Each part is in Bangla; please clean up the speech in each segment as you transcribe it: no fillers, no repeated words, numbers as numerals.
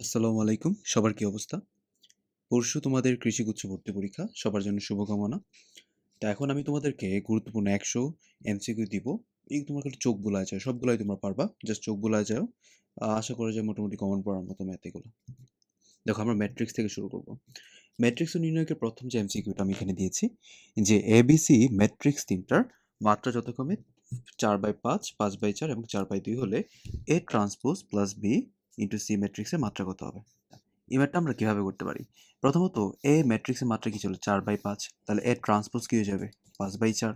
আসসালামু আলাইকুম। সবার কি অবস্থা? পরশু তোমাদের কৃষিগুচ্ছ ভর্তি পরীক্ষা। সবার জন্য শুভকামনা। তো এখন আমি তোমাদেরকে গুরুত্বপূর্ণ ১০০ এমসিকিউ দিব। এই তোমার খালি চোখ বুলায় যাও। সবগুলাই তোমরা পারবা। জাস্ট চোখ বুলায় যাও। আশা করা যায় মোটামুটি কমন পড়ার মতো ম্যাথ এগুলো। দেখো আমরা ম্যাট্রিক্স থেকে শুরু করব। ম্যাট্রিক্স ও নির্ণয়কের প্রথম যে এমসিকিউটা আমি এখানে দিয়েছি যে এবিসি ম্যাট্রিক্স তিনটার মাত্রা যথাক্রমে 4/5, 5/4 এবং 4/2 হলে A transpose plus B into C ম্যাট্রিক্সের মাত্রা কত হবে? এই ম্যাথটা আমরা কিভাবে করতে পারি? প্রথমত এ ম্যাট্রিক্সের মাত্রা কি ছিল? 4/5, তাহলে এ ট্রান্সপোজ কি হয়ে যাবে? 5/4,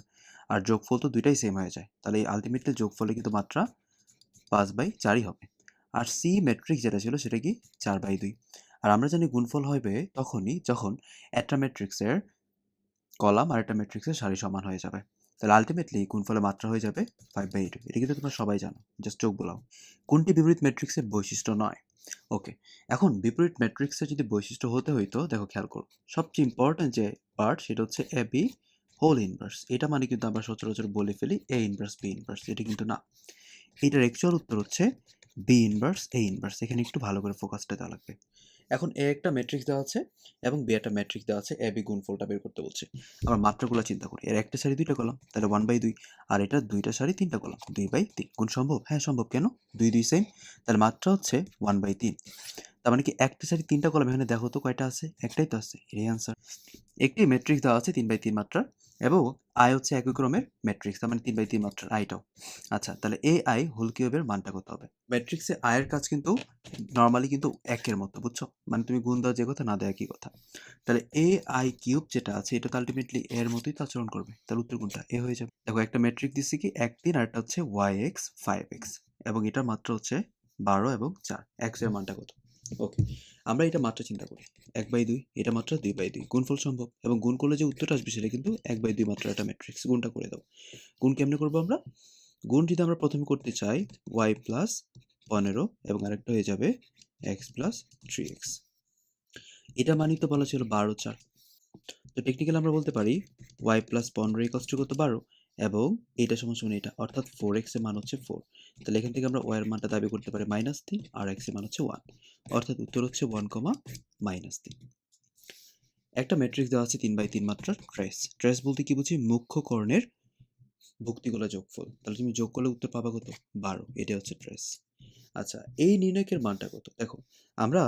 আর যোগফল তো দুইটাই সেম হয়ে যায়, তাহলে এই আলটিমেটলি যোগফলে কিন্তু মাত্রা 5/4ই হবে। আর সি ম্যাট্রিক্স যেটা ছিল সেটা কি? 4/2। আর আমরা জানি গুণফল হবে তখনই যখন একটা ম্যাট্রিক্সের কলাম আর একটা ম্যাট্রিক্সের সারি সমান হয়ে যাবে। তাহলে আলটিমেটলি গুণফলের মাত্রা হয়ে যাবে 5/8। এটা কিন্তু তোমরা সবাই জানো, জাস্ট চোখ বোলাও। কোনটি বিপরীত ম্যাট্রিক্সের বৈশিষ্ট্য নয়? ওকে, এখন বিপরীত ম্যাট্রিক্সের যদি বৈশিষ্ট্য হতে হইতো, দেখো খেয়াল করো, সবচেয়ে ইম্পর্টেন্ট যে পার্ট সেটা হচ্ছে এ বি হোল ইনভার্স। এটা মানে কিন্তু আমরা সচরাচর বলে ফেলি এ ইনভার্স বি ইনভার্স, এটা কিন্তু না। এটার অ্যাকচুয়াল উত্তর হচ্ছে বি ইনভার্স এ ইনভার্স। এখানে একটু ভালো করে ফোকাসটা দেওয়া লাগবে। এখন এ একটা ম্যাট্রিক্স দেওয়া আছে এবং বি একটা ম্যাট্রিক্স দেওয়া আছে, এ বি গুণফলটা বের করতে বলছে। আমরা মাত্রাগুলো চিন্তা করি, এর একটা সারি দুইটা কলাম, তাহলে 1/2, আর এটা দুইটা সারি তিনটা কলাম, 2/3। গুণ সম্ভব? হ্যাঁ সম্ভব। কেন? দুই দুই সেম, তাহলে মাত্রা হচ্ছে 1/3। তার মানে কি একটা সারি তিনটা কলাম, এখানে দেখো তো কয়টা আছে? একটাই তো আছে, এটাই আনসার। একটি ম্যাট্রিক্স দেওয়া আছে 3/3 মাত্রার এবং আই হচ্ছে একই ক্রমের ম্যাট্রিক্স, তার মানে 3/3 মাত্রার আইটাও। আচ্ছা, তাহলে এ আই হোল কিউবের মানটা কত হবে? ম্যাট্রিক্সে আয়ের কাজ কিন্তু নর্মালি কিন্তু একের মতো, বুঝছো? মানে তুমি গুণ দাও যে কথা, না দেয় একই কথা। তাহলে এ আই কিউব যেটা আছে এটা তো আলটিমেটলি এর মতোই তো আচরণ করবে, তাহলে উত্তর কোনটা? এ হয়ে যাবে। দেখো একটা ম্যাট্রিক্স দিচ্ছি কি 1 3, আর একটা হচ্ছে y(x) 5x, এবং এটার মাত্রা হচ্ছে 12 এবং 4। x এর মানটা কত? ওকে, আমরা এটা মাত্রা চিন্তা করি 1/2, এটা মাত্রা 2/2। গুণফল সম্ভব, এবং গুণ করলে যে উত্তরটা আসবে সেটা কিন্তু 1/2 মাত্রা একটা ম্যাট্রিক্স। গুণটা করে দাও। গুণ কেমনে করবো আমরা? গুণ যদি আমরা প্রথমে করতে চাই y প্লাস 15 এবং আরেকটা হয়ে যাবে x প্লাস 3x, এটা মানেই তো বলা ছিল 12 4। তো টেকনিক্যালি আমরা বলতে পারি y প্লাস 15 ইকুয়ালস টু কত? 12, এবং এটা সমান সমান এটা, অর্থাৎ 4x এর মান হচ্ছে 4। তাহলে এখান থেকে আমরা y এর মানটা দাবি করতে পারি -3, আর x এর মান হচ্ছে 1, অর্থাৎ উত্তর হচ্ছে 1, -3। একটা ম্যাট্রিক্স দেওয়া আছে 3/3 মাত্রার ট্রেস। ট্রেস বলতে কি বুঝি? মুখ্য কর্ণের ভুক্তিগুলো যোগফল। তাহলে তুমি যোগ করলে উত্তর পাবা কত? 12। এটা হচ্ছে ট্রেস। আচ্ছা, এই নির্ণয়কের মানটা কত? দেখো, আমরা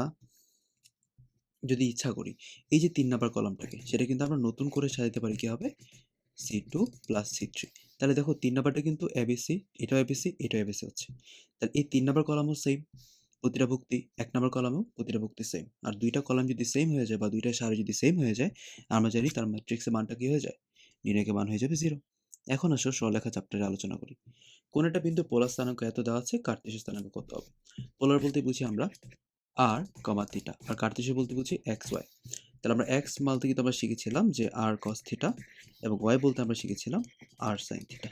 যদি ইচ্ছা করি এই যে 3 নাম্বার কলামটাকে, সেটা কিন্তু আমরা নতুন করে সাজাতে পারি কি হবে? C2 plus C3। তাহলে দেখো 3 নাম্বারটা কিন্তু এবিসি, এটাও এবিসি, এটাও এবিসি হচ্ছে। তাহলে এই 3 নাম্বার কলামও সেম প্রতিটা ভুক্তি, 1 নাম্বার কলামও প্রতিটা ভুক্তি সেম। আর দুইটা কলাম যদি সেম হয়ে যায় বা দুইটা সারি যদি সেম হয়ে যায়, আমরা জানি তার ম্যাট্রিক্সের মানটা কি হয়ে যায়? নির্ণয়কের মান হয়ে যাবে 0। এখন আসো সরলরেখা চ্যাপ্টারে আলোচনা করি। কোন একটা বিন্দু পোলার স্থানাঙ্ক এত দেওয়া আছে, কার্তেশীয় স্থানাঙ্ক কত হবে? পোলার বলতে বুঝি আমরা আর কমা থিটা, আর কার্তেশীয় বলতে বুঝি এক্স ওয়াই। তাহলে আমরা এক্স বলতে কিন্তু আমরা শিখেছিলাম যে আর কস থিটা, এবং ওয়াই বলতে আমরা শিখেছিলাম আর সাইন থিটা।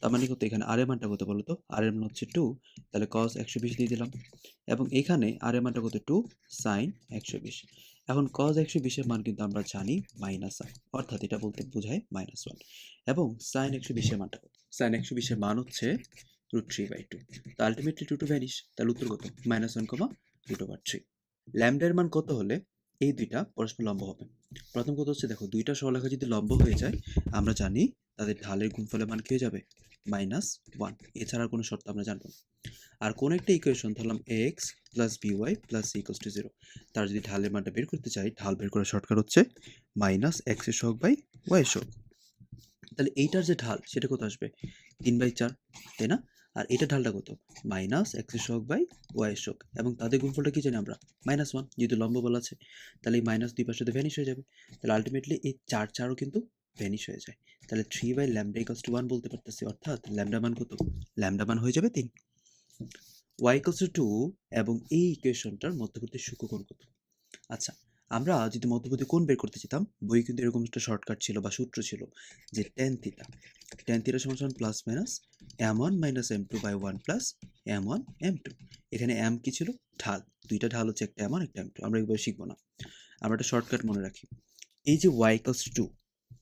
তার মানে কত? এখানে আর এর মানটা কত বলো তো? আর এর মান হচ্ছে 2, তাহলে কস 120 দিয়ে দিলাম, এবং এখানে আর এর মানটা কত? 2 সাইন 120। এখন কস 120 এর মান কিন্তু আমরা জানি -1, অর্থাৎ এটা বলতে বোঝায় -1, এবং সাইন 120 এর মানটা কত? সাইন 120 এর মান হচ্ছে √3/2। তো আলটিমেটলি 2 ভ্যানিশ, তাহলে উত্তর কত? -1, √3। ল্যামডার মান কত হলে এই দুইটা পরস্পর লম্ব হবে? প্রথম কথা হচ্ছে, দেখো দুইটা সরলরেখা যদি লম্ব হয়ে যায়, আমরা জানি তাদের ঢালের গুণফলের মান কি হয়ে যাবে? -1। এছাড়া কোনো শর্ত আমরা জানবো না। আর কোন একটা ইকুয়েশন ধরলাম ax plus by plus c equals to 0, তার যদি ঢালের মানটা বের করতে চাই, ঢাল বের করার শর্টকাট হচ্ছে -x এর সহগ বাই y এর সহগ। তাহলে এইটার যে ঢাল সেটা কত আসবে? 3/4, তাই না? আর এটা ঢালটা কত? -x এর সহগ বাই y এর সহগ, এবং তাদের গুণফলটা কি জানি আমরা? -1, যেহেতু লম্ব বলা আছে। তাহলে এই মাইনাস দুই পাশে ভ্যানিশ হয়ে যাবে। তাহলে আলটিমেটলি এই 4 কিন্তু ভ্যানিশ হয়ে যায়। তাহলে 3/λ ইকুয়ালস টু 1 বলতে পারতেছি, অর্থাৎ ল্যামডা মান কত? ল্যামডা মান হয়ে যাবে 3। y ইকুয়ালস টু 2 এবং এই ইকুয়েশনটার মধ্যবর্তী সূক্ষ্মকোণ কত? আচ্ছা, আমরা যদি মধ্যবর্তী কোণ বের করতে চাইতাম, বই কিন্তু এরকম একটা শর্টকাট ছিল বা সূত্র ছিল যে tan থিটা। tan থিটা সমান সমান plus minus m1 minus m2 by 1 plus m1 m2। এখানে m কি ছিল? ঢাল। দুইটা ঢাল হচ্ছে, একটা m1 একটা m2। আমরা এগুলো শিখবো না, আমরা একটা শর্টকাট মনে রাখি। এই যে y ইকুয়ালস টু 2,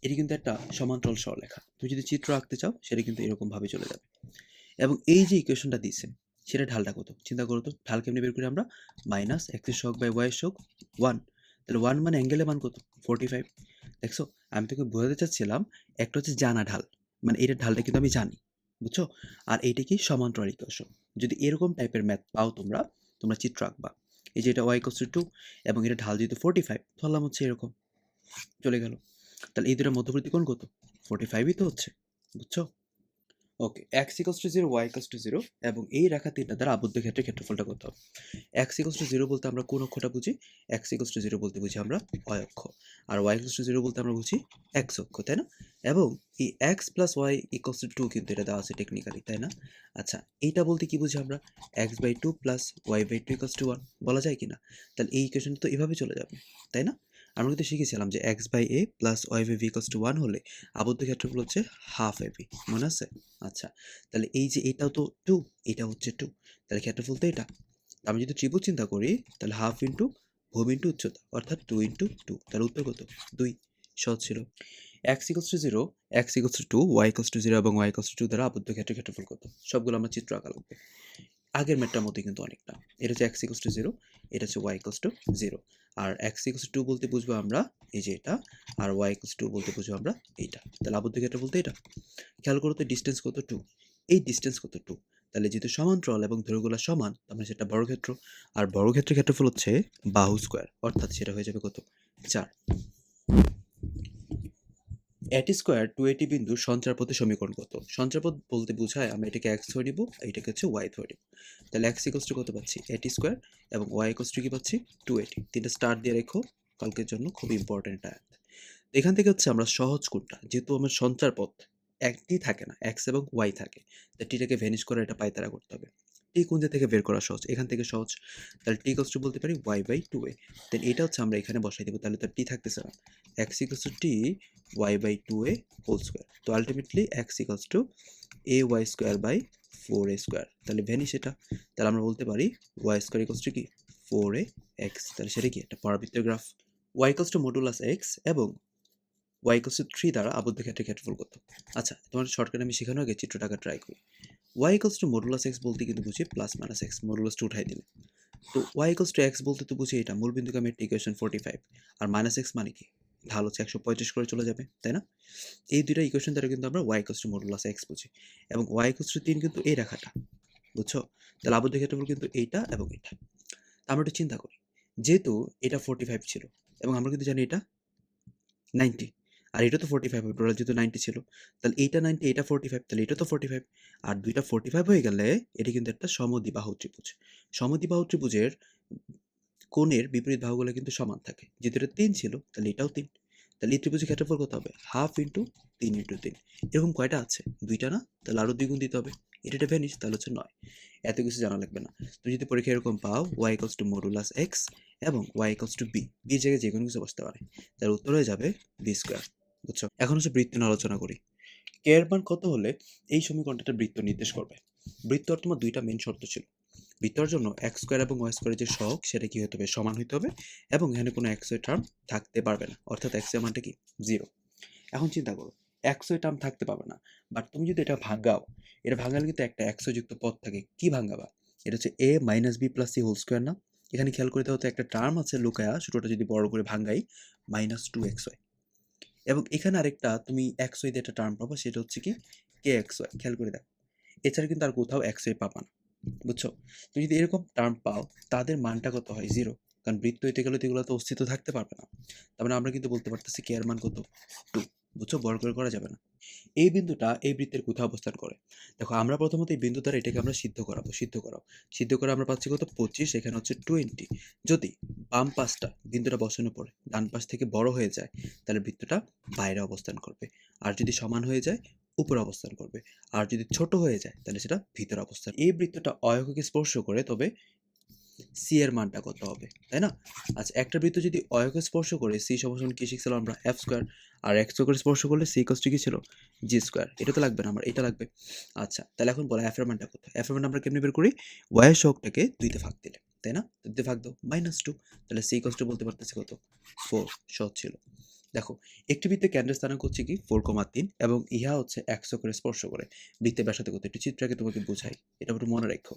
এটি কিন্তু একটা সমান্তরাল সরলরেখা। তুমি যদি চিত্র আঁকতে চাও সেটা কিন্তু এরকম ভাবে চলে যাবে, এবং এই যে ইকুয়েশনটা দিছে সেটা ঢালটা কত চিন্তা করো তো, ঢাল কেমনি বের করি আমরা, মাইনাস এক্সের শক বাই ওয়াই শক 1, তাহলে 1 মানে অ্যাঙ্গেলের মান কত 45। দেখছো, আমি তোকে বোঝাতে চাচ্ছিলাম একটা হচ্ছে জানা ঢাল, মানে এটার ঢালটা কিন্তু আমি জানি, বুঝছো, আর এইটা কি সমান্তরাল ইকুয়েশন। যদি এরকম টাইপের ম্যাথ পাও তোমরা, তোমরা চিত্র আঁকবা, এই যে এটা ওয়াই ইকুয়ালস টু 2 এবং এটা ঢাল যেহেতু 45, ধরলাম হচ্ছে এরকম চলে গেল, তাহলে এই দুটোর মধ্যবর্তী কোণ কত 45ই তো হচ্ছে, বুঝছো। ওকে, x equals to 0 y equals to 0 এবং এই রেখা তিনটা দ্বারা আবদ্ধ ক্ষেত্রের ক্ষেত্রফলটা কত হবে। x ইকুয়ালস টু 0 বলতে আমরা কোন অক্ষটা বুঝি, x ইকুয়ালস টু 0 বলতে বুঝি আমরা y অক্ষ, আর y ইকুয়ালস টু 0 বলতে আমরা বুঝি x অক্ষ, তাই না। এবং এই x plus y equals to 2 কিন্তু এটা দেওয়া আছে টেকনিক্যালি, তাই না। আচ্ছা, এইটা বলতে কি বুঝি আমরা, x by 2 plus y by 2 equals to 1 বলা যায় কিনা, তাহলে এই ইকুয়েশনটা তো এভাবে চলে যাবে, তাই না। আমরা কিন্তু শিখেছিলাম যে x by a plus y by b equals to 1 হলে আবদ্ধ ক্ষেত্রফল হচ্ছে হাফ ab, মনে আছে। আচ্ছা, তাহলে এই যে এটাও তো 2, এটা হচ্ছে 2, তাহলে ক্ষেত্রফল তো এটা। আমি যদি ত্রিভুজ চিন্তা করি তাহলে হাফ ইন্টু ভূমি ইন্টু উচ্চতা অর্থাৎ 2 ইন্টু 2, তার উত্তর কত 2, সহজ ছিল। x equals to 0, x equals to 2, y equals to 0 এবং y ইকুয়ালস টু 2 দ্বারা আবদ্ধ ক্ষেত্রের ক্ষেত্রফল কত, সবগুলো আমরা চিত্র আঁকা লাগবে। আগের ম্যাটটার মতোই কিন্তু অনেকটা, এটা হচ্ছে x ইকুয়ালস টু 0, এটা হচ্ছে y ইকুয়ালস টু 0, আর x ইকুয়ালস টু 2 বলতে বুঝবো আমরা এই যে এটা, আর y ইকুয়ালস টু বলতে বুঝবো আমরা এইটা, তাহলে আবদ্ধ ক্ষেত্র বলতে এটা। খেয়াল করো তো ডিস্টেন্স কত 2, এই ডিস্টেন্স কত 2, তাহলে যেহেতু সমান্তরাল এবং দৈর্ঘ্যগুলো সমান তার মানে সেটা বর্গক্ষেত্র, আর বর্গক্ষেত্রের ক্ষেত্রফল হচ্ছে বাহু স্কয়ার, অর্থাৎ সেটা হয়ে যাবে কত 4। এটি স্কয়ার 280 বিন্দুর সঞ্চারপথের সমীকরণ কত। সঞ্চারপথ বলতে বোঝায় আমরা এটাকে x ধরে নিব, এইটাকে হচ্ছে y ধরে নিব, তাহলে x ইকুয়ালস টু কত পাচ্ছি এটি স্কয়ার এবং y ইকুয়ালস টু কি পাচ্ছি 280, তিনটা স্টার দিয়ে রেখো কালকের জন্য, খুব ইম্পর্টেন্ট এটা। এখান থেকে হচ্ছে আমরা সহজ কোণটা, যেহেতু আমার সঞ্চারপথ একটি থাকে না, x এবং y থাকে, তাই টিটাকে ভ্যানিশ করে এটা পায়তারা করতে হবে। টি কোণ থেকে বের করা সহজ, এখান থেকে সহজ, তাহলে টি ইকুয়ালস টু বলতে পারি y বাই 2a, দেন এটা হচ্ছে আমরা এখানে বসাই দেবো, তাহলে তো টি থাকতেছে না, x equals to T y by 2a whole square, তো ultimately x equals to a y square by 4a square, তাহলে ভ্যানিশ এটা, তাহলে আমরা বলতে পারি y স্কয়ার ইকুয়ালস টু কি 4a x, তাহলে সেটা কি একটা পরাবৃত্তের graph. y equals to modulus x এবং y ইকুয়ালস টু 3 দ্বারা আবদ্ধ ক্ষেত্রের ক্ষেত্রফল কত। আচ্ছা, তোমার শর্টকাট আমি শেখানোর আগে চিত্রটাকে ট্রাই করি। y equals to modulus x বলতে কিন্তু বুঝি প্লাস মাইনাস x, মডুলাস টু উঠাই দিলে, তো y ইকুয়ালস টু x বলতে তো বুঝি এটা মূল বিন্দুকে আমি ইকুয়েশন 45, আর মাইনাস x মানে কি ঢাল হচ্ছে 135 করে চলে যাবে, তাই না। এই দুইটা ইকুয়েশন দ্বারা কিন্তু আমরা y equals to modulus x বুঝি, এবং y ইকুয়ালস টু 3 কিন্তু এই রেখাটা, বুঝছো, তাহলে আবদ্ধ ক্ষেত্রফল কিন্তু এইটা এবং এটা। আমরা একটু চিন্তা করি, যেহেতু এটা 45 ছিল এবং আমরা কিন্তু জানি এটা 90, আর এটা তো 45 হবে, টোটাল যেহেতু 90 ছিল, তাহলে এইটা 90 এটা 45, তাহলে এটা তো 45, আর দুইটা 45 হয়ে গেলে এটা কিন্তু একটা সমদ্বিবাহু ত্রিভুজ। সমদ্বিবাহু ত্রিভুজের কোণের বিপরীত বাহুগুলো কিন্তু সমান থাকে, যেহেতু এটা 3 ছিল তাহলে এটাও 3, তাহলে এই ত্রিভুজের ক্ষেত্রফল কত হবে হাফ ইন্টু 3 ইন্টু 3, এরকম কয়টা আছে দুইটা না, তাহলে আরো 2 গুণ দিতে হবে, এটা ভ্যানিশ, তাহলে হচ্ছে 9। এত কিছু জানা লাগবে না, তুমি যদি পরীক্ষা এরকম পাও y equals to modulus x এবং y equals two b, b এর জায়গায় যে কোনো কিছু বসতে পারে, তার উত্তর হয়ে যাবে b স্কয়ার, বুঝছো। এখন হচ্ছে বৃত্ত নিয়ে আলোচনা করি। কে এর মান কত হলে এই সমীকরণটা বৃত্ত নির্দেশ করবে। বৃত্ত আর তোমার দুইটা মেইন শর্ত ছিল, বৃত্তর জন্য এক্স স্কয়ার এবং ওয়াই স্কয়ারের যে সহগ সেটা কি হতে হবে সমান হতে হবে, এবং এখানে কোনো এক্স ওয়াই টার্ম থাকতে পারবে না, অর্থাৎ এক্স এর মানটা কি 0। এখন চিন্তা করো এক্স ওয়াই টার্ম থাকতে পারবে না, বাট তুমি যদি এটা ভাঙাও, এটা ভাঙালে কিন্তু একটা এক্স ওয়াই যুক্ত পদ থাকে, কি ভাঙাবা, এটা হচ্ছে a minus B plus C whole square না। এখানে খেয়াল করে দাও তো একটা টার্ম আছে লুকায়া, ছোটটা যদি বড় করে ভাঙাই মাইনাস 2xy, এবং এখানে আরেকটা তুমি এক্স ওয়াই দিয়ে একটা টার্ম পাবো, সেটা হচ্ছে কি কে এক্স ওয়াই, খেয়াল করে দেখো, এছাড়া কিন্তু আর কোথাও এক্স ওয়াই পাবা না, বুঝছো। তুমি যদি এরকম টার্ম পাও তাদের মানটা কত হয় 0, কারণ বৃত্ত হইতে গেলে তো এগুলো তো অস্তিত্ব থাকতে পারবে না, তার মানে আমরা কিন্তু বলতে পারতেছি কে এর মান কত 2, বুঝছো, বর্গ করে করা যাবে না। এই বিন্দুটা এই বৃত্তের কোথাও অবস্থান করে, দেখো আমরা প্রথমত এই বিন্দু দ্বারা এটাকে আমরা সিদ্ধ করাবো, সিদ্ধ করে আমরা পাচ্ছি কত 25, এখানে হচ্ছে 20। যদি বাম পাশটা বিন্দুটা বসানোর পরে ডান পাশ থেকে বড় হয়ে যায় তাহলে বৃত্তটা বাইরে অবস্থান করবে, আর যদি সমান হয়ে যায় উপরে অবস্থান করবে, আর যদি ছোট হয়ে যায় তাহলে সেটা ভিতরে অবস্থান। এই বৃত্তটা অয়ক্ষকে স্পর্শ করে, তবে সি এর মানটা কত হবে, তাই না। আচ্ছা, একটা বৃত্ত যদি অয়ক্ষকে স্পর্শ করে সি সমান কি শিখছিলাম আমরা এফ স্কয়ার, আর এক্স স্কয়ার স্পর্শ করলে সি ইকুয়ালস টু কি ছিল জি স্কয়ার, এটা তো লাগবে না আমার, এটা লাগবে। আচ্ছা, তাহলে এখন বলো এফ এর মানটা কত, এফ এর মান আমরা কেমনে বের করি, ওয়াই এর সহগটাকে 2 তে ভাগ দিলে, তাই না, 2 তে ভাগ দাও -2, তাহলে সি ইকুয়ালস টু বলতে পারতেছি কত 4, সহজ ছিল। দেখো, একটি বৃত্তের কেন্দ্রের স্থানাঙ্ক হচ্ছে কি 4,3 এবং ইহা হচ্ছে x অক্ষরে স্পর্শ করে। বৃত্তের ব্যাসার্ধ কত? একটি চিত্র আঁকে তোমাকে বোঝাই। এটা একটু মনে রাখো।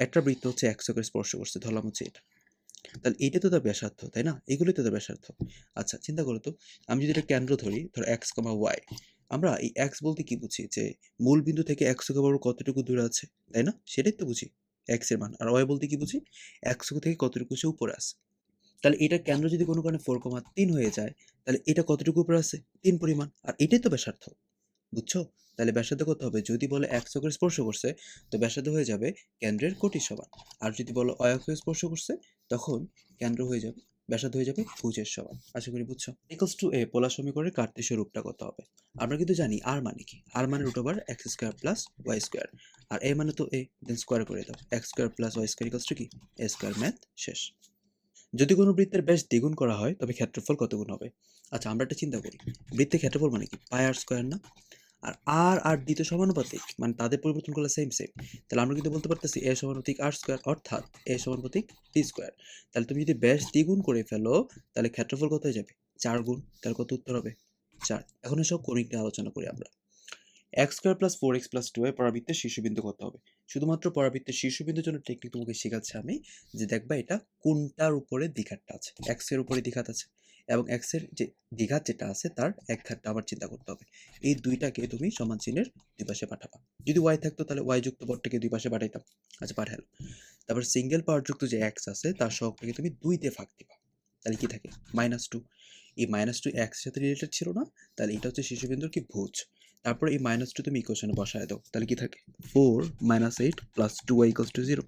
একটা বৃত্ত হচ্ছে x অক্ষরে স্পর্শ করছে, ধরলাম হচ্ছে এটা। তাহলে এইটা তো তার ব্যাসার্ধ, তাই না? এগুলোই তো তার ব্যাসার্ধ। আচ্ছা, চিন্তা করো তো, আমি যদি এটা কেন্দ্র ধরি, ধরো x, y, আমরা এই x বলতে কি বুঝি? যে মূল বিন্দু থেকে x অক্ষ বরাবর কতটুকু দূরে আছে, তাই না? সেটাই তো বুঝি x এর মান। আর y বলতে কি বুঝি? x অক্ষ থেকে কতটুকু সে উপরে আছে। তাহলে এটার কেন্দ্র যদি কোনো কারণে 4,3 হয়ে যায়, তাহলে এটা কতটুকু উপরে আছে? 3 পরিমাণ। আর এটাই তো ব্যাসার্ধ। বুঝছো? তাহলে ব্যাসার্ধ কত হবে? যদি বলে x অক্ষরে স্পর্শ করছে, তো ব্যাসার্ধ হয়ে যাবে কেন্দ্রের কোটির সমান। আর যদি বলো y অক্ষরে স্পর্শ করছে, তখন কেন্দ্র হয়ে যাবে, ব্যাসার্ধ হয়ে যাবে ভুজের সমান। আশা করি বুঝছো? ইকুয়ালস টু a পোলার সমীকরণের কার্তেশীয় রূপটা কত হবে? আমরা কিন্তু জানি r মানে কি? r মানে √x square plus y square. আর a মানে তো a, দেন স্কয়ার করে দাও। x square plus y square equals to কি? a square. ম্যাথ শেষ। যদি কোনো বৃত্তের ব্যাস দ্বিগুণ করা হয়, তবে ক্ষেত্রফল কত গুণ হবে? আচ্ছা, আমরা একটা চিন্তা করি। বৃত্তের ক্ষেত্রফল মানে কি? পাই আর স্কয়ার না? আর আর ডি তো সমানুপাতিক, মানে তাদের পরিবর্তন করলে সেম সেম। তাহলে আমরা কিন্তু বলতে পারতেছি এ সমানুপাতিক আর স্কয়ার, অর্থাৎ এ সমানুপাতিক বি স্কয়ার। তাহলে তুমি যদি ব্যাস দ্বিগুণ করে ফেলো, তাহলে ক্ষেত্রফল কত হয়ে যাবে? 4 গুণ। তাহলে কত উত্তর হবে? 4। এখন এসব কণিক নিয়ে আলোচনা করি আমরা। X square plus 4x plus 2 এর পরাবৃত্তের শীর্ষবিন্দু কত হবে? শুধুমাত্র পরাবৃত্তের শীর্ষবিন্দুর জন্য টেকনিক তোমাকে শেখাচ্ছি আমি, যে দেখবা এটা কোনটার উপরে দ্বিঘাতটা আছে। এক্স এর উপরে দ্বিঘাত আছে, এবং এক্স এর যে দ্বিঘাত যেটা আছে তার এক ঘাতটা আবার চিন্তা করতে হবে। এই দুইটাকে তুমি সমান চিহ্নের দুই পাশে পাঠাবা। যদি ওয়াই থাকতো তাহলে ওয়াই যুক্ত পদটাকে দুই পাশে পাঠাইতাম। আচ্ছা, পাঠালো। তারপর সিঙ্গেল পাওয়ারযুক্ত যে এক্স আছে তার সহগটাকে তুমি 2 দিয়ে ভাগ দিবা। তাহলে কি থাকে? -2। এই -2 এক্স এর সাথে রিলেটেড ছিল না? তাহলে এটা হচ্ছে শীর্ষবিন্দুর কি ভুজ। তারপরে এই -2 তুমি ইকুয়েশনে বসায় দাও। তাহলে কি থাকে? 4 - 8 + 2y = 0।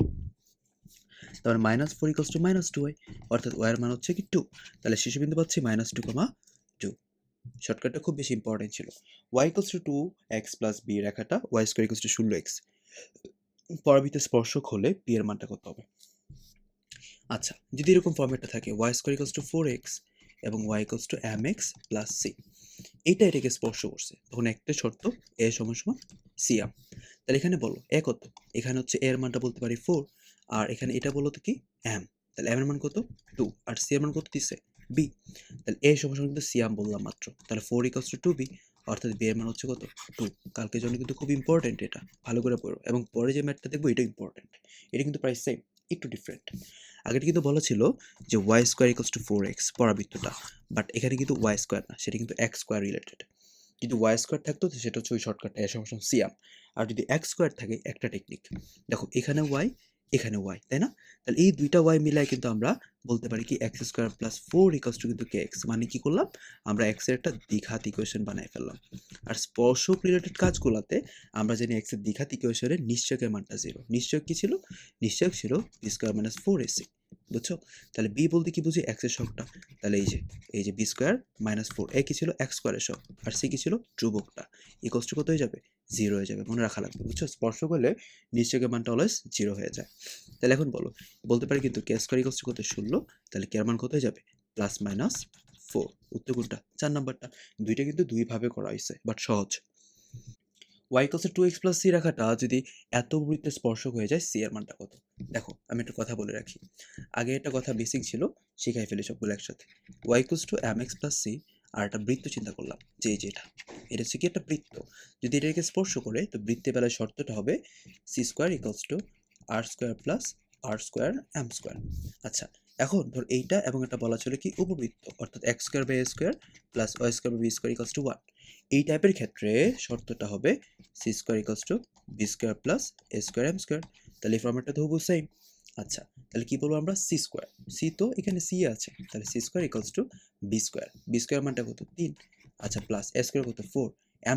তারপরে -4 = -2y, অর্থাৎ y এর মান হচ্ছে কি 2। তাহলে শীর্ষবিন্দু পাচ্ছি -2, 2। শর্টকাটটা খুব বেশি ইম্পর্টেন্ট ছিল। y = 2x + b রেখাটা y² = 16x পরাবৃত্তের স্পর্শক হলে p এর মানটা কত হবে? আচ্ছা, যদি এরকম ফরম্যাটটা থাকে y² = 4x এবং y = mx + c, এইটা এটাকে স্পর্শ করছে, তখন একটা শর্ত a = cm। তাহলে এখানে বলো a কত? এখানে হচ্ছে a এর মানটা বলতে পারি 4, আর এখানে এটা বলো তো কি? m। তাহলে m এর মান কত? 2, আর c এর মান কত দিছে? b। তাহলে a = কিন্তু cm বললাম মাত্র। তাহলে 4 = 2b, অর্থাৎ b এর মান হচ্ছে কত? 2। কালকের জন্য কিন্তু খুব ইম্পর্টেন্ট এটা। ভালো করে পড়ো, এবং পরে যে ম্যাথটা দেখবো এটা ইম্পর্টেন্ট। এটা কিন্তু প্রায় সেম, একটু ডিফারেন্ট। আগেটা কিন্তু বলা ছিল যে y² = 4x পরাবৃত্তটা, বাট এখানে কিন্তু y² না, সেটা কিন্তু x² রিলেটেড। যদি y² থাকতো তো সেটা হচ্ছে ওই শর্টকাটটা a = cm। আর যদি x² থাকে, একটা টেকনিক দেখো, এখানে y, এখানে y, তাই না? তাহলে এই দুইটা y মিলায় কিন্তু আমরা বলতে পারি কি x² + 4 = কিন্তু kx। মানে কি করলাম? আমরা x এর একটা দ্বিঘাত ইকুয়েশন বানাই ফেললাম। আর স্পর্শক রিলেটেড কাজগুলাতে আমরা জানি x এর দ্বিঘাত ইকুয়েশনের নিশ্চয়কের মানটা 0। নিশ্চয়ক কি ছিল? নিশ্চয়ক ছিল b² - 4ac। বুঝছো? তাহলে b বলতে কি বুঝি? x এর সহগটা। তাহলে এই যে b² - 4, a কি ছিল? x² এর সহগ, আর c কি ছিল? ধ্রুবকটা। ইকুয়ালস টু কত হয়ে যাবে? 0 হয়ে যাবে। মনে রাখা লাগবে। বুঝছো? স্পর্শক হলে নিশ্চয়কের মানটা অলওয়েজ 0 হয়ে যায়। তাহলে এখন বলো, বলতে পারি কিন্তু k² = কত? 16। তাহলে k এর মান কত হয়ে যাবে? +-4। উত্তর কোনটা? 4 নাম্বারটা। দুইটা কিন্তু দুই ভাবে করা হইছে, বাট সহজ। y = 2x + c রেখাটা যদি এত বৃত্তে স্পর্শক হয়ে যায়, c এর মানটা কত? দেখো, আমি একটা কথা বলে রাখি। আগে একটা কথা বেসিক ছিল, শিখাই ফেলি সবগুলো একসাথে। y = mx + c, আর একটা বৃত্ত চিন্তা করলাম, যে এই যে এটা হচ্ছে কি একটা বৃত্ত। যদি এটাকে স্পর্শ করে, তো বৃত্তের বেলায় শর্তটা হবে c² = r² + r² m²। আচ্ছা, এখন ধর এইটা এবং এটা বলা ছিল কি উপবৃত্ত, অর্থাৎ x² / a² + y² / b² = 1। এই টাইপের ক্ষেত্রে শর্তটা হবে c² = b² + a² m²। তাহলে এই ফরম্যাটটা তো হুবহু সেম। আচ্ছা, তাহলে কি বলবো আমরা? c²। c তো এখানে c আছে, তাহলে c² = b²। b² মানটা কত? 3। আচ্ছা, প্লাস a² কত? 4।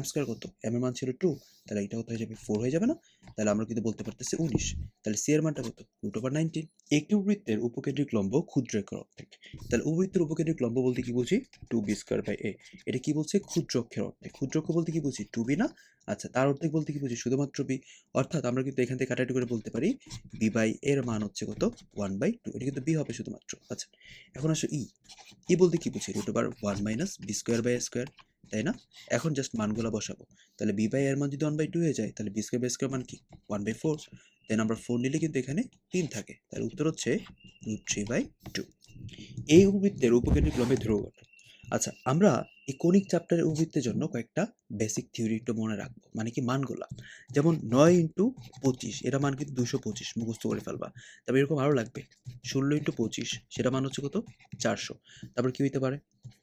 m² কত? m এর মান ছিল 2। তাহলে এটা কত হয়ে যাবে? 4 হয়ে যাবে না? তাহলে আমরা কিন্তু বলতে পারতেছি 19। তাহলে c এর মানটা কত? √19। একটি উপবৃত্তের উপকেন্দ্রিক লম্ব ক্ষুদ্রেখের অর্ধেক। তাহলে উপবৃত্তের উপকেন্দ্রিক লম্ব বলতে কি বুঝি? 2b²/a। এটা কি বলছে? ক্ষুদ্রক্ষের অর্ধেক। ক্ষুদ্রক্ষ বলতে কি বুঝি? 2b না? আচ্ছা, তার অর্ধেক বলতে কি বুঝি? শুধুমাত্র b। অর্থাৎ আমরা কিন্তু এখান থেকে কাটাকাটি করে বলতে পারি b/a এর মান হচ্ছে কত? 1/2। এটা কিন্তু b হবে শুধুমাত্র। আচ্ছা, এখন আসো ই বলতে কি বুঝি? √1 - b²/a², তাই না? এখন জাস্ট মানগুলা বসাবো। তাহলে b/a এর মান যদি 1/2 হয়ে যায়, তাহলে b²/a² মান কি? 1/4। দেন আমরা 4 নিলে কিন্তু এখানে 3 থাকে। তাহলে উত্তর হচ্ছে √3/2। এই উপবৃত্তের উপকেন্দ্রিক লম্বের ধ্রুব কত? আচ্ছা, আমরা এই কনিক চ্যাপ্টারের উপবৃত্তের জন্য কয়েকটা বেসিক থিওরি একটু মনে রাখবো, মানে কি মানগুলা। যেমন 9 ইন্টু 25 এটা মান কিন্তু 225 মুখস্থ করে ফেলবা। তারপর এরকম আরও লাগবে 16 ইন্টু 25 সেটা মান হচ্ছে কত 400। তারপর কি হইতে পারে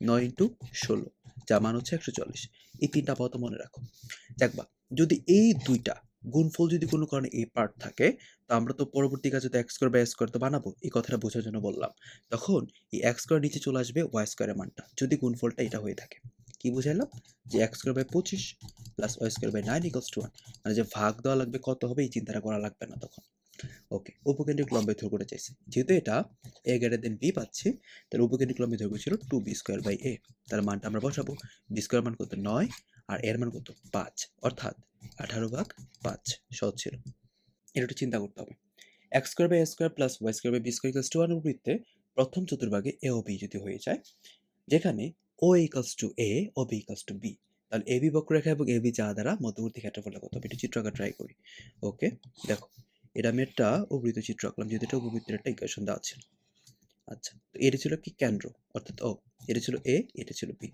9 ইন্টু 16 যা মান হচ্ছে 140। এই তিনটা আপাতত মনে রাখো। দেখবা যদি এই দুইটা গুণফল যদি কোনো কারণে এই পার্ট থাকে, তো আমরা তো পরবর্তী কাজে তো এক্স স্কোয়ার বাই স্কোয়ার তো বানাবো, এই কথাটা বোঝার জন্য বললাম। তখন এই এক্স স্কোয়ার নিচে চলে আসবে ওয়াই স্কোয়ারের মানটা, যদি গুণফলটা এটা হয়ে থাকে। কি বুঝাইলাম? যে X square by 25 plus Y square by 9 equals to 1, মানে যে ভাগ দেওয়া লাগবে কত হবে এই চিন্তাটা করা লাগবে না তখন। ওকে, উপকেন্দ্রিক লম্বের দৈর্ঘ্যটা চাইছে, যেহেতু এটা a গ্রেটার দেন বি পাচ্ছি, তার উপকেন্দ্রিক লম্বের দৈর্ঘ্য ছিল 2b স্কোয়ার বাই a। তার মানটা আমরা বসাবো, বি স্কোয়ার মান কত 9 আর এর মান কত 5, অর্থাৎ 18/5 সহজ ছিল। এটা একটু চিন্তা করতে হবে। X square by A square plus Y square by B square equals to 1 উপবৃত্তে প্রথম চতুর্ভাগে এ ও বি যদি হয়ে যায়, যেখানে ও ইকুয়ালস টু এ ও বি ইকুয়ালস টু বি, তাহলে এ বি বক্ররেখা এবং এ বি যা দ্বারা মধ্যবর্তী ক্ষেত্রফলটা কত হবে, একটু চিত্র আঁকা ট্রাই করি। ওকে, দেখো এটা আমি একটা উপবৃত্ত চিত্র আঁকলাম, যেহেতু এটা উপবৃত্তের একটা ইকুয়েশন দেওয়া ছিল। আচ্ছা, তো এটা ছিল কি কেন্দ্র, অর্থাৎ ও, এটা ছিল এ, এটা ছিল বি।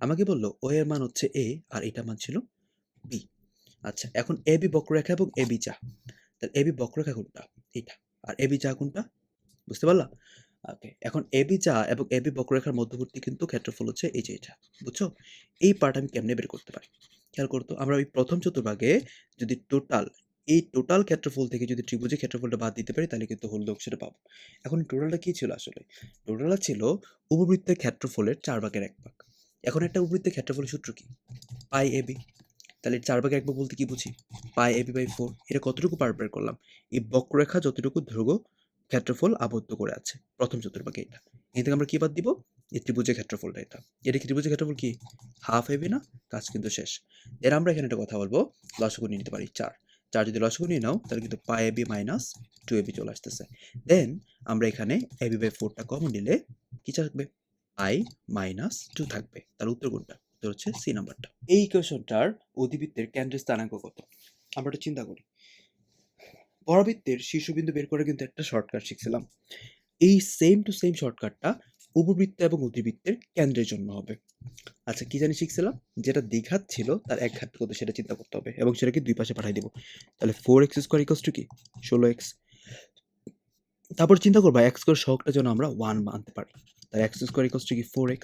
আমাকে বললো ও এর মান হচ্ছে এ আর এটা মান ছিল বি। আচ্ছা, এখন এ বি বক্ররেখা এবং এ বি যা, তাহলে এ বি বক্ররেখা কোনটা, এটা, আর এ বি যা কোনটা, বুঝতে পারলা? ওকে, এখন এবি যা এবং এবি বক্ররেখার মধ্যবর্তী কিন্তু ক্ষেত্রফল হচ্ছে এই যে এটা, বুঝছো? এই পার্ট আমি কেমনে বের করতে পারি, খেয়াল করতো। আমরা ওই প্রথম চতুর্ভাগে যদি এই টোটাল ক্ষেত্রফল থেকে যদি ত্রিভুজের ক্ষেত্রফলটা বাদ দিতে পারি, তাহলে কিন্তু হলদক সেটা পাবো। এখন টোটালটা কি ছিল আসলে? টোটালটা ছিল উপবৃত্তের ক্ষেত্রফলের 4/1 ভাগ। এখন একটা উপবৃত্তের ক্ষেত্রফলের সূত্র কি? পাই এবি। তাহলে 4/1 ভাগ বলতে কি বুঝি? পাই এবি বাই 4। এটা কতটুকু পার বের করলাম? এই বক্ররেখা যতটুকু দৈর্ঘ্য ক্ষেত্রফল আবদ্ধ করে আছে প্রথম চতুর্ভাগে এটা, এখান থেকে আমরা কি বাদ দিব? এই ত্রিভুজের ক্ষেত্রফলটা। এটা কি ত্রিভুজের ক্ষেত্রফল কি হাফ এবি না? কাজ কিন্তু শেষ। এর আমরা এখানে একটা কথা বলবো, লসাগু নিয়ে নিতে পারি 4। 4 যদি লসাগু নিয়ে নাও, তাহলে কিন্তু পাই এবি মাইনাস 2ab চলে আসতেছে। দেন আমরা এখানে এবি বাই 4টা কমন নিলে কি থাকবে? পাই মাইনাস 2 থাকবে। তার উত্তর কোনটা? উত্তর হচ্ছে সি নাম্বারটা। এই ইকুয়েশনটার অধিবৃত্তের কেন্দ্রের স্থানাঙ্ক কত? আমরা একটু চিন্তা করি। পরাবৃত্তের শীর্ষবিন্দু বের করে কিন্তু একটা শর্টকাট শিখছিলাম। এই সেম টু সেম শর্টকাটটা উপবৃত্ত এবং অধিবৃত্তের কেন্দ্রের জন্য হবে। আচ্ছা, কি জানি শিখছিলাম? যেটা দ্বিঘাত ছিল তার এক ঘাত কত সেটা চিন্তা করতে হবে, এবং সেটাকে দুই পাশে পাঠিয়ে দিব। তাহলে 4x স্কোয়ার ইকুয়ালস টু কি 16x। তারপর চিন্তা করবা x স্কোয়ার সহগটা যেন আমরা 1 মানতে পারি। তাহলে x স্কোয়ার ইকুয়ালস টু কি 4x।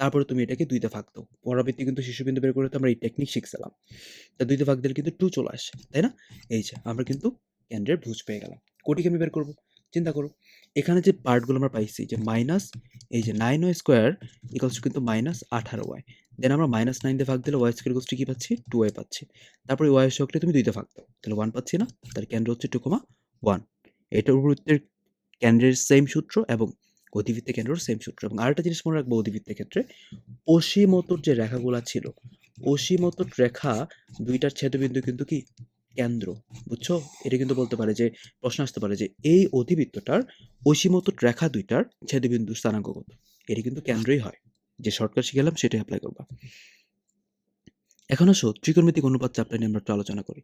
তারপরে তুমি এটাকে দুইতে ভাগ দাও। পরাবৃত্তে কিন্তু শীর্ষবিন্দু বের করতে আমরা এই টেকনিক শিখছিলাম। তা দুইতে ভাগ দিলে কিন্তু 2 চলে আসে, তাই না? এই যে আমরা কিন্তু কেন্দ্রের ভুজ পেয়ে গেলাম। কোটি কেমনে বের করবো? চিন্তা করো, এখানে যে পার্টগুলো আমরা পাইছি যে মাইনাস এই যে 9y স্কোয়ার ইকুয়ালস টু কিন্তু মাইনাস 18y। দেন আমরা মাইনাস 9 দিয়ে ভাগ দিলে y স্কোয়ার ইকুয়ালস টু কি পাচ্ছি? 2y পাচ্ছি। তারপরে y এর সহগটা তুমি দুইতে ভাগ দাও, তাহলে 1 পাচ্ছি না? তার কেন্দ্র হচ্ছে 2,1। এটা উপবৃত্তের কেন্দ্রের সেম সূত্র এবং অধিবৃত্তের কেন্দ্রের সেম সূত্র। এবং আরেকটা জিনিস মনে রাখবো, অধিবৃত্তের ক্ষেত্রে অসীমতর যে রেখাগুলা ছিল, অসীমতর রেখা দুইটার ছেদবিন্দু কিন্তু কি কেন্দ্র, বুঝছো? এটা কিন্তু বলতে পারে যে, প্রশ্ন আসতে পারে যে এই অধিবৃত্তটার অসীমতর রেখা দুইটার ছেদবিন্দু স্থানাঙ্ক কত? এটা কিন্তু কেন্দ্রই হয়। যে শর্টকাট শিখেলাম সেটাই অ্যাপ্লাই করবা। এখন আসো ত্রিকোণমিতিক অনুপাত চ্যাপ্টার নিয়ে আমরা একটু আলোচনা করি।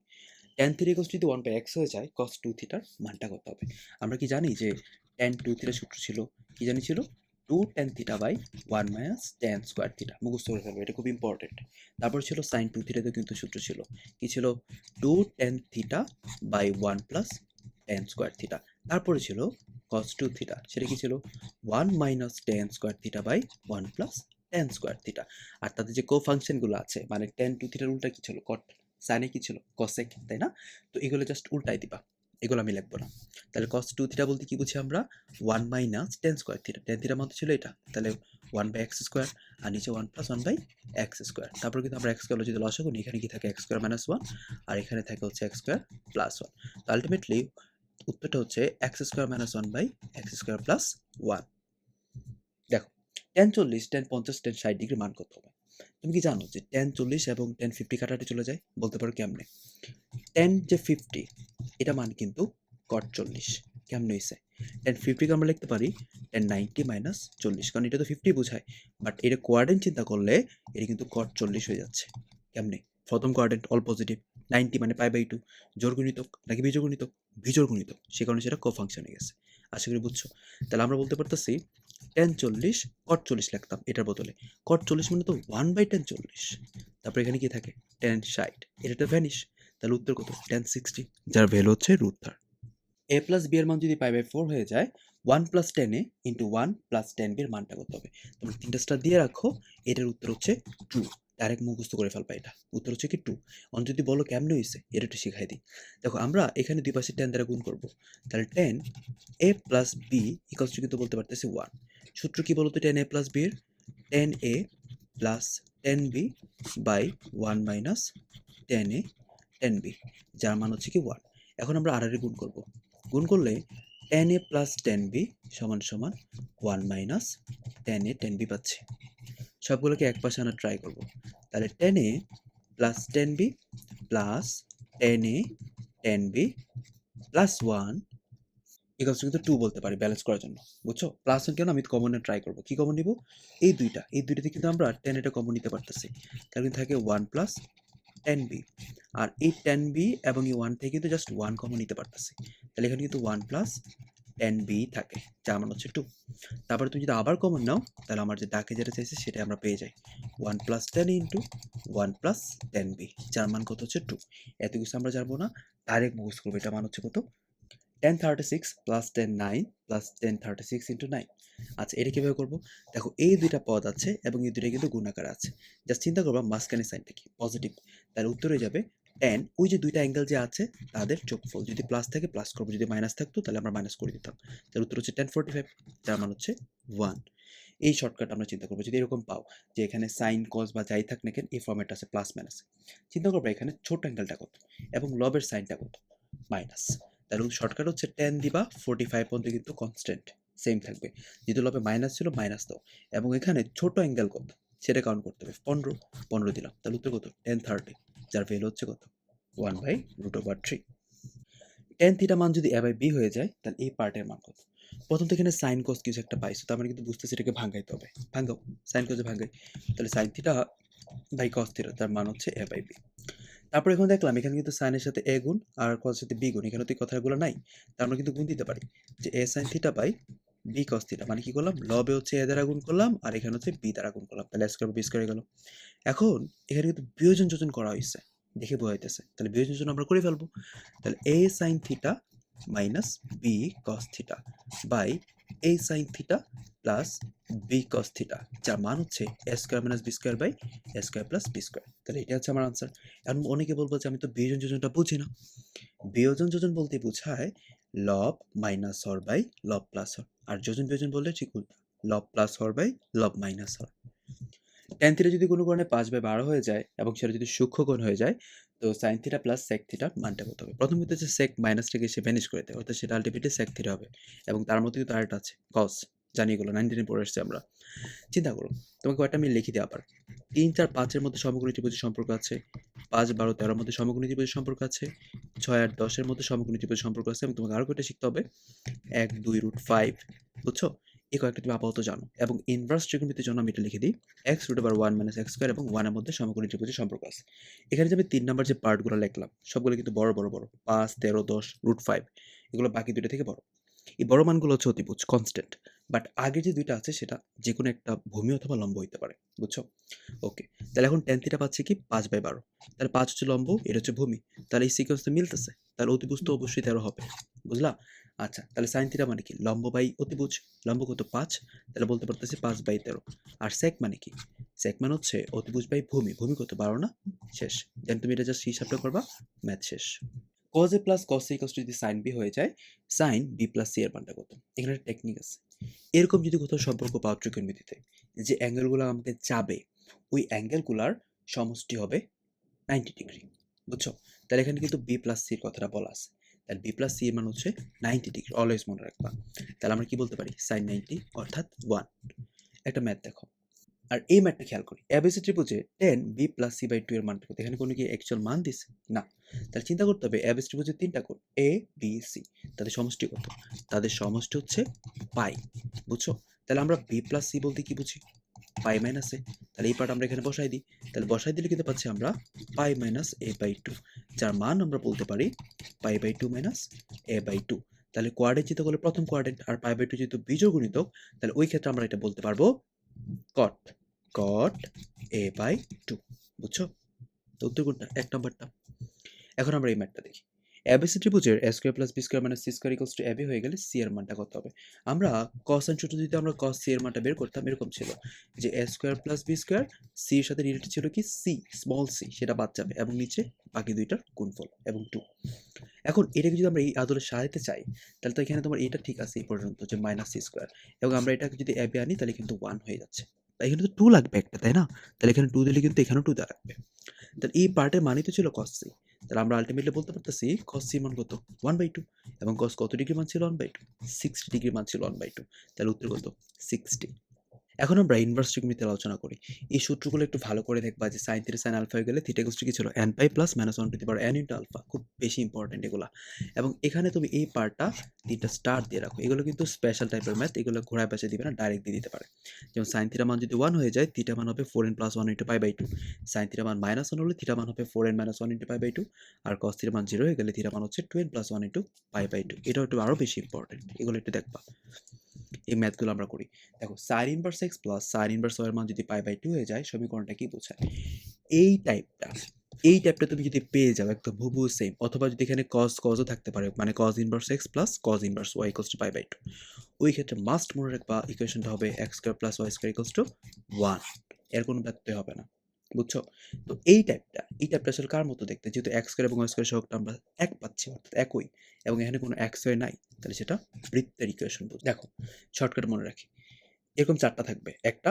tan থিটা ইকুয়ালস যদি 1/x হয়ে যায়, cos 2 থিটার মানটা কত হবে? আমরা কি জানি যে tan 2 থিটার সূত্র ছিল, কি জানি ছিল? 2 tan theta by 1 minus tan square theta. মুখস্থ করে ফেলবে, এটা খুব ইম্পর্টেন্ট। তারপর ছিল sin 2 থিটাতেও কিন্তু সূত্র ছিল, কি ছিল? 2 tan theta by 1 plus tan square theta. তারপরে ছিল cos 2 থিটা, সেটা কি ছিল? 1 minus tan square theta by 1 plus tan square theta. আর তাদের যে কোফাংশনগুলো আছে, মানে tan 2 থিটার উল্টা কি ছিল? cot। সাইনে কি ছিল? কসেক, তাই না? তো এগুলো জাস্ট উল্টাই দিবা, এগুলো আমি লিখবো না। তাহলে cos 2 থিটা বলতে কি বুঝি আমরা? 1 minus tan square theta. tan থিটার মান ছিল এটা, তাহলে 1 বাই x স্কয়ার, আর নিচে 1 প্লাস 1 বাই x স্কয়ার। তারপর কিন্তু আমরা x স্কয়ার যদি লসাগু নিই, এখানে কি থাকে? x স্কয়ার মাইনাস 1, আর এখানে থাকে হচ্ছে x স্কয়ার প্লাস 1। তো আলটিমেটলি উত্তরটা হচ্ছে x square minus 1 by x square plus 1। দেখো, tan 40, tan 50, tan 60 ডিগ্রি মান কত হবে? তুমি কি জানো যে tan 40 এবং tan 50 কাটাকাটি চলে যায়? বলতে পারো কেমনে? tan যে 50 এটা মান কিন্তু cot 40। কেমনে হইছে? tan 50 কে আমরা লিখতে পারি tan 90 মাইনাস 40, কারণ এটা তো 50 বোঝায়। বাট এটা কোয়াড্রেন্ট চিন্তা করলে এটা কিন্তু cot 40 হয়ে যাচ্ছে। কেমনে? প্রথম কোয়াড্রেন্ট অল পজিটিভ, 90 মানে পাই বাই 2, জোড় গুণিতক নাকি বিজোড় গুণিতক? বিজোড় গুণিতক, সে কারণে সেটা কোফাংশন হয়ে গেছে। আশা করি বুঝছো। তাহলে আমরা বলতে পারতেছি টেন 40 কট 40 লিখতাম এটার বদলে। কট 40 মানে তো 1/10 40। তারপর এখানে কি থাকে? টেন 60, এটা ভ্যানিশ। তাহলে উত্তর কত? টেন 60, যার ভ্যালু হচ্ছে √3। a প্লাস b এর মান যদি π/4 হয়ে যায়, 1 plus 10a into 1 plus 10b এর মানটা কত হবে? তোমরা 3টা স্টার দিয়ে রাখো, এটার উত্তর হচ্ছে 2। ডাইরেক্ট মুখস্থ করে ফেলবা এটা। উত্তর হচ্ছে কি 2। অন যদি বলো কেমনে হইছে, এটা একটু শিখাই দিই। দেখো আমরা এখানে দুই পাশে 10 দ্বারা গুণ করব। তাহলে 10a plus b equals two কিন্তু বলতে পারতেছি 1। সূত্র কি বলতো 10a প্লাস b এর? 10a plus 10b by 1 minus 10a 10b, যার মান হচ্ছে কি 1। এখন আমরা আর গুণ করব। গুণ করলে 10a প্লাস 10b সমান সমান 1 মাইনাস 10a 10b পাচ্ছি। সবগুলোকে এক পাশে আনার ট্রাই করব। তাহলে 10a plus 10b plus 10a 10b plus 1 equals কিন্তু 2 বলতে পারি ব্যালেন্স করার জন্য। বুঝছো? প্লাস কেন আমি কমনে ট্রাই করব। কি কমন নিব? এই দুইটাতে কিন্তু আমরা 10 এটা কমন নিতে পারতেছি। তাহলে কিন্তু থাকে 1 প্লাস 10b, আর এই 10b এবং এই 1 থেকে কিন্তু জাস্ট 1 কমন নিতে পারতেছি। তাহলে এখানে কিন্তু 1 প্লাস 10b থাকে, যার মান হচ্ছে 2। তারপরে তুমি যদি আবার কমন নাও, তাহলে আমার যে ডাকে যেটা চাইছে সেটা আমরা পেয়ে যাই। 1 প্লাস 10 ইন্টু 1 প্লাস 10b, যার মান কত হচ্ছে 2। এত কিছু আমরা জানবো না, ডাইরেক্ট মুখস্থ করবো। এটা মান হচ্ছে কত? 1036 প্লাস 10 9 প্লাস 1036 ইন্টু 9। আচ্ছা, এটা কিভাবে করবো? দেখো এই দুইটা পদ আছে এবং এই দুইটা কিন্তু গুণাকার আছে। জাস্ট চিন্তা করবা মাঝখানে সাইনটা কি পজিটিভ। তাহলে উত্তর হয়ে যাবে 10, ওই যে দুইটা অ্যাঙ্গেল যে আছে তাদের যোগফল। যদি প্লাস থাকে প্লাস করবো, যদি মাইনাস থাকতো তাহলে আমরা মাইনাস করে দিতাম। তাহলে উত্তর হচ্ছে 1045, যার মান হচ্ছে 1। এই শর্টকাট আমরা চিন্তা করবো। যদি এরকম পাও যে এখানে সাইন কস বা যাই থাক না কেন এই ফর্মেট আছে প্লাস মাইনাস, চিন্তা করবো এখানে ছোট অ্যাঙ্গেলটা কত এবং লবের সাইনটা কত? মাইনাস। তাহলে শর্টকাট হচ্ছে 10 দিবা, 45 পর্যন্ত কিন্তু কনস্ট্যান্ট সেম থাকবে। যেহেতু লবে মাইনাস ছিল মাইনাস দাও, এবং এখানে ছোট অ্যাঙ্গেল কত সেটা কাউন্ট করতে হবে। 15 দিলাম, তাহলে উত্তর কত? 1030, যার ভ্যালু হচ্ছে কত? 1/√3। টেন থিটা মান যদি a বাই b হয়ে যায়, তাহলে এই পার্টের মান কত? প্রথম তো এখানে সাইন কস কিছু একটা পাইছো, তার মানে কিন্তু বুঝতেছি এটাকে ভাঙাইতে হবে। ভাঙাও, সাইন কসে ভাঙাই। তাহলে sine theta by cos theta, তার মান হচ্ছে a বাই b। তারপর এখন দেখলাম এখানে কিন্তু সাইনের সাথে এ গুণ আর কসের সাথে বি গুণ, এখানে তো এই কথাগুলো নাই। তার আমরা কিন্তু গুণ দিতে পারি যে A sine theta by B cos theta. মানে কি করলাম? লবে হচ্ছে এ দ্বারা গুণ করলাম আর এখানে হচ্ছে বি দ্বারা গুণ করলাম, তাহলে স্কয়ার বি স্কয়ার হয়ে গেল। এখন এখানে কিন্তু বিয়োজন যোজন করা হয়েছে, দেখে বোঝা যাইতেছে। তাহলে বিয়োজন যোজন আমরা করে ফেলবো। তাহলে A sine theta minus B cos theta by A sine theta plus B cos theta, যার মান হচ্ছে A square minus B square by A square plus B square. তাহলে এটা হচ্ছে আমার আনসার। এখন অনেকে বলবো যে আমি তো বিয়োজন যোজনটা বুঝি না। বিয়োজন যোজন বলতে বোঝায় লব মাইনাস হর বাই লব প্লাস হর, আর যোজন বিয়োজন বললে ঠিক উল্টা, লব প্লাস হর বাই লব মাইনাস হর। ট্যান থিটা যদি কোনো কারণে 5/12 হয়ে যায় এবং সেটা যদি সূক্ষ্মকোণ হয়ে যায়, তো সাইন থিটা প্লাস সেক থিটার মানটা কত হবে? প্রথম কিন্তু হচ্ছে সেক মাইনাসটাকে সে ভ্যানিশ করে দেয়, অর্থাৎ সেটা আলটিমেটলি সেক থিটা হবে। এবং তার মধ্যে কিন্তু আরেকটা আছে কস, জানি এগুলো 9 পড়ে এসেছি আমরা। চিন্তা করো, তোমাকে কয়েকটা আমি লিখে দিই আবার। 3 4 5 এর মধ্যে সমকোণী ত্রিভুজের সম্পর্ক আছে, 5 12 13 এর মধ্যে সমকোণী ত্রিভুজের সম্পর্ক আছে, 6 8 10 এর মধ্যে সমকোণী ত্রিভুজের সম্পর্ক আছে, এবং তোমাকে আরো কয়টা শিখতে হবে? 1 2 √5, বুঝছো? এই কয়েকটা তুমি আপাতত জানো। এবং ইনভার্স ত্রিকোণমিতির জন্য আমি এটা লিখে দিই, x√1 - x² এবং 1 এর মধ্যে সমকোণী ত্রিভুজের সম্পর্ক আছে। এখানে যে আমি 3 নাম্বার যে পার্টগুলো লিখলাম সবগুলো কিন্তু বড় 5 13 10 √5, এগুলো বাকি দুটো থেকে বড়। এই বড় মানগুলো হচ্ছে অতিভুজ কনস্ট্যান্ট, বাট আগে যে দুইটা আছে সেটা যে কোনো একটা ভূমি অথবা লম্ব হইতে পারে, বুঝছো? ওকে, তাহলে এখন ট্যান থিটা পাচ্ছি কি 5/12, তাহলে 5 হচ্ছে লম্ব, এটা হচ্ছে ভূমি, তাহলে এই সিকোয়েন্স তো মিলতেছে, তাহলে অতিভুজ তো অবশ্যই 13 হবে, বুঝলা? আচ্ছা, তাহলে সাইন থিটা মানে কি? লম্ব বাই অতিভুজ। লম্ব কত? 5, তাহলে বলতে পারতেছি 5/13। আর সেক মানে কি? সেক মানে হচ্ছে অতিভুজ বাই ভূমি। ভূমি কত? 12 না? শেষ। দেন তুমি এটা জাস্ট হিসাবটা করবা, ম্যাথ শেষ। cos a plus cos a equals to যদি sin b হয়ে যায়, sin b প্লাস c এর মানটা কত? এখানে একটা টেকনিক আছে। এরকম যদি কোথাও সম্পর্ক পাও ত্রিকোণমিতিতে, যে অ্যাঙ্গেলগুলো আমাকে চাবে, ওই অ্যাঙ্গেলগুলার সমষ্টি হবে 90 ডিগ্রি, বুঝছো? তাহলে এখানে কিন্তু b প্লাস c এর কথাটা বলা আছে। তাহলে b প্লাস c এর মান হচ্ছে 90 ডিগ্রি, অলওয়েজ মনে রাখবা। তাহলে আমরা কি বলতে পারি? sin 90 অর্থাৎ 1। একটা ম্যাথ দেখো, আর এই ম্যাথটা খেয়াল করি। এবিসি ত্রিভুজে 10 b প্লাস c/2 এর মান কত? এখানে কোনো কি অ্যাকচুয়াল মান দিছে? না। তাহলে চিন্তা করতে হবে এবিসি ত্রিভুজের 3টা কোণ a b c, তাদের সমষ্টি কত? তাদের সমষ্টি হচ্ছে পাই, বুঝছো? তাহলে আমরা b প্লাস c বলতে কি বুঝি? পাই মাইনাস a। তাহলে এই পার্ট আমরা এখানে বসাই দিই। তাহলে বসাই দিলে কিন্তু পাচ্ছি আমরা পাই মাইনাস a/2, যার মান আমরা বলতে পারি পাই/2 মাইনাস a/2। তাহলে কোয়াড্রেন্ট যেহেতু হলো প্রথম কোয়াড্রেন্ট, আর পাই বাই টু যেহেতু বিজোড় গুণিতক, তাহলে ওই ক্ষেত্রে আমরা এটা বলতে পারবো কট এ বাই টু। বুঝছো? তো উত্তর কোনটা? 1 নাম্বারটা। এখন আমরা এই ম্যাথটা দেখি। এবিসি ত্রিভুজের a square plus b square minus c square equals two ab হয়ে গেলে c এর মানটা কত হবে? আমরা cos and সূত্র যদি আমরা cos c এর মানটা বের করতাম, এরকম ছিল যে a square plus b square, c এর সাথে রিলেটেড ছিল কি c, স্মল c, সেটা বাদ যাবে এবং নিচে বাকি দুইটার গুণফল এবং 2। এখন এটাকে যদি আমরা এই আদলে সাজাতে চাই, তাহলে তো এখানে তোমার এটা ঠিক আছে এই পর্যন্ত যে মাইনাস c স্কয়ার, এবং আমরা এটাকে যদি ab আনি তাহলে কিন্তু 1 হয়ে যাচ্ছে। তাই এখানে তো 2 লাগবে একটা, তাই না? তাহলে এখানে 2 দিলে কিন্তু এখানেও 2 দেওয়া লাগবে। তাহলে এই পার্টের মানই তো ছিল cos c। তাহলে আমরা আলটিমেটলি বলতে পারতেছি cos c মান কত? 1/2। এবং cos কত ডিগ্রি মান ছিল? 1/2। 60 ডিগ্রি মান ছিল 1/2। তাহলে উত্তর কত? 60। এখন আমরা ইনভার্স ট্রিগোনোমেট্রি আলোচনা করি। এই সূত্রগুলো একটু ভালো করে দেখবা যে sin থিটা sin আলফা হয়ে গেলে থিটা ইকুয়ালস টু কি ছিল? n pi plus minus 1 to the power n into alpha. খুব বেশি ইম্পর্টেন্ট এগুলা। এবং এখানে তুমি এই পার্টটা 3টা স্টার দিয়ে রাখো। এগুলো কিন্তু স্পেশাল টাইপের ম্যাথ, এগুলো ঘোরায় পেঁচে দিবে না, ডাইরেক্ট দিয়ে দিতে পারে। যেমন sin থিটা মান যদি 1 হয়ে যায়, থিটা মান হবে 4n plus 1 into pi by 2। sin theta মান মাইনাস 1 হলে থিটা মান হবে 4n minus 1 into pi by 2। আর cos থিটা মান 0 হয়ে গেলে থিটা মান হচ্ছে 2n plus 1 into pi by 2। এটাও একটু আরো বেশি ইম্পর্টেন্ট। এগুলো একটু দেখবা। এই ম্যাথগুলো আমরা করি। দেখো sin inverse x plus sin inverse y এর মান যদি পাই বাই 2 হয়ে যায়, সমীকরণটা কি বোঝায়? এই টাইপটা তুমি যদি পেয়ে যাও একদম হুবহু সেম, অথবা যদি এখানে cos ও থাকতে পারে, মানে cos inverse x plus cos inverse y equals to pi by 2, ওই ক্ষেত্রে মাস্ট মনে রাখবা ইকুয়েশনটা হবে x square plus y square equals to 1। এর কোনো ব্যত্যয় হবে না। বুঝছো? তো এই টাইপটা আসলে কার মতো দেখতে? যেহেতু x স্কয়ার এবং y স্কয়ার সহগটা আমরা এক পাচ্ছি, অর্থাৎ একই, এবং এখানে কোনো x y নাই, তাহলে সেটা বৃত্তের ইকুয়েশন। দেখো শর্টকাট মনে রাখি, এরকম 4টা থাকবে। একটা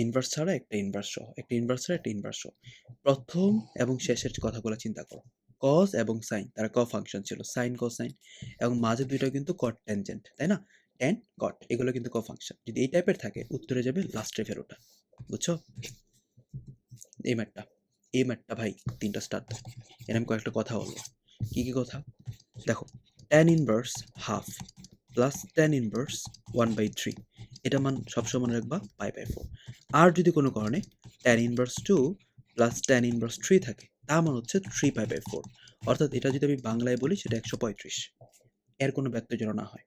ইনভার্স ছাড়া, একটা ইনভার্স সহ, একটা ইনভার্স ছাড়া, একটা ইনভার্স সহ। প্রথম এবং শেষের কথাগুলো চিন্তা করো। cos এবং sin তারা co-ফাংশন ছিল, sin cosine, এবং মাঝে দুইটা কিন্তু cot tangent, তাই না? tan cot, এগুলো কিন্তু co-ফাংশন। যদি এই টাইপের থাকে, উত্তরে যাবে লাস্টে ফেরোটা। বুঝছো? এই ম্যাটটা ভাই 3টা স্টার দাও। এরকম কয়েকটা কথা বলবো। কি কথা? দেখো, tan inverse half plus tan inverse 1/3, এটা মান সবসময় মনে রাখবা পাই বাই 4। আর যদি কোনো কারণে tan inverse 2 plus tan inverse 3 থাকে, তার মান হচ্ছে 3 পাই বাই 4। অর্থাৎ এটা যদি আমি বাংলায় বলি, সেটা 135। এর কোনো ব্যত্যয় যেন না হয়।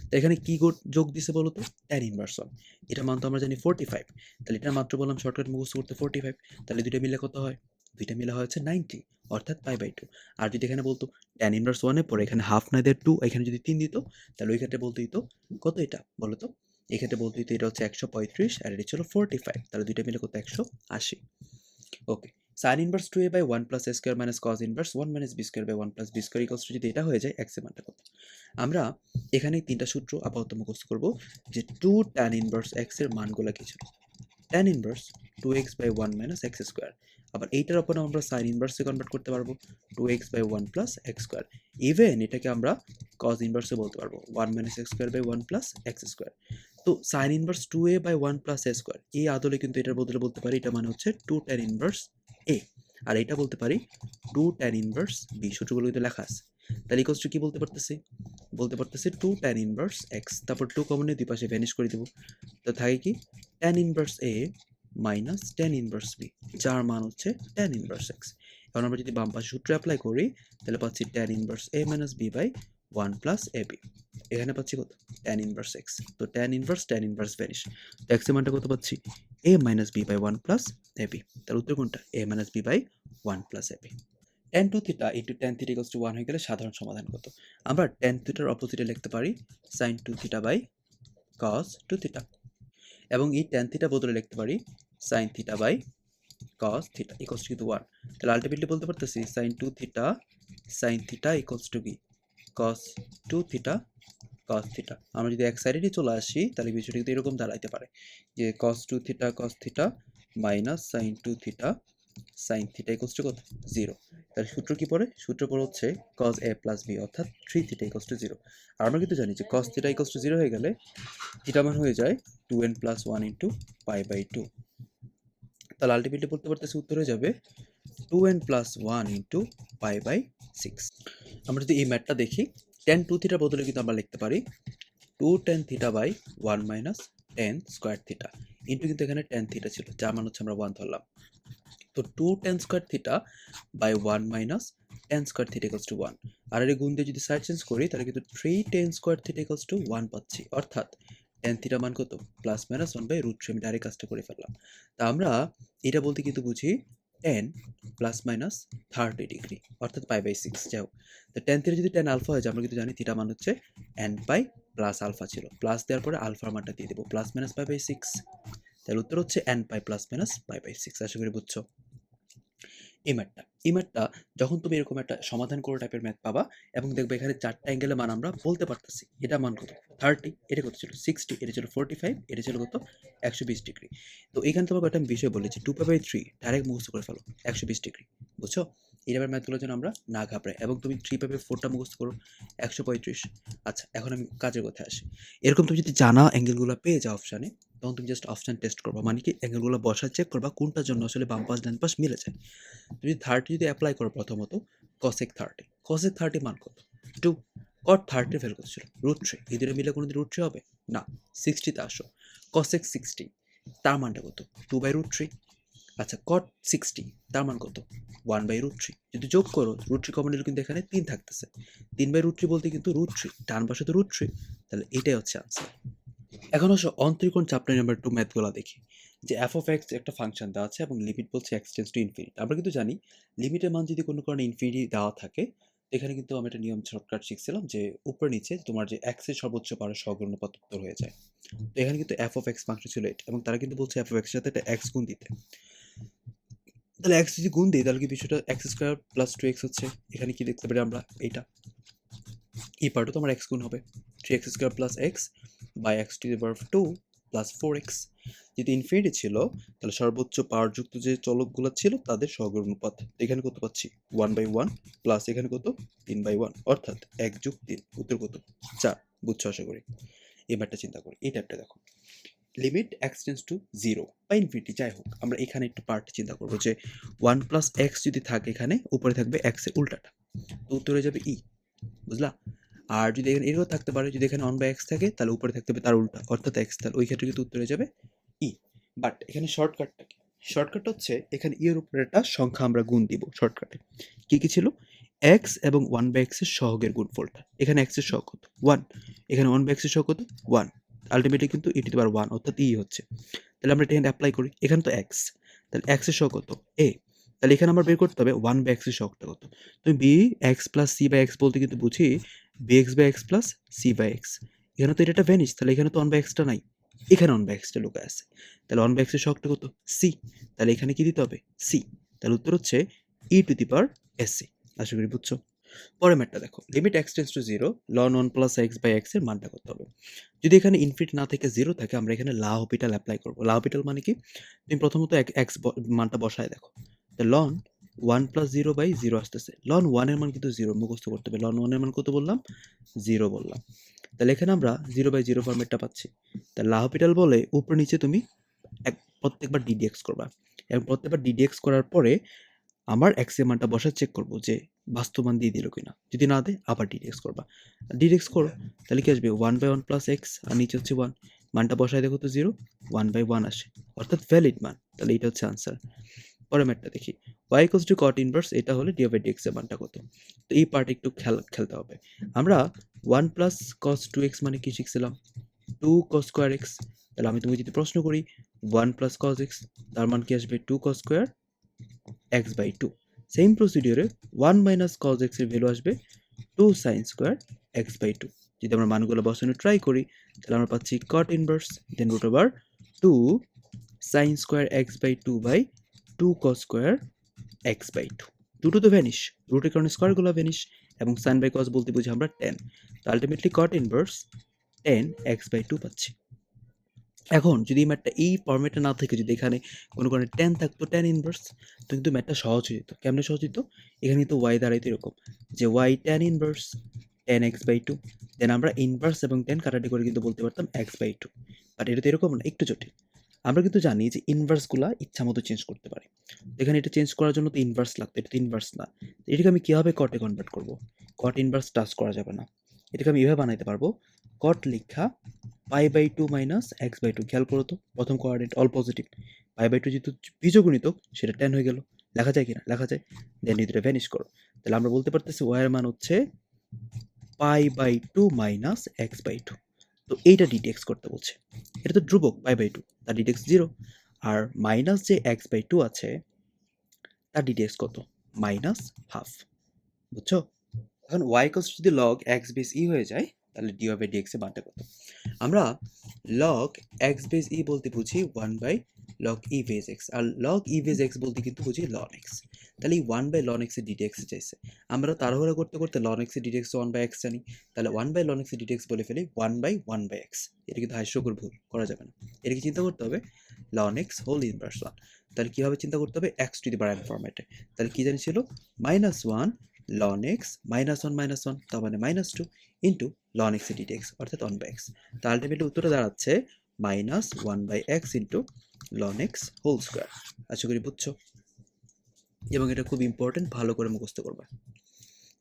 তো এখানে কি যোগ দিছে বলো তো? tan inverse 1। এটা মান তো আমরা জানি 45। তাহলে এটা মাত্র বললাম শর্টকাট মুখস্থ করতে 45। তাহলে দুইটা মিলে কত হয়? দুইটা মিলে হয় হচ্ছে 90, অর্থাৎ পাই বাই 2। আর যদি এখানে বলতো tan ইনভার্স 1 এর পরে এখানে হাফ না দিয়ে 2, এখানে যদি 3 দিত, তাহলে ওই ক্ষেত্রে বলতো দিত কত এটা বলো তো? এই ক্ষেত্রে বলতো দিত এটা হচ্ছে 135 আর এটা ছিল 45। তাহলে দুইটা মিলে কত? 180। Okay. sin inverse 2a by 1 plus a square minus cos inverse 1 minus b square by 1 plus b square equals to যদি এটা হয়ে যায়, x এর মানটা কত? আমরা এখানে 3টা সূত্র আপাতত মুখস্থ করব, যে 2 tan ইনভার্স x এর মানগুলো কি ছিল? tan inverse 2x by 1 minus x square. আবার এইটার উপর আমরা sin ইনভার্সে কনভার্ট করতে পারবো 2x by 1 plus x square. Even এটাকে আমরা cos ইনভার্সে বলতে পারবো 1 minus x square by 1 plus x square. তো sin inverse 2a by 1 plus a square, এই আদলে কিন্তু এটার বদলে বলতে পারি এটা মানে হচ্ছে 2 tan ইনভার্স a, আর এটা বলতে পারি 2 tan ইনভার্স b। সূত্রগুলো কিন্তু লেখা আছে। তাহলে ইকুয়ালস টু কি বলতে পারতেছি? বলতে পারতেছি 2 tan ইনভার্স x, তারপর 2 কমন নিয়ে দুই পাশে ভ্যানিশ করে দেব। তো থাকে কি tan inverse a minus tan inverse b, যার মান হচ্ছে tan ইনভার্স x। এখন আমরা যদি বাম পাশে সূত্র অ্যাপ্লাই করি, তাহলে পাচ্ছি tan inverse a minus b by 1 plus ab। এখানে পাচ্ছি কত? tan inverse x। তো tan ইনভার্স ভ্যানিশ। তো x এর মানটা কত পাচ্ছি? a minus b by 1 plus ab। তার উত্তর কোনটা? a minus b by 1 plus ab। tan 2 theta into tan theta equals to 1 হয়ে গেলে সাধারণ সমাধান কত? আমরা tan থিটার অপোজিটে লিখতে পারি sin 2 theta by cos 2 theta, এবং এই tan থিটা বদলে লিখতে পারি sin theta by cos theta equals to 1। তাহলে আলটিমেটলি বলতে পারতেছি sin 2 theta sin theta equals to কি? cos 2 theta cos theta. আমরা যদি এক সাইডে চলে আসি, তাহলে বিষয়টা কিন্তু এরকম দাঁড়াইতে পারে যে cos 2 theta cos theta minus sin 2 theta sin theta equals two কত? 0। তাহলে সূত্র কি পড়ে? সূত্র পড়ে হচ্ছে cos a প্লাস b, অর্থাৎ 3 থিটা ইকুয়ালস টু 0। আর আমরা কিন্তু জানি যে cos থিটা ইকুয়ালস টু 0 হয়ে গেলে থিটা মান হয়ে যায় 2n plus 1 into pi by 2। তাহলে আলটিমেটলি বলতে পারতেছি উত্তর হয়ে যাবে 2n plus 1 into pi by 6। আমরা যদি এই ম্যাথটা দেখি, tan 2 থিটার বদলে কিন্তু আমরা লিখতে পারি 2 tan theta by 1 minus tan square theta into কিন্তু এখানে tan থিটা ছিল, যার মান হচ্ছে আমরা 1 ধরলাম। তো 2 tan square theta by 1 minus tan square theta equals to 1। আর এর গুণ দিয়ে যদি সাইড চেঞ্জ করি তাহলে কিন্তু 3 tan square theta equals to 1 পাচ্ছি। অর্থাৎ tan থিটা মান কত? Plus minus 1 by root 3। আমি ডাইরেক্ট কাজটা করে ফেললাম। তা আমরা এটা বলতে কিন্তু বুঝি tan প্লাস মাইনাস 30 ডিগ্রি অর্থাৎ পাই বাই 6। যাই হোক, তো tan থিটা যদি tan আলফা হয়ে যায় আমরা কিন্তু জানি থিটা মান হচ্ছে n পাই প্লাস আলফা ছিল। প্লাস দেওয়ার পরে আলফার মানটা দিয়ে দেবো প্লাস মাইনাস পাই বাই 6। তাহলে উত্তর হচ্ছে n pi plus minus pi by 6। আশা করি বুঝছো। এই ম্যাথটা যখন তুমি এরকম একটা সমাধান করো টাইপের ম্যাথ পাবা এবং দেখবে এখানে 4টা অ্যাঙ্গেলের মান আমরা বলতে পারতেছি। এটা মান কত? 30, এটা কত ছিল? 60, এটা ছিল 45, এটা ছিল কত? 120 ডিগ্রি। তো এখানে তোমাকে একটা বিষয় বলেছি 2π/3 ডাইরেক্ট মুখস্থ করে ফেলো 120 ডিগ্রি। বুঝছো? এই টাইপের ম্যাথগুলোর জন্য আমরা না ঘাবড়াই এবং তুমি 3π/4টা মুখস্থ করো 135। আচ্ছা, এখন আমি কাজের কথায় আসি। এরকম তুমি যদি জানা অ্যাঙ্গেলগুলো পেয়ে যাও অপশানে, তখন তুমি জাস্ট অপশান টেস্ট করবা। মানে কি অ্যাঙ্গেলগুলো বসায় চেক করবা কোনটার জন্য আসলে বাম পাশ ডান পাশ মিলে যায়। তুমি 30 যদি অ্যাপ্লাই করো প্রথমত cosec 30, cosec 30 মান কত? 2, cot 30 ভ্যালু কত ছিল? √3। এই দুটো মিলে কোনোদিন √3 হবে না। 60 তে আসো, cosec 60 তার মানটা কত? 2/√3। আচ্ছা, cot 60 তার মান কত? 1/√3। যদি যোগ করো √3 কমন নিলে কিন্তু এখানে 3 থাকতেছে। 3/√3 বলতে কিন্তু √3, ডান পাশে তো √3। তাহলে এটাই হচ্ছে আনসার। এখন আসো অন্তরীকোণ চ্যাপ্টার নাম্বার 2 ম্যাথগুলো দেখি। যে f of x একটা ফাংশন দেওয়া আছে এবং লিমিট বলছে x টেন্ডস টু ইনফিনিটি। আমরা কিন্তু জানি লিমিটের মান যদি কোনো কারণে ইনফিনিটি দেওয়া থাকে, এখানে কিন্তু আমরা একটা নিয়ম শর্টকাট শিখছিলাম যে উপরে নিচে তোমার যে x এর সর্বোচ্চ পাওয়ার সহগ অনুপাত উত্তর হয়ে যায়। তো এখানে কিন্তু f of x ফাংশন ছিল এটা এবং তারা কিন্তু বলছে f of x এর সাথে একটা x গুণ দিতে। তাহলে x যদি গুণ দিই তাহলে কি বিষয়টা x স্কয়ার প্লাস 2x হচ্ছে। এখানে কি দেখতে পারি আমরা এটা এই পার্টও তো আমার x গুণ হবে 3x square plus x by x to the power 2 plus 4x। যদি ইনফিনিটি ছিল তাহলে সর্বোচ্চ পাওয়ারযুক্ত যে চলকগুলো ছিল তাদের সহগের অনুপাত। এখানে কত পাচ্ছি 1/1 প্লাস এখানে কত 3/1 অর্থাৎ 1 যোগ 3 উত্তর কত 4। বুঝছো আশা করি। এবারটা চিন্তা করি এই টাইপটা দেখো লিমিট x টেন্ডস টু 0 বা ইনফিনিটি যাই হোক, আমরা এখানে একটু পার্ট চিন্তা করবো যে 1 প্লাস x যদি থাকে এখানে উপরে থাকবে x এর উল্টাটা, তো উত্তর হয়ে যাবে ই। বুঝলা? আর যদি এখানে এরও থাকতে পারে, যদি এখানে 1/x থাকে তাহলে উপরে থাকতে হবে তার উল্টা অর্থাৎ x, তাহলে ওই ক্ষেত্রে কিন্তু উত্তর হয়ে যাবে ই। বাট এখানে শর্টকাটটা কি? শর্টকাটটা হচ্ছে এখানে এর উপরে একটা সংখ্যা আমরা গুণ দিব শর্টকাটে। কি কি ছিল? x এবং 1/x এর সহগের গুণফলটা। এখানে x এর সহগ কত? 1, এখানে 1/x এর সহগ কত? 1। আলটিমেটলি কিন্তু e টু দি পাওয়ার 1 অর্থাৎ ই হচ্ছে। তাহলে আমরা এটা এখানে অ্যাপ্লাই করি। এখানে তো x, তাহলে x এর সহগ কত? a। তাহলে এখানে আমার বের করতে হবে 1/x এর সহগটা কত। তুমি bx প্লাস c/x বলতে কিন্তু বুঝি bx/x প্লাস c/x। এখানে তো এটা ভ্যানিশ, তাহলে এখানে তো 1/x টা নাই, এখানে 1/x টা লুকায় আছে। তাহলে 1/x এর সহগটা কত? c। তাহলে এখানে কি দিতে হবে? c। তাহলে উত্তর হচ্ছে e to the power sc। আশা করি বুঝছো। পরের ম্যাথটা দেখো limit x tends to 0 ln 1 plus x by x এর মানটা করতে হবে। যদি এখানে ইনফিনিটি না থেকে 0 থাকে আমরা এখানে লা হপিটাল অ্যাপ্লাই করব। লা হপিটাল মানে কি? তুমি প্রথমত x মানটা বসায় দেখো। তো ln 1 প্লাস 0 বাই 0 আসতেছে। ln 1 এর মান কিন্তু 0 মুখস্থ করতে হবে। ln 1 এর মান কত বললাম? 0 বললাম। তাহলে এখানে আমরা 0/0 ফরম্যাটটা পাচ্ছি। তাহলে লা হপিটাল বলে উপরে নিচে তুমি প্রত্যেকবার ddx করবা এবং প্রত্যেকবার ddx করার পরে আমার x এর মানটা বসায় চেক করব যে বাস্তব মান দিয়ে দিল কিনা। যদি না দেয় আবার ddx করবা। ddx করো তাহলে কি আসবে 1/1 প্লাস x আর নিচে হচ্ছে 1। মানটা বসায় দেখো তো 0, 1/1 আসে অর্থাৎ ভ্যালিড মান। তাহলে এটা হচ্ছে আনসার। পরের ম্যাথটা দেখি y equals two cot inverse, এটা হলে d/dx এর মানটা কত। তো এই পার্ট একটু খেলতে হবে। আমরা 1 প্লাস cos 2x মানে কি শিখছিলাম? 2 cos স্কয়ার x। তাহলে আমি তুমি যদি প্রশ্ন করি 1 প্লাস cos x তার মান কি আসবে 2 cos স্কয়ার x/2। সেম প্রসিডিওরে 1 মাইনাস cos x এর ভ্যালু আসবে 2 sin স্কয়ার x/2। যদি আমরা মানগুলো বসানো ট্রাই করি তাহলে আমরা পাচ্ছি cot inverse then root over 2 sin square x/2 by 2 cos square x/2। দুটো তো ভ্যানিশ, রুটের কারণে স্কয়ারগুলো ভ্যানিশ এবং sin বাই cos বলতে বুঝি আমরা tan। তো ultimately cot inverse tan x/2 পাচ্ছি। এখন যদি ম্যাথটা এই ফরম্যাটে না থেকে যদি এখানে কোনো কারণে tan থাকতো tan ইনভার্স, তো কিন্তু ম্যাথটা সহজ হয়ে যেত। কেমনে সহজ হতো? এখানে কিন্তু y দাঁড়াইতো এরকম যে y tan inverse tan x/2, দেন আমরা ইনভার্স এবং tan কাটাকাটি করে কিন্তু বলতে পারতাম x/2। বাট এটা তো এরকম না, একটু জটিল। আমরা কিন্তু জানি যে ইনভার্সগুলা ইচ্ছা মতো চেঞ্জ করতে পারি। এখানে এটা চেঞ্জ করার জন্য তো ইনভার্স লাগতো, এটা তো ইনভার্স না। এটাকে আমি কিভাবে কটে কনভার্ট করব? কট ইনভার্স টাচ করা যাবে না। এটাকে আমি এভাবে বানাইতে পারবো, কট লিখা pi by two minus x by two. খেয়াল করো তো, প্রথম coordinate all positive, pi by two যেহেতু বীজগণিতক সেটা 10 হয়ে গেল। লেখা যায় কিনা? লেখা যায়। দেন এই দুটো ভ্যানিশ করো। তাহলে আমরা বলতে পারতেছি ওয়াই এর মান হচ্ছে pi by two minus x by two. তো এইটা ডিটেক্স করতে বলছে। এটা তো ধ্রুবক পাই বাই টু, তার ডিটেক্স 0। আর মাইনাস যে এক্স বাই টু আছে তার ডিটেক্স কত? Minus half. বুঝছো? এখন y ইকুয়ালস যদি log x বেস e হয়ে যায় তাহলে dy বাই dx এর মানটা কত? আমরা log x বেস e বলতে বুঝি 1 by log e base x, আর log e বেস x বলতে কিন্তু বুঝি ln x। তাহলে এই 1 বাই ln x এর dx চাইছে। আমরা তাড়াহুড়া করতে করতে ln x এর dx 1 বাই x জানি, তাহলে 1 বাই ln x এর dx বলে ফেলি 1 বাই x। এটা কিন্তু হাস্যকর ভুল, করা যাবে না। এটাকে চিন্তা করতে হবে ln x হোল ইনভার্স 1। তাহলে কিভাবে চিন্তা করতে হবে? x to the power n ফরম্যাটে। তাহলে কি জানি ছিল? -1 ln x -1 তার মানে -2 ইন্টু ln x এর dx অর্থাৎ 1 বাই x। তো আলটিমেটলি উত্তরটা দাঁড়াচ্ছে -1 by x into ln x whole square. আশা করি বুঝছো, এবং এটা খুব ইম্পর্টেন্ট, ভালো করে মুখস্থ করবা।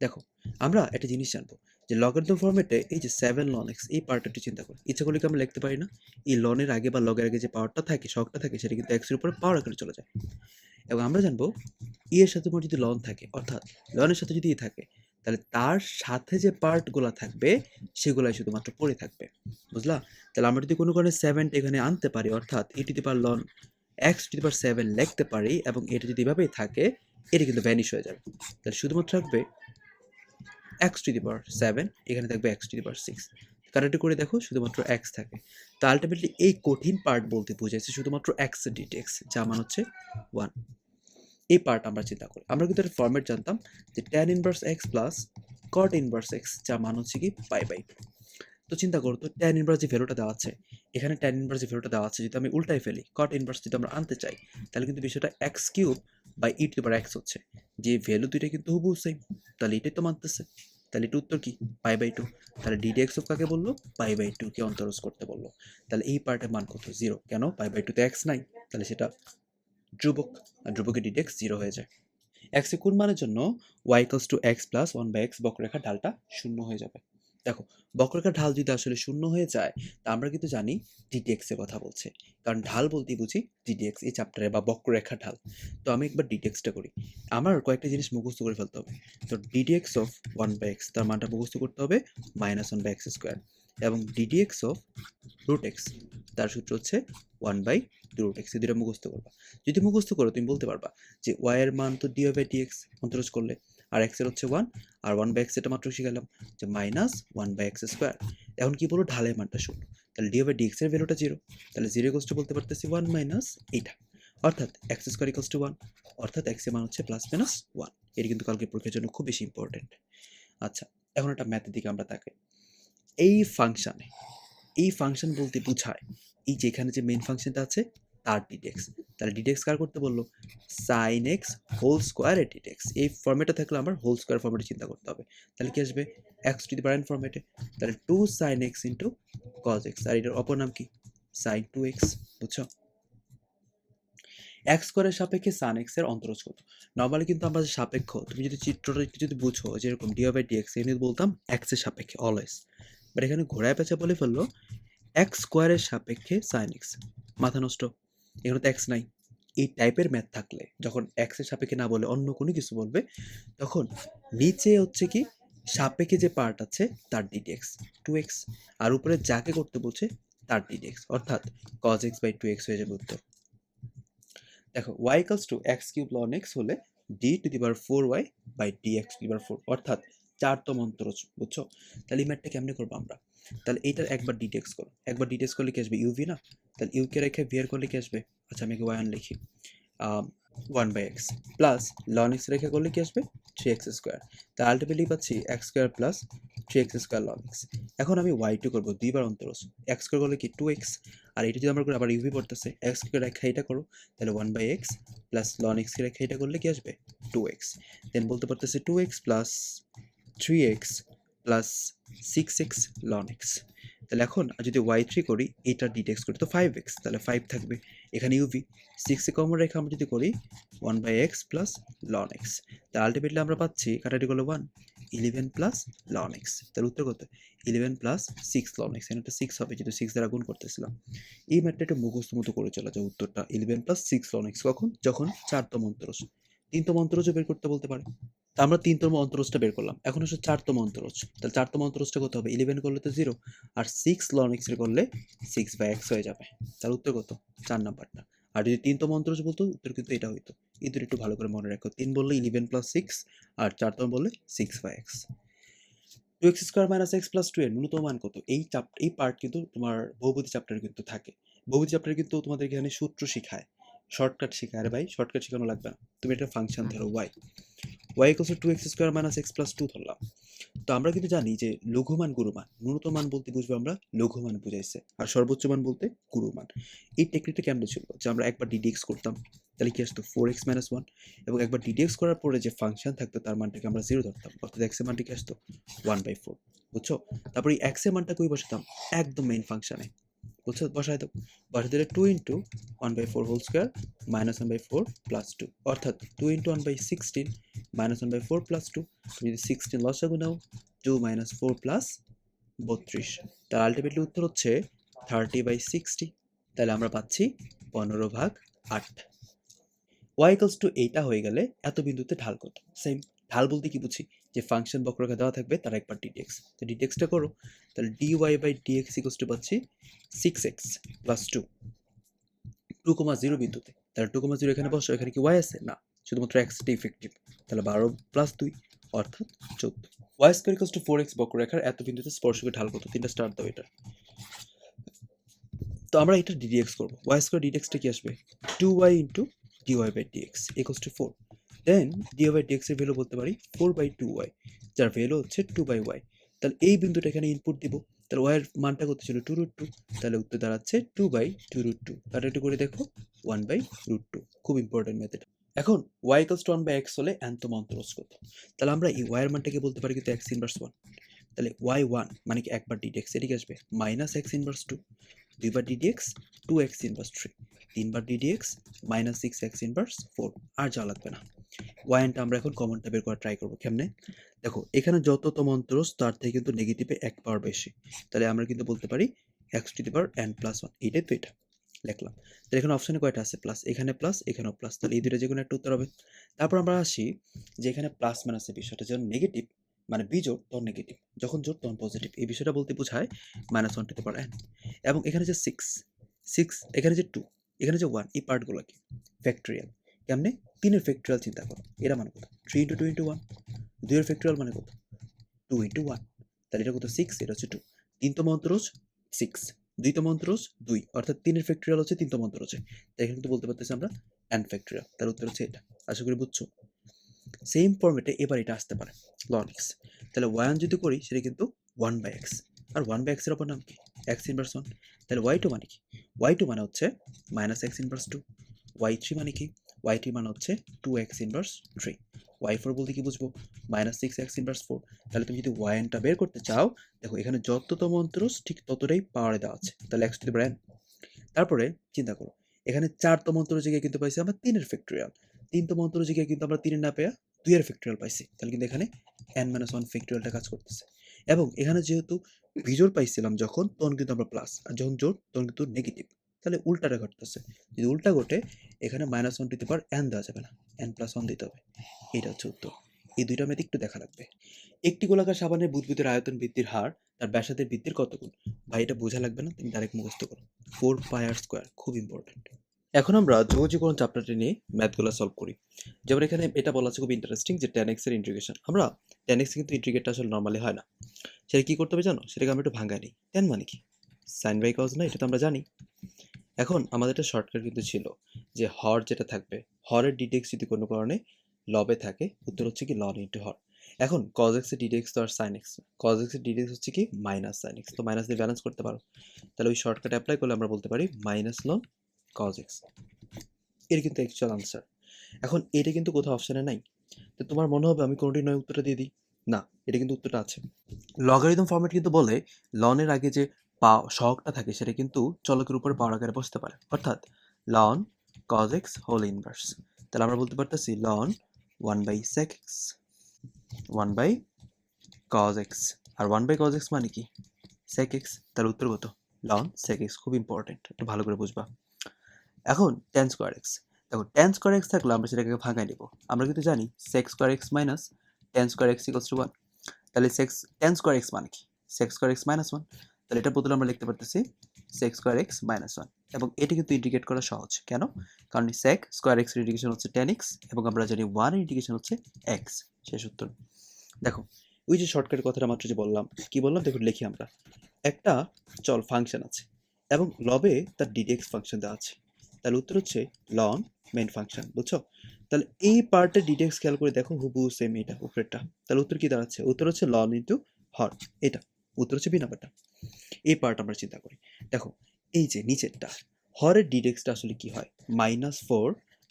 দেখো, আমরা একটা জিনিস জানবো যে লগারিদম ফরম্যাটে এই যে 7 ln x এই পার্টটা একটু চিন্তা করো। ইচ্ছা করলে কি আমরা লিখতে পারি না? এই ln এর আগে বা লগের আগে যে পাওয়ারটা থাকে, শখটা থাকে, সেটা কিন্তু x এর উপরে পাওয়ার আকারে চলে যায়। এবং আমরা জানবো ই এর সাথে যদি লন থাকে, অর্থাৎ লনের সাথে যদি ই থাকে, তাহলে তার সাথে যে পার্টগুলো থাকবে সেগুলাই শুধুমাত্র পড়ে থাকবে। বুঝলা? তাহলে আমরা যদি কোনো কারণে 7টা এখানে আনতে পারি, অর্থাৎ e to the power ln x to the power 7 লিখতে পারি, এবং এটা যদি এভাবেই থাকে, এটা কিন্তু ভ্যানিশ হয়ে যাবে। তাহলে শুধুমাত্র থাকবে x টু দি পাওয়ার 7, এখানে থাকবে x to the power 6। Correct করে দেখো, শুধুমাত্র x থাকে। তো আলটিমেটলি এই কঠিন পার্ট বলতে বোঝাইছে শুধুমাত্র x এর ডিটেক্স, যা মান হচ্ছে 1। এই পার্ট আমরা চিন্তা করি। আমরা কিন্তু একটা ফরম্যাট জানতাম যে tan inverse x plus cot inverse x, যা মান হচ্ছে কি পাই বাই 2। তো চিন্তা করো তো, tan ইনভার্স যে ভ্যালুটা দেওয়া আছে, এখানে tan ইনভার্স যে ভ্যালুটা দেওয়া আছে, যদি আমি উল্টাই ফেলি, cot ইনভার্স যদি আমরা আনতে চাই, তাহলে কিন্তু বিষয়টা x cube by e to the power x হচ্ছে। যে ভ্যালু দুইটা কিন্তু হুবহু সেম, তাহলে এটাই তো মানতেছে। তাহলে এটা উত্তর কি? Pi by 2। তাহলে ডিডিএক্স অফ কাকে বললো? পাই বাই 2 কে অন্তরজ করতে বললো। তাহলে এই পার্টের মান কত? 0। কেন? পাই বাই 2 তে x নাই, তাহলে সেটা ধ্রুবক, আর ধ্রুবকের ডিটেক্স 0 হয়ে যায়। x এর কোন মানের জন্য y equals to x plus 1 by x বক্ররেখার ঢালটা শূন্য হয়ে যাবে। দেখো, বক্ররেখার ঢাল যদি আসলে শূন্য হয়ে যায়, তা আমরা কিন্তু জানি ডিডিএক্স এর কথা বলছে, কারণ ঢাল বলতেই বুঝি ডিডিএক্স এই চ্যাপ্টারে, বা বক্ররেখার ঢাল। তো আমি একবার ডিডিএক্সটা করি। আমার কয়েকটা জিনিস মুখস্থ করে ফেলতে হবে। তো ডিডিএক্স অফ 1 বাই x, তার মানটা মুখস্থ করতে হবে -1 বাই x স্কোয়ার, এবং ডিডিএক্স অফ রুট এক্স, তার সূত্র হচ্ছে 1 বাই রুট এক্স। এই দুটো মুখস্থ করবা। যদি মুখস্থ করো, তুমি বলতে পারবা যে y এর মান তো dy বাই dx অন্তরজ করলে, আর x এর হচ্ছে 1, আর 1 বাই x এটা মাত্র শিখালাম যে -1 বাই x স্কোয়ার। এখন কি বলো? ঢালের মানটা শূন্য, তাহলে dy বাই dx এর ভ্যালুটা 0। তাহলে 0 ইকুয়ালস টু বলতে পারতেছি 1 মাইনাস এইটা, অর্থাৎ x স্কোয়ার ইকুয়ালস টু 1, অর্থাৎ x এর মান হচ্ছে প্লাস মাইনাস 1। এটা কিন্তু কালকে পরীক্ষার জন্য খুব বেশি ইম্পর্টেন্ট। আচ্ছা, এখন একটা ম্যাথের দিকে আমরা তাকাই। এই ফাংশন বলতে বোঝায় এই যে এখানে যে মেইন ফাংশনটা আছে তার ডিটেক্স। তাহলে ডিটেক্স কার করতে বললো? সাইন এক্স হোল স্কোয়ার এর ডিটেক্স। এই ফর্মেটে থাকলে আমার হোল স্কোয়ার ফর্মেটে চিন্তা করতে হবে। তাহলে কি আসবে? X to the power n ফর্মেটে। তাহলে 2 sine X into cos X, আর এটার অপর নাম কি? Sign 2x। বুঝছো? এক্স স্কোয়ারের সাপেক্ষে সান এক্স এর অন্তরজ কত? নর্মালি কিন্তু আমরা যে সাপেক্ষ, তুমি যদি চিত্রটা একটু যদি বুঝো, যেরকম ডিওয়াই বাই ডিএক্স, এখানে বলতাম এক্স এর সাপেক্ষে অলওয়েজ, বাট এখানে ঘোড়ায় পেঁচা বলে ফেললো এক্স স্কোয়ারের সাপেক্ষে সাইন এক্স। মাথা নষ্ট, এখানে তো এক্স নাই। এই টাইপের ম্যাথ থাকলে, যখন এক্স এর সাপেক্ষে না বলে অন্য কোনো কিছু বলবে, তখন নিচে হচ্ছে কি সাপেক্ষে যে পার্ট আছে তার ডিডিএক্স 2x, আর উপরে যাকে করতে বলছে তার ডিডিএক্স, অর্থাৎ cos x বাই 2x হয়ে যাবে উত্তর। দেখো, y equals to x cube ln x হলে d to the power 4y by dx to the power 4, অর্থাৎ 4তম অন্তরজ। বুঝছো? তাহলে এই ম্যাথটা কেমনে করবো আমরা? তাহলে এইটার একবার ডিটেক্স করো, একবার ডিটেক্স করলে কি আসবে? ইউভি না? তাহলে ইউ কে রেখে ভি আর করলে কি আসবে? আচ্ছা, আমি y1 লিখি, 1 by X plus ln x রেখে করলে কি আসবে? 3x square. তাহলে আলটিমেটলি পাচ্ছি x square plus 3x square ln x। এখন আমি y2 করবো, দুইবার অন্তরজ, x স্কোয়ার করলে কি 2x, আর এটা যদি আমরা করি আবার ইউভি পড়তেছে, x কে রেখে এটা করো, তাহলে 1 by X plus ln x কে রেখে এটা করলে কি আসবে? 2x। দেন বলতে পারতেছে 2x plus 3x plus 6x ln x। তাহলে এখন যদি y3 করি, এটা ডিটেক্স করি, তো 5x, তাহলে 5 থাকবে। এখানে ইউভি 6 এ কমন রেখে আমরা যদি করি 1 by X plus ln x, তাহলে আলটিমেটলি আমরা পাচ্ছি কাটাটি করলে 1, 11 প্লাস লন এক্স। তাহলে উত্তর কত? 11 প্লাস 6 লন এক্স। এখানে একটা 6 হবে যেহেতু 6 দ্বারা গুণ করতেছিলাম। এই ম্যাথটা একটা মুখস্থ মতো করে চলে যায় উত্তরটা 11 প্লাস 6 লন এক্স কখন? যখন 4তম অন্তরজ। 3তম অন্তরজও বের করতে বলতে পারে। তা আমরা 3তম অন্তরজটা বের করলাম। এখন আসলে 4তম অন্তরজ। তাহলে 4তম অন্তরজটা কত হবে? 11 করলে তো 0 আর 6 লন এক্স এর করলে 6/x হয়ে যাবে। তাহলে উত্তর কত? 4 নাম্বারটা। আর যদি 3তম অন্তরজ বলতো উত্তর কিন্তু এটা হইতো। এই দুটো একটু ভালো করে মনে রাখো। 3 বললে 11 প্লাস 6 আর 4তম বললে 6/x। 2x square minus X plus 2 এর ন্যূনতম মান কত? এই পার্ট কিন্তু তোমার বহুপদী চ্যাপ্টারে কিন্তু থাকে। বহুপদী চ্যাপ্টারে কিন্তু তোমাদের এখানে সূত্র শিখায়, শর্টকাট শিখায়। আরে ভাই শর্টকাট শেখানো লাগবে না, তুমি একটা ফাংশন ধরো y equals two 2x square minus X plus 2 ধরলাম। তো আমরা কিন্তু জানি যে লঘুমান গুরুমান, ন্যূনতম মান বলতে বুঝবো আমরা লঘুমান বুঝাইছে, আর সর্বোচ্চ মান বলতে গুরুমান। এই টেকনিকটা কেমন ছিল যে আমরা একবার ডিডিএক্স করতাম, তাহলে কি আসতো 4x মাইনাস 1, এবং একবার ডিডিএক্স করার পরে যে ফাংশন থাকতো তার মানটাকে আমরা 0 ধরতাম, অর্থাৎ x এর মানটা কি আসতো 1/4, বুঝছো? তারপরে এই x এর মানটা কই বসাতাম? একদম মেইন ফাংশনে, বুঝছো? বসাই দাও, বসাই দিলে 2 into 1/4 whole square minus 1/4 plus 2, অর্থাৎ 2 ইন্টু 1/16 মাইনাস 1/4 প্লাস 2। তুমি যদি 16 লসাগু নাও 2 মাইনাস 4 প্লাস 32, তার আলটিমেটলি উত্তর হচ্ছে 30/60। তাহলে আমরা পাচ্ছি 15/8। y ইকুয়ালস টু এইটা হয়ে গেলে এত বিন্দুতে ঢাল কত? সেম, ঢাল বলতে কি বুঝি? যে ফাংশন বক্ররেখা দেওয়া থাকবে তার একবার ডিডিএক্স, তো ডিডিএক্সটা করো। তাহলে dy/dx ইকুয়ালস টু পাচ্ছি 6x প্লাস 2, 2,0 বিন্দুতে। তাহলে 2,0 এখানে বসো, এখানে কি y আছে? না, শুধুমাত্র x টা ইফেক্টিভ। তাহলে 12 প্লাস 2 অর্থাৎ 14। y square equals two 4x বক্ররেখার এত বিন্দুতে স্পর্শকের ঢাল কত? তিনটা স্টার দাও এটা। তো আমরা এটা ডিডিএক্স করব। y স্কয়ার ডিডিএক্সটা কি আসবে? 2y into dy/dx equals to 4। Then dy/dx এর ভ্যালু বলতে পারি 4/2y, যার ভ্যালু হচ্ছে 2/y। তাহলে এই বিন্দুটা এখানে ইনপুট দিব। তাহলে y এর মানটা কত ছিল? 2√2। তাহলে উত্তর দাঁড়াচ্ছে 2/2√2। তাহলে একটু করে দেখো 1/√2। খুব ইম্পর্টেন্ট মেথড। এখন y ইকুয়ালস টু 1/x হলে nতম অন্তরজ কত? তাহলে আমরা এই y এর মানটাকে বলতে পারি কিন্তু x ইনভার্স 1। তাহলে y1 মানে কি একবার ডিডিএক্স, এদিকে আসবে মাইনাস x ইনভার্স 2, দুইবার ডিডিএক্স 2x ইনভার্স 3, তিনবার ডিডিএক্স মাইনাস 6x ইনভার্স 4। আর যা লাগবে না। ওয়াইনটা আমরা এখন কমনটা বের করার ট্রাই করবো। কেমনে? দেখো এখানে যততম অন্তরজ তার থেকে কিন্তু নেগেটিভে 1 পাওয়ার বেশি, তাহলে আমরা কিন্তু বলতে পারি x to the power n+1। এইটাই তো এটা লিখলাম। তাহলে এখানে অপশনে কয়টা আছে? প্লাস, এখানে প্লাস, এখানেও প্লাস, তাহলে এই দুটো যে কোনো একটা উত্তর হবে। তারপর আমরা আসি যে এখানে প্লাস মাইনাসের বিষয়টা, যখন নেগেটিভ মানে বিজোড় তখন নেগেটিভ, যখন জোড় তখন পজিটিভ, এই বিষয়টা বলতে বোঝায় -1 টু দি পাওয়ার n। এবং এখানে যে 6, এখানে যে 2, এখানে যে 1, এই পার্টগুলো কি ফ্যাক্টরিয়াল। কেমনে? 3 এর ফ্যাক্টরিয়াল চিন্তা করো, এরা মানে কত? 3 ইন্টু 2 ইন্টু 1। 2 এর ফ্যাক্টরিয়াল মানে কত? 2 ইন্টু 1। তাহলে এটা কত? 6, এটা হচ্ছে 2। 3তম অন্তরজ 6, 2তম অন্তরজ 2, অর্থাৎ 3 এর ফ্যাক্টরিয়াল হচ্ছে 3তম অন্তরজে। তাই এখানে কিন্তু বলতে পারতেছি আমরা n ফ্যাক্টরিয়াল। তার উত্তর হচ্ছে এটা। আশা করি বুঝছো। সেম ফরম্যাটে এবার এটা আসতে পারে ln x। তাহলে y1 যদি করি সেটা কিন্তু 1/x, আর 1/x এর অপর নাম কি? x inverse 1। তাহলে y2 মানে কি? y2 মানে হচ্ছে মাইনাস x ইনভার্স 2। y3 মানে কি? y3 মানে হচ্ছে 2x ইনভার্স 3। y4 বলতে কি বুঝবো? Minus 6x inverse 4। তাহলে তুমি যদি y1টা বের করতে চাও, দেখো এখানে যততম অন্তরজ ঠিক ততটাই পাওয়ারে দেওয়া আছে, তাহলে x to the power n। তারপরে চিন্তা করো, এখানে 4তম অন্তরজ জায়গায় কিন্তু পাইছি আমরা 3 এর ফ্যাক্টরিয়াল, 3তম অন্তরজ জায়গায় কিন্তু আমরা 3 এর না পেয়ে 2 এর ফ্যাক্টরিয়াল পাইছি, তাহলে কিন্তু এখানে n-1 ফ্যাক্টরিয়ালটা কাজ করতেছে। এবং এখানে যেহেতু বিজোড় পাইছিলাম যখন, তখন কিন্তু আমরা প্লাস, আর যখন জোড় তখন কিন্তু নেগেটিভ, তাহলে উল্টাটা ঘটতেছে। যদি উল্টা ঘটে এখানে -1 টু দি পাওয়ার n দেওয়া যাবে না, n+1 দিতে হবে। এটা হচ্ছে উত্তর। এই দুইটা ম্যাথ একটু দেখা লাগবে। একটি গোলাকার সাবানের বুদবুদের আয়তন বৃদ্ধির হার তার ব্যাসার্ধের বৃদ্ধির কত গুণ? ভাই এটা বোঝা লাগবে না, তুমি ডাইরেক্ট মুখস্থ করো। 4πr², খুব ইম্পর্টেন্ট। এখন আমরা যৌগীকরণ চ্যাপ্টারটি নিয়ে ম্যাথগুলো সলভ করি। যেমন এখানে এটা বলা আছে খুব ইন্টারেস্টিং যে tan x এর ইন্টিগ্রেশন। আমরা tan x কিন্তু ইন্টিগ্রেটটা আসলে নরমালি হয় না, সেটা কি করতে হবে জানো? সেটাকে আমরা একটু ভাঙাই নিই। tan মানে কি? sin বাই cos না, এটা তো আমরা জানি। এখন আমাদের একটা শর্টকাট কিন্তু ছিল যে হর যেটা থাকবে, হরের ডিডেক্স যদি কোনো কারণে লবে থাকে, উত্তর হচ্ছে কি লন ইন্টু হর। এখন cos x এর ডিডেক্স তো আর sin x, cos x এর ডিডেক্স হচ্ছে কি মাইনাস sin x, তো মাইনাস দিয়ে ব্যালেন্স করতে পারো। তাহলে ওই শর্টকাট অ্যাপ্লাই করলে আমরা বলতে পারি মাইনাস লন cos x। এর কিন্তু অ্যাকচুয়াল আনসার। এখন এটা কিন্তু কোথাও অপশনে নাই, তো তোমার মনে হবে আমি কোনোটি নয় উত্তরটা দিয়ে দিই। না, এটা কিন্তু উত্তরটা আছে। লগারিদম ফরম্যাট কিন্তু বলে লনের আগে যে সহগটা থাকে সেটা কিন্তু চলকের উপরে পাওয়ার আকারে বসতে পারে, অর্থাৎ ln cos x whole inverse. তাহলে আমরা বলতে পারতেছি ln 1/sec x 1/sec cos x, আর 1/cos x মানে কি sec x। তাহলে উত্তর কত ln sec x। খুব ইম্পর্টেন্ট, একটু ভালো করে বুঝবা। এখন tan স্কোয়ার এক্স, দেখো tan স্কোয়ার এক্স থাকলে আমরা সেটাকে ভাঙায় নিব। আমরা কিন্তু জানি sec square x minus tan square x equals to 1। তাহলে tan স্কোয়ার এক্স মানে কি sec স্কোয়ার এক্স মাইনাস 1। তাহলে এটার বদলে আমরা লিখতে পারতেছি sec স্কোয়ার এক্স মাইনাস 1। এবং এটি কিন্তু ইন্টিগ্রেট করা সহজ, কেন? কারণ sec স্কোয়ার এক্স এর ইন্টিগ্রেশন হচ্ছে tan x এবং আমরা জানি 1 এর ইন্টিগ্রেশন হচ্ছে x। শেষ উত্তর। দেখো ওই যে শর্টকাট কথাটা মাত্র যে বললাম, কি বললাম দেখো লিখি আমরা। একটা চল ফাংশন আছে এবং লবে তার ডিডেক্স ফাংশন দেওয়া আছে, তাহলে উত্তর হচ্ছে লন মেইন ফাংশন। বুঝছো? তাহলে এই পার্টের ডিটেক্স খেয়াল করে দেখো, হুবহু সেম এটা উপরেরটা। তাহলে উত্তর কি দাঁড়াচ্ছে? উত্তর হচ্ছে লন ইন্টু হর। এটা উত্তর হচ্ছে বি নাম্বারটা। এই পার্ট আমরা চিন্তা করি। দেখো এই যে নিচেরটা হরের ডিডেক্সটা আসলে কি হয়? -4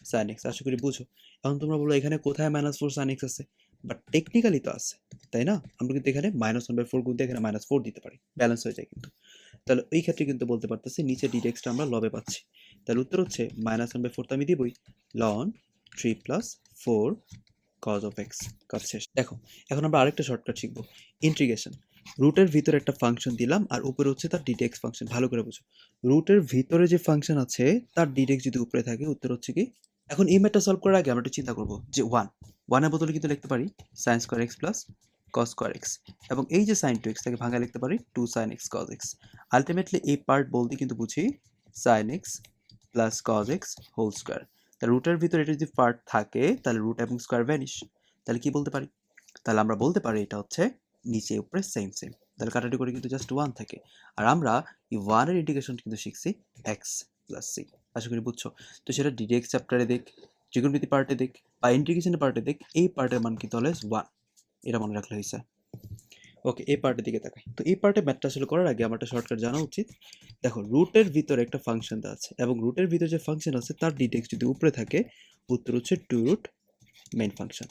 sin x। আশা করি বুঝো। এখন তোমরা বলো এখানে কোথায় -4 sin x আছে? বাট টেকনিক্যালি তো আছে, তাই না? আমরা কিন্তু এখানে -1/4 গুণ দিয়ে এখানে -4 দিতে পারি, ব্যালেন্স হয়ে যায় কিন্তু। তাহলে ওই ক্ষেত্রে কিন্তু বলতে পারতেছি নিচে ডিডেক্সটা আমরা লবে পাচ্ছি। তাহলে উত্তর হচ্ছে -1/4 তো আমি দিবই, ln 3 + 4 cos of x। কাজ শেষ। দেখো এখন আমরা আরেকটা শর্টকাট শিখবো, ইন্টিগ্রেশন। রুটের ভিতরে একটা ফাংশন দিলাম আর উপরে হচ্ছে তার ডিডেক্স ফাংশন। ভালো করে বুঝো, রুটের ভিতরে যে ফাংশন আছে তার ডিডেক্স যদি উপরে থাকে উত্তর হচ্ছে কি। এখন এই ম্যাথটা সলভ করার আগে আমরা একটু চিন্তা করবো যে 1 এর বদলে কিন্তু লিখতে পারি sin square x plus cos square x, এবং এই যে sin 2x তাকে ভাঙা লিখতে পারি 2 sin x cos x। Ultimately এই পার্ট বলতে কিন্তু বুঝি sin x plus cos x whole square. তাহলে রুটের ভিতরে এটা যদি পার্ট থাকে তাহলে রুট এবং স্কোয়ার ভ্যানিশ। তাহলে কি বলতে পারি? তাহলে আমরা বলতে পারি এটা হচ্ছে নিচে উপরে সেম সেম। তাহলে কাটাটি করে কিন্তু জাস্ট 1 থাকে। আর আমরা এই 1 এর ইন্টিগ্রেশন কিন্তু শিখছি x প্লাস c। আশা করি বুঝছো। তো সেটা ডিডেক্স চ্যাপ্টারে দেখ, ত্রিকোণমিতি পার্টে দেখ বা ইন্টিগ্রেশনের পার্টে দেখ, এই পার্টের মান কিন্তু অলওয়েজ 1। এটা মনে রাখলে হয়েছে। ওকে, এই পার্টের দিকে তাকাই। তো এই পার্টে ম্যাথটা আসলে করার আগে আমার একটা শর্টকাট জানা উচিত। দেখো রুটের ভিতরে একটা ফাংশন দেওয়া আছে এবং রুটের ভিতরে যে ফাংশন আছে তার ডিটেক্স যদি উপরে থাকে উত্তর হচ্ছে 2 রুট মেইন ফাংশন।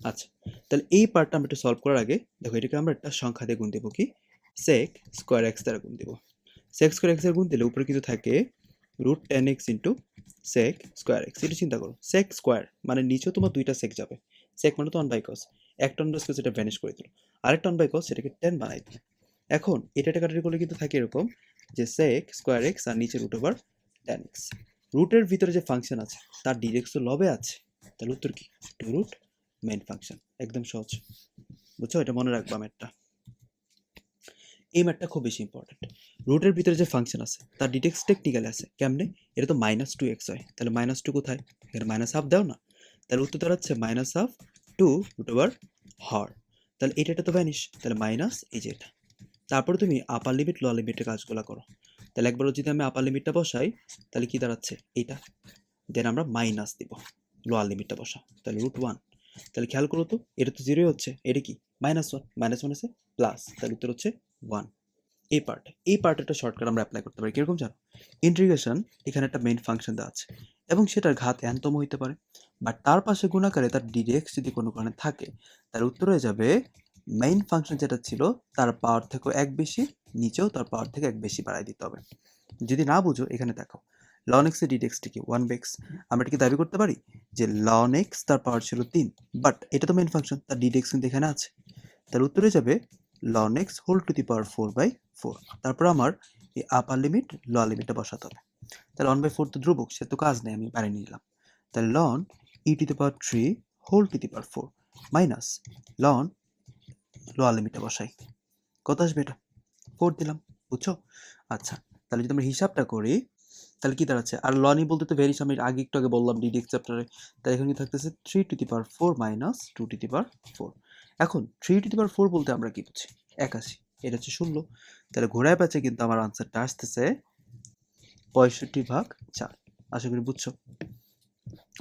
আচ্ছা, তাহলে এই পার্টটা আমরা একটু সলভ করার আগে দেখো এটাকে আমরা একটা সংখ্যা দিয়ে গুণ দেবো, কি sec স্কোয়ার এক্স দ্বারা গুণ দেবো। sec স্কোয়ার এক্স এর গুণ দিলে উপরে কিন্তু থাকে root 10x into sec square X. এটা চিন্তা করো, sec স্কোয়ার মানে নিচেও তোমার দুইটা sec যাবে। sec মানে তো 1/cos, একটা 1/cos এটা ভ্যানিশ করে দিল, আরেকটা 1/cos সেটাকে 10 বানাই দিল। এখন এটা কাটাকাটি করলে কিন্তু থাকে এরকম যে sec স্কোয়ার এক্স আর নিচে রুট ওভার 10x। রুটের ভিতরে যে ফাংশন আছে তার ডিরেক্ট তো লবে আছে, তাহলে উত্তর কি 2 রুট মেইন ফাংশন। একদম সহজ, বুঝছো? এটা মনে রাখবা ম্যাথটা। এই ম্যাথটা খুব বেশি ইম্পর্টেন্ট। রুটের ভিতরে যে ফাংশন আছে তার ডিটেক্স টেকনিক্যালি আছে কেমনে? এটা তো -2x হয়, তাহলে -2 কোথায়? এখানে -1/2 দাও না, তাহলে উত্তর দাঁড়াচ্ছে -2 রুট ওভার হর। তাহলে এটা তো ভ্যানিশ, তাহলে মাইনাস এই যে এটা। তারপরে তুমি আপার লিমিট লোয়ার লিমিটের কাজগুলো করো। তাহলে একবার যদি আমি আপার লিমিটটা বসাই তাহলে কি দাঁড়াচ্ছে এইটা, দেন আমরা মাইনাস দিব, লোয়ার লিমিটটা বসা, তাহলে √1। তাহলে খেয়াল করো তো এটা তো 0 হচ্ছে, এটা কি -1, -1 আছে প্লাস, তাহলে উত্তর হচ্ছে 1। এই পার্ট একটা শর্টকাট আমরা অ্যাপ্লাই করতে পারি, কিরকম জানো? ইন্টিগ্রেশন, এখানে একটা মেইন ফাংশন দেওয়া আছে এবং সেটার ঘাত n-তম হইতে পারে, বাট তার পাশে গুণাকারে তার ডিরেক্ট যদি কোনো কারণে থাকে তার উত্তর হয়ে যাবে মেইন ফাংশন যেটা ছিল তার পাওয়ার থেকেও 1 বেশি, নিচেও তার পাওয়ার থেকে 1 বেশি বাড়াই দিতে হবে। যদি না বুঝো এখানে দেখো ln x এর ডিডেক্সটি কি 1/x। আমরা কি দাবি করতে পারি যে ln x তার পাওয়ার ছিল 3, বাট এটা তো মেইন ফাংশন, তার ডিডেক্স কিন্তু এখানে আছে। তার উত্তরে যাবে ln x whole to the power 4/4। তারপর আমার এই আপার লিমিট লোয়ার লিমিটটা বসাতে হবে। তাহলে 1/4 তো ধ্রুবক, সে তো কাজ নেই, আমি বানিয়ে নিলাম। তাহলে ln e to the power 3 whole to the power 4 minus ln lower লিমিটটা বসাই, কত আসবে? এটা 4 দিলাম, বুঝছো? আচ্ছা, তাহলে যদি আমরা হিসাবটা করি তাহলে কি দাঁড়াচ্ছে? আর লনই বলতে তো ভেরিয়েশন আমি আগে একটু আগে বললাম ডিডেক্স চ্যাপ্টারে, তাই এখানে কি থাকতেছে 3 to the power 4 minus 2 to the power 4। এখন 3 টু দি পাওয়ার 4 বলতে আমরা কি বুঝি? 81, এটা হচ্ছে 16। তাহলে ঘোড়ায় পাচ্ছে কিন্তু আমার আনসারটা আসতেছে 65/4। আশা করি বুঝছো।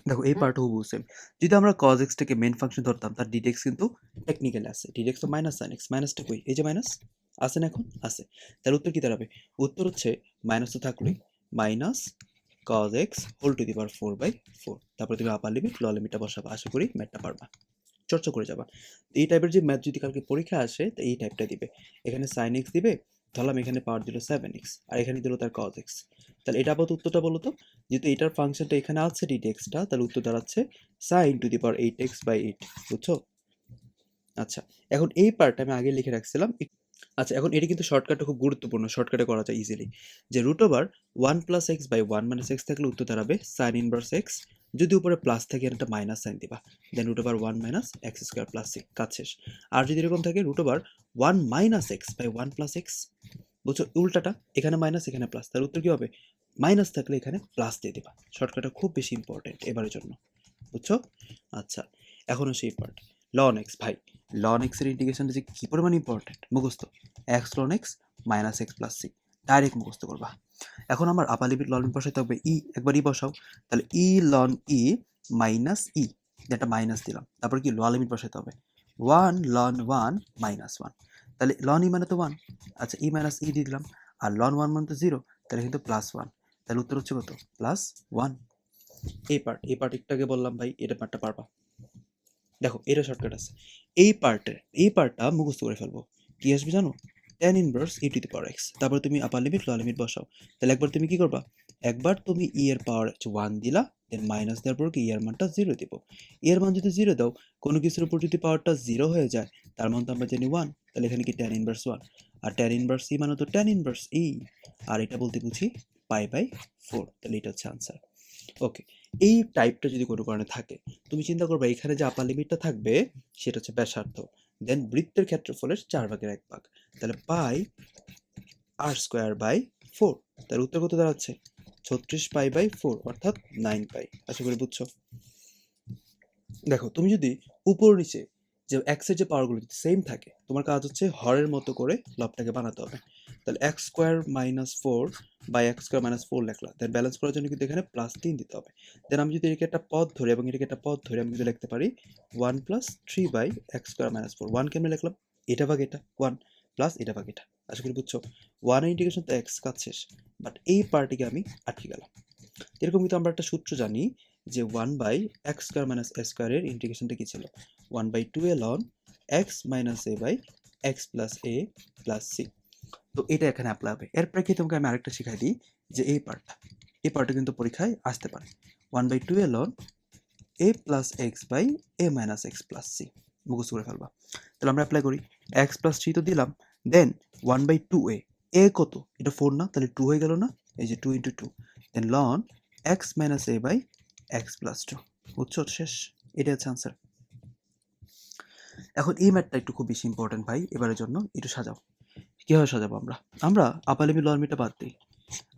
দেখো এই পার্ট হুবহু সেম। যদি আমরা cos x টাকে মেইন ফাংশন ধরতাম তার ডিডেক্স কিন্তু টেকনিক্যালি আছে, ডিডেক্স তো -sin x, মাইনাসটা কই? এই যে মাইনাস আছে না, এখন আছে। তার উত্তর কি দাঁড়াবে? উত্তর হচ্ছে মাইনাস তো থাকলোই, minus cos x whole to the power 4/4। তারপরে তুমি আপার লিমিট লোয়ার লিমিটটা বসাবা, আশা করি ম্যাথটা পারবা, চর্চা করে যাবা। এই টাইপের যে ম্যাথ যদি কালকে পরীক্ষা আসে তো এই টাইপটা দিবে। এখানে sin x দিবে, ধরলাম এখানে পাওয়ার দিল 7x আর এখানে দিল তার cos x। তাহলে এটা আপাতত উত্তরটা বলো তো, যেহেতু এটার ফাংশনটা এখানে আছে ডিটেক্সটা, তাহলে উত্তর দাঁড়াচ্ছে sin two the power 8x/8। বুঝছো? আচ্ছা, এখন এই পার্টটা আমি আগে লিখে রাখছিলাম। আচ্ছা, এখন এটা কিন্তু শর্টকাটটা খুব গুরুত্বপূর্ণ। শর্টকাটে করা যায় ইজিলি। যে root over 1 plus X by 1 minus X থাকলে উত্তর দাঁড়াবে সাইন ইনভার্স এক্স। যদি উপরে প্লাস থাকে এর একটা মাইনাস সাইন দিবা। Then root over 1 minus x square plus c, কাজ শেষ। আর যদি এরকম থাকে root over 1 minus x by 1 plus x, বুঝছো উল্টাটা, এখানে মাইনাস এখানে প্লাস, তার উত্তর কি হবে? মাইনাস থাকলে এখানে প্লাস দিয়ে দিবা। শর্টকাটটা খুব বেশি ইম্পর্টেন্ট এবারের জন্য, বুঝছো? আচ্ছা, এখনও সেই পার্ট লন এক্স। ভাই লন এক্সের ইন্টিগ্রেশনটা যে কী পরিমাণ ইম্পর্টেন্ট মুখস্থ। X ln X minus X plus C, direct মুখস্থ করবা। এখন আমার আপার লিমিট লন লিমিট বসাইতে হবে ই, একবার ই বসাও। তাহলে ই লন ই মাইনাস ই, যেটা মাইনাস দিলাম, তারপর কি লোয়ার লিমিট বসাইতে হবে 1 লন 1 মাইনাস 1। তাহলে লন ই মানে তো 1, আচ্ছা ই মাইনাস ই দিয়ে দিলাম। আর লন 1 মানে তো 0, তাহলে কিন্তু প্লাস 1। তাহলে উত্তর হচ্ছে কত? প্লাস 1। এই পার্ট একটু আগে বললাম ভাই, এটা পার্টটা পারবা। দেখো এটা শর্টকাট আছে। এই পার্টটা মুখস্থ করে ফেলবো। কি আসবে জানো? tan inverse e to the power x। তারপর তুমি আপার লিমিট লোয়ার লিমিট বসাও। তাহলে একবার তুমি কি করবা? একবার তুমি e এর পাওয়ার 1 দিলা, দেন মাইনাস দেওয়ার পর কি e এর মানটা 0 দিব। e এর মান যদি 0 দাও, কোনো কিছুর উপর যদি পাওয়ারটা 0 হয়ে যায়, তার মান তো আমরা জানি 1। তাহলে এখানে কি tan ইনভার্স 1। আর tan ইনভার্স e মানে তো tan ইনভার্স e। আর এটা বলতে বুঝি পাই বাই 4। তাহলে এটা হচ্ছে আনসার। ওকে, এই টাইপটা যদি কোনো কারণে থাকে, তুমি চিন্তা করবে এখানে যে আপার লিমিটটা থাকবে সেটা হচ্ছে ব্যাসার্ধ, দেন বৃত্তের ক্ষেত্রফলের 4/1 তাহলে পাই আর স্কোয়ার বাই 4। তার উত্তর কত দাঁড়াচ্ছে? 36 পাই বাই 4, অর্থাৎ 9 পাই। আশা করি বুঝছো। দেখো তুমি যদি উপর নিচে যে এক্সের যে পাওয়ারগুলো যদি সেম থাকে, তোমার কাজ হচ্ছে হরের মতো করে লবটাকে বানাতে হবে। তাহলে X square minus 4 by X square minus 4 লিখলাম, দেন ব্যালেন্স করার জন্য কিন্তু এখানে প্লাস 3 দিতে হবে। দেন আমি যদি এটাকে একটা পদ ধরি এবং এটাকে একটা পদ ধরে আমি কিন্তু লিখতে পারি 1 plus 3 by X square minus 4। 1 কেমনে লিখলাম? এটা ভাগ এটা 1 প্লাস এটা ভাগ এটা। আশা করি বুঝছো। 1 ইন্টিগ্রেশন তো এক্স, কাজ শেষ। বাট এই পার্টিকে আমি আটকে গেলাম। এরকম কিন্তু আমরা একটা সূত্র জানি যে 1 by X square minus A স্কোয়ারের ইন্টিগ্রেশনটা কি ছিল? 1 by 2a ln X minus A by X plus A plus C. তো এটা এখানে অ্যাপ্লাই হবে। এর প্রেক্ষিতে তোমাকে আমি আরেকটা শিখাই দিই যে এই পার্টটা কিন্তু পরীক্ষায় আসতে পারে। 1 by 2a ln A plus X by A minus X plus C, মুখস্থ করে ফেলবা। তাহলে আমরা অ্যাপ্লাই করি। এক্স প্লাস 3 তো দিলাম, দেন 1 বাই 2a, এ কত? এটা 4 না? তাহলে 2 হয়ে গেল না? এই যে 2 into 2, then ln X minus A by X plus 2। বুঝছো? শেষ। এটা হচ্ছে আনসার। এখন এই ম্যাথটা একটু খুব বেশি ইম্পর্টেন্ট ভাই, এবারের জন্য একটু সাজাও। কীভাবে সাজাবো আমরা আপার লিমিট লোয়ার লিমিটটা বাদ দিই।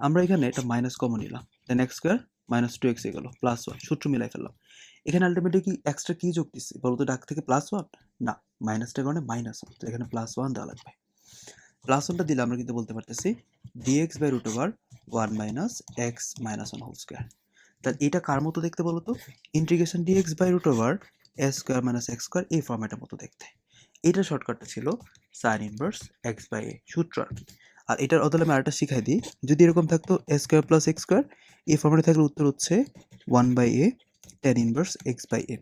আমরা এখানে একটা মাইনাস কমন নিলাম, দেন এক্স স্কোয়ার মাইনাস 2x হয়ে গেল প্লাস 1, সূত্র মিলাই ফেললাম। এখানে আলটিমেটলি কি এক্সট্রা কি যোগ দিচ্ছি বলো তো? ডাক থেকে প্লাস 1 না, মাইনাসটার কারণে মাইনাস 1, তো এখানে প্লাস 1 দেওয়া লাগবে। প্লাস 1টা দিলে আমরা কিন্তু বলতে পারতেছি dx by root over 1 minus X minus 1 whole square. তাহলে এটা কার মতো দেখতে বলো তো? Integration dx by root over A square minus x square, এই ফর্মেটের মতো দেখতে। এটা শর্টকাটটা ছিল sine inverse x by A, সূত্র আর কি। আর এটার বদলে আমি আরেকটা শিখাই দিই। যদি এরকম থাকতো a square plus x square, এই ফর্মেটে থাকলে উত্তর হচ্ছে 1 by a tan inverse x by a.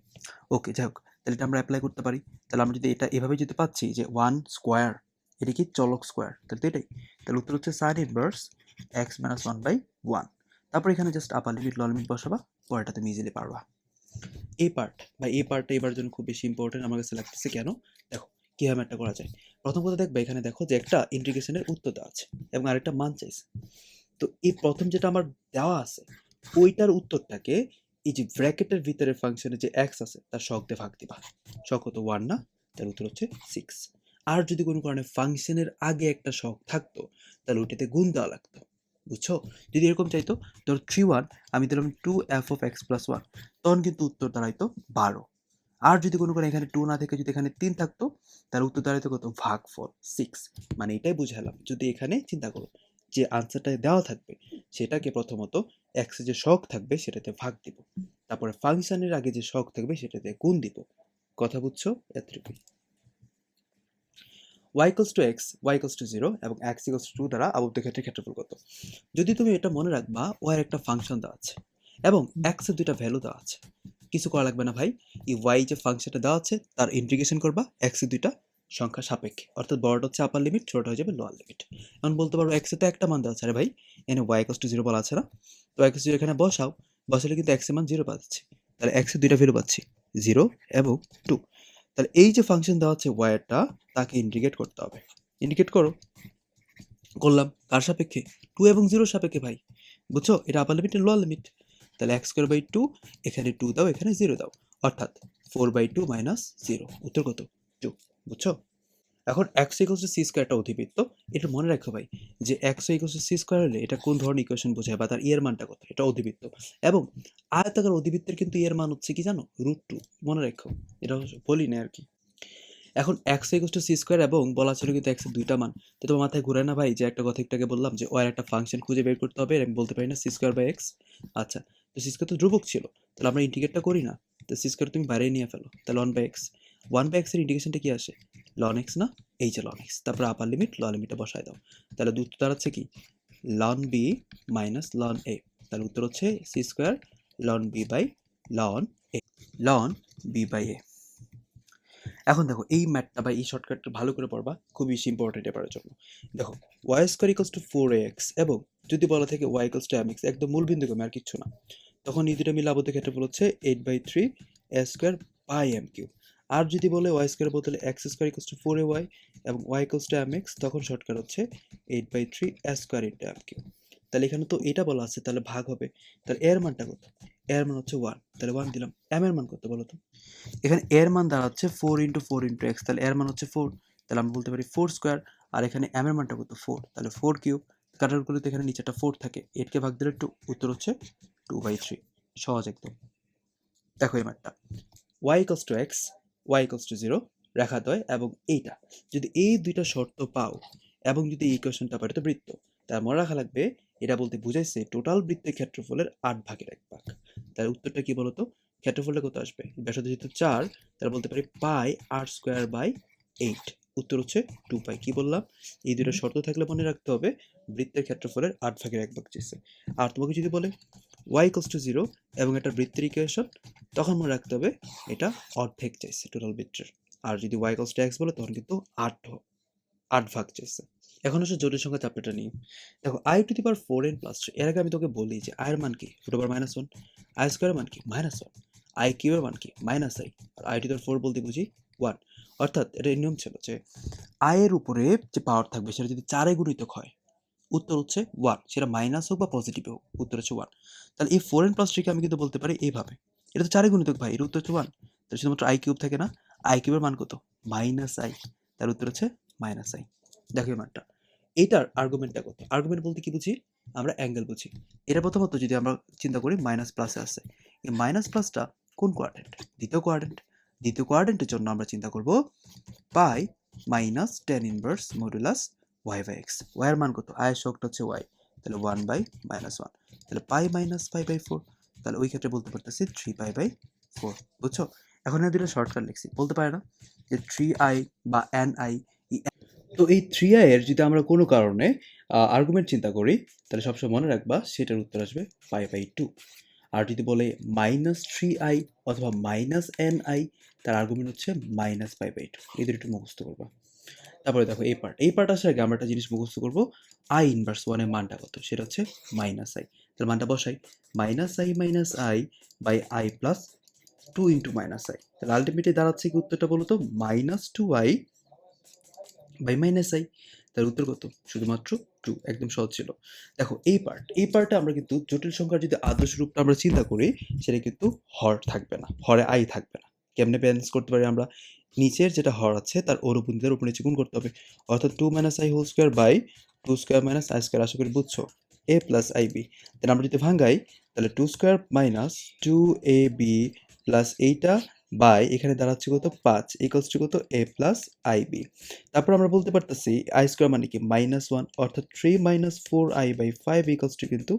Okay, যাই হোক, তাহলে এটা আমরা অ্যাপ্লাই করতে পারি। তাহলে আমরা যদি এটা এভাবে যদি পাচ্ছি যে 1 স্কোয়ার, এটা কি চলক স্কোয়ার, তাহলে তো এটাই। তাহলে উত্তর হচ্ছে sine inverse x minus 1 by 1। তারপর এখানে just upper limit lower limit বসাবা, পরেটা তুমি ইজিলি পারবা। এই পার্টটা এবার জন্য খুব বেশি ইম্পর্টেন্ট আমার কাছে লাগতেছে। কেন? দেখো কীভাবে একটা করা যায়। প্রথম কথা দেখবে, এখানে দেখো যে একটা ইন্টিগ্রেশনের উত্তর দেওয়া আছে এবং আরেকটা মান চাইছে। তো এই প্রথম যেটা আমার দেওয়া আছে ওইটার উত্তরটাকে এই যে ব্র্যাকেটের ভিতরে ফাংশনে যে এক্স আছে তার শখ দিয়ে ভাগ দিবা। শখ কত? 1 না? তার উত্তর হচ্ছে 6। আর যদি কোনো কারণে ফাংশনের আগে একটা শখ থাকতো তাহলে ওইটাতে গুণ দেওয়া লাগতো। বুঝছো? যদি এরকম চাইতো, ধর 3 1, আমি দিলাম 2f of x plus 1, তখন কিন্তু উত্তর দাঁড়াইতো 12। আর যদি কোনো কারণে এখানে 2 না থেকে যদি এখানে 3 থাকতো, তার উত্তর দাঁড়াইতো কত? ভাগফল 6। মানে এটাই বুঝালাম, যদি এখানে চিন্তা করো যে আনসারটা দেওয়া থাকবে সেটাকে প্রথমত এক্স এর যে শখ থাকবে সেটাতে ভাগ দিব, তারপরে ফাংশনের আগে যে শখ থাকবে সেটাতে গুণ দিব। কথা বুঝছো? এতটুকুই। y equals to x, y equals to 0 এবং x equals to 2 দ্বারা আবদ্ধ ক্ষেত্রের ক্ষেত্রফল কত? যদি তুমি এটা মনে রাখবা, y এর একটা ফাংশন দেওয়া আছে এবং x এর দুইটা ভ্যালু দেওয়া আছে। কিছু করা লাগবে না ভাই, এই y যে ফাংশনটা দেওয়া আছে তার ইন্টিগ্রেশন করবা x এর দুইটা সংখ্যা সাপেক্ষে, অর্থাৎ বড়টা হচ্ছে আপার লিমিট, ছোটটা হয়ে যাবে লোয়ার লিমিট। এখন বলতে পারবো x এর তো একটা মান দেওয়া আছে, আরে ভাই এখানে y equals to 0 বলা আছে না? তো x এর 0 এখানে বসাও, বসালে কিন্তু x এর মান 0 পাচ্ছি। তাহলে x এর দুইটা ভ্যালু পাচ্ছি 0 এবং 2। তাহলে এই যে ফাংশন দেওয়া হচ্ছে ওয়াইটা, তাকে ইন্ডিকেট করতে হবে। ইন্ডিকেট করো, করলাম কার সাপেক্ষে? 2 এবং 0 সাপেক্ষে ভাই, বুঝছো? এটা আপার লিমিট লোয়ার লিমিট। তাহলে x²/2, এখানে 2 দাও, এখানে 0 দাও, অর্থাৎ 4/2 মাইনাস 0, উত্তর কত? 2, বুঝছো? এখন x = c² একটা অধিবৃত্ত, এটা মনে রাখো ভাই যে x = c² হলে এটা কোন ধরনের ইকুয়েশন বোঝায় বা তার এর মানটা কত, এটা অধিবৃত্ত। এবং আয়তাকার অধিবৃত্তের কিন্তু এর মান হচ্ছে কি জানো? √2, মনে রাখো, এটা বলি না আর কি। এখন x = c² এবং বলা ছিল কিন্তু x এর দুইটা মান, তো তোমার মাথায় ঘুরে না ভাই যে একটা কথা একটু আগে বললাম যে ওর একটা ফাংশন খুঁজে বের করতে হবে, আমি বলতে পারি না c²/x। আচ্ছা, তো c² তো ধ্রুবক ছিল, তাহলে আমরা ইন্টিগ্রেটটা করি না, তো c² তুমি বাইরে নিয়ে ফেলো, তাহলে 1/x। 1/x এর ইন্টিগ্রেশনটা কি আসে? ln x না? এই যে ln x, তারপর আপার লিমিট লোয়ার লিমিটটা বসায় দাও, তাহলে উত্তর দাঁড়াচ্ছে কি? ln b minus ln a। তাহলে উত্তর হচ্ছে c² ln b by ln a, ln b by a। এখন দেখো এই ম্যাথটা বা এই শর্টকাটটা ভালো করে পড়বা, খুব বেশি ইম্পর্টেন্ট এবারের জন্য। দেখো y² = 4ax এবং যদি বলা থাকে y = mx, একদম মূল বিন্দু কমে আর কিচ্ছু না, তখন এই দুটো মিলে আবদ্ধ ক্ষেত্রফল হচ্ছে 8/3 a² বাই m3। আর যদি বলে y² বদলে x² = 4ay এবং y = mx, তখন শর্টকাট হচ্ছে 8/3 a² × m3। তাহলে এখানে তো এটা বলা আছে, তাহলে ভাগ হবে, তাহলে এর মানটা কত? এর মান হচ্ছে 1, তাহলে 1 দিলাম। m এর মান কত বলো তো? এখানে এর মান দাঁড়াচ্ছে 4 × 4 × x, তাহলে এর মান হচ্ছে 4, তাহলে আমরা বলতে পারি 4²। আর এখানে m এর মানটা কত? 4, তাহলে 4³ কাটার করলে তো এখানে নিচেটা 4 থাকে, 8 কে ভাগ দিলে 2, উত্তর হচ্ছে 2/3, সহজ একদম। দেখো এই মানটা y = x, y = 0, রেখাদ্বয় এবং এইটা যদি এই দুইটা শর্ত পাও এবং যদি এই ইকুয়েশনটা পারে তো বৃত্ত, তার মনে রাখা লাগবে এটা বলতে বুঝাইছে টোটাল বৃত্তের ক্ষেত্রফলের 8/1। তার উত্তরটা কি বলতো? ক্ষেত্রফলটা কত আসবে? ব্যাসার্ধ যেহেতু 4, তাহলে বলতে পারি পাই r²/8, উত্তর হচ্ছে 2π। কি বললাম? এই দুটো শর্ত থাকলে মনে রাখতে হবে বৃত্তের ক্ষেত্রফলের 8/1 চেয়েছে। আর তোমাকে যদি বলে y = 0 এবং একটা বৃত্তের ইকুয়েশন, তখন মনে রাখতে হবে এটা অর্ধেক চাইছে টোটাল বৃত্তের। আর যদি y = x বলে, তখন কিন্তু 8 ভাগ চাইছে। এখন আসলে জটিল সংখ্যা চ্যাপ্টারটা নিয়ে দেখো i⁴n + 3। এর আগে আমি তোকে বলি যে i এর মান কি? √−1, i² এর মান কি? -1, i³ এর মান কি? -i, আর i⁴ বলতে বুঝি 1। অর্থাৎ এটা নিয়ম ছিল যে i এর উপরে যে পাওয়ার থাকবে সেটা যদি 4 এ গুণিতক হয়, উত্তর হচ্ছে 1, সেটা মাইনাস হোক বা পজিটিভ হোক, উত্তর হচ্ছে 1। তাহলে এই 4n + 3 কে আমি কিন্তু বলতে পারি এইভাবে, এটা তো 4 এ গুণিতক ভাই, এর উত্তর হচ্ছে 1। তাহলে শুধুমাত্র i³ থাকে না, i³ এর মান কত? -i, তার উত্তর হচ্ছে -i। দেখো এই মানটা, এইটার আর্গুমেন্টটা কত? আর্গুমেন্ট বলতে কি বুঝি? আমরা অ্যাঙ্গেল বুঝি। এটা প্রথমত যদি আমরা চিন্তা করি মাইনাস প্লাসে আছে, এই মাইনাস প্লাসটা কোন কোয়াড্রেন্ট? দ্বিতীয় কোয়াড্রেন্ট। দ্বিতীয় কোয়াড্রেন্টের জন্য আমরা চিন্তা করব pi minus tan inverse modulus y/x। y এর মান কত? আয়ের শক্ত হচ্ছে y, তাহলে 1/-1, তাহলে পাই মাইনাস পাই/4, তাহলে ওই ক্ষেত্রে বলতে পারতেছি 3π/4, বুঝছো? এখন এই দুটো শর্টকাট লিখছি, বলতে পারে না যে 3i বা ni। তো এই 3i এর যদি আমরা কোনো কারণে আর্গুমেন্ট চিন্তা করি, তাহলে সবসময় মনে রাখবা সেটার উত্তর আসবে π/2। আর যদি বলে -3i অথবা -ni, তার আর্গুমেন্ট হচ্ছে -π/2। এই দুটো একটু মুখস্থ করবা। তারপরে দেখো এই পার্ট আসার আগে আমরা একটা জিনিস মুখস্থ করবো, i ইনভার্স 1 এর মানটা কত? সেটা হচ্ছে -i। তাহলে মানটা বসাই, -i প্লাস 2 × -i। তাহলে আলটিমেটলি দাঁড়াচ্ছে কি উত্তরটা বলো তো? -2i/-i। তার উত্তর কত? শুধুমাত্র 2, একদম সহজ ছিল। দেখো এই পার্টে আমরা কিন্তু জটিল সংখ্যার যদি আদর্শ রূপটা আমরা চিন্তা করি, সেটা কিন্তু হর থাকবে না, হরে i থাকবে না। কেমনে ব্যালেন্স করতে পারি আমরা? নিচের যেটা হর আছে তার অরুপন্থীদের উপর নিচে গুণ করতে হবে, অর্থাৎ 2 - i² - i²। আশা করি বুঝছো? a + ib, তাহলে আমরা যদি ভাঙাই, তাহলে 2² - 2ab প্লাস এইটা বাই এখানে দাঁড়াচ্ছে কত? 5 = কত? a + ib। তারপর আমরা বলতে পারতেছি i² মানে কি? -1, অর্থাৎ 3 - 4i/5 = কিন্তু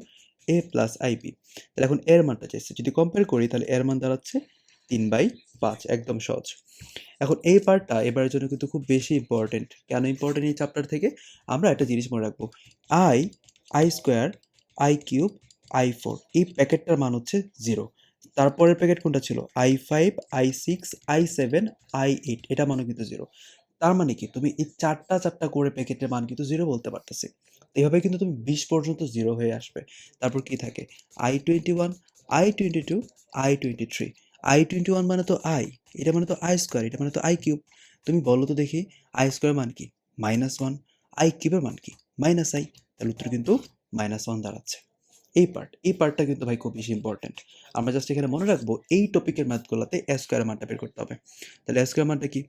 a + ib। তাহলে এখন এর মানটা চাইছে, যদি কম্পেয়ার করি তাহলে এর মান দাঁড়াচ্ছে 3/5, একদম সহজ। এখন এই পার্টটা এবারের জন্য কিন্তু খুব বেশি ইম্পর্টেন্ট। কেন ইম্পর্টেন্ট এই চ্যাপ্টার থেকে? আমরা একটা জিনিস মনে রাখবো, i², i³ i4, এই প্যাকেটটার মান হচ্ছে 0। তারপরের প্যাকেট কোনটা ছিল? i5, i6, i7, i8, এটা মানও কিন্তু 0। তার মানে কি তুমি এই চারটা করে প্যাকেটের মান কিন্তু 0 বলতে পারতেছি। এভাবে কিন্তু তুমি 20 পর্যন্ত 0 হয়ে আসবে। তারপর কি থাকে? i21, i22, i23। i21 মানে তো i, এটা মানে তো i স্কয়ার, এটা মানে তো i কিউব। তুমি বলো তো দেখি i স্কয়ার মান কি? -1, i কিউবের মান কি? -i, তাহলে উত্তর কিন্তু -1 দাঁড়াচ্ছে। এই পার্টটা কিন্তু ভাই খুব বেশি ইম্পর্টেন্ট। আমরা জাস্ট এখানে মনে রাখবো এই টপিকের ম্যাথগুলোতে a স্কয়ারের মানটা বের করতে হবে। তাহলে a স্কয়ার মানটা কি?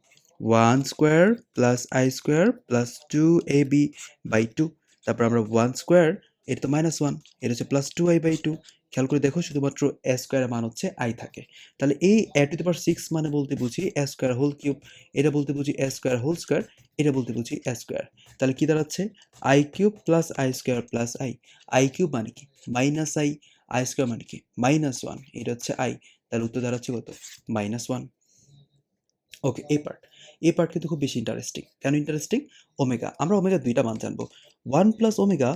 1 square plus i square plus 2ab/2। তারপর আমরা 1 স্কয়ার, এটা তো -1, এটা হচ্ছে প্লাস 2i/2। খেয়াল করে দেখো শুধুমাত্র a স্কয়ারের মান হচ্ছে i থাকে। তাহলে এই a টু দি পাওয়ার 6 মানে বলতে বুঝি a স্কয়ার হোল কিউব, এটা বলতে বুঝি a স্কয়ার হোল স্কয়ার, এটা বলতে বুঝি a স্কয়ার। তাহলে কি দাঁড়াচ্ছে? i cube plus i square plus i cube মানে কি? -i, i স্কয়ার মানে কি? -1, এটা হচ্ছে i, তাহলে উত্তর দাঁড়াচ্ছে কত? -1। ওকে, এই পার্ট কিন্তু খুব বেশি ইন্টারেস্টিং। কেন ইন্টারেস্টিং? ওমেগা, আমরা ওমেগা দুইটা মান জানবো। 1 প্লাস ওমেগা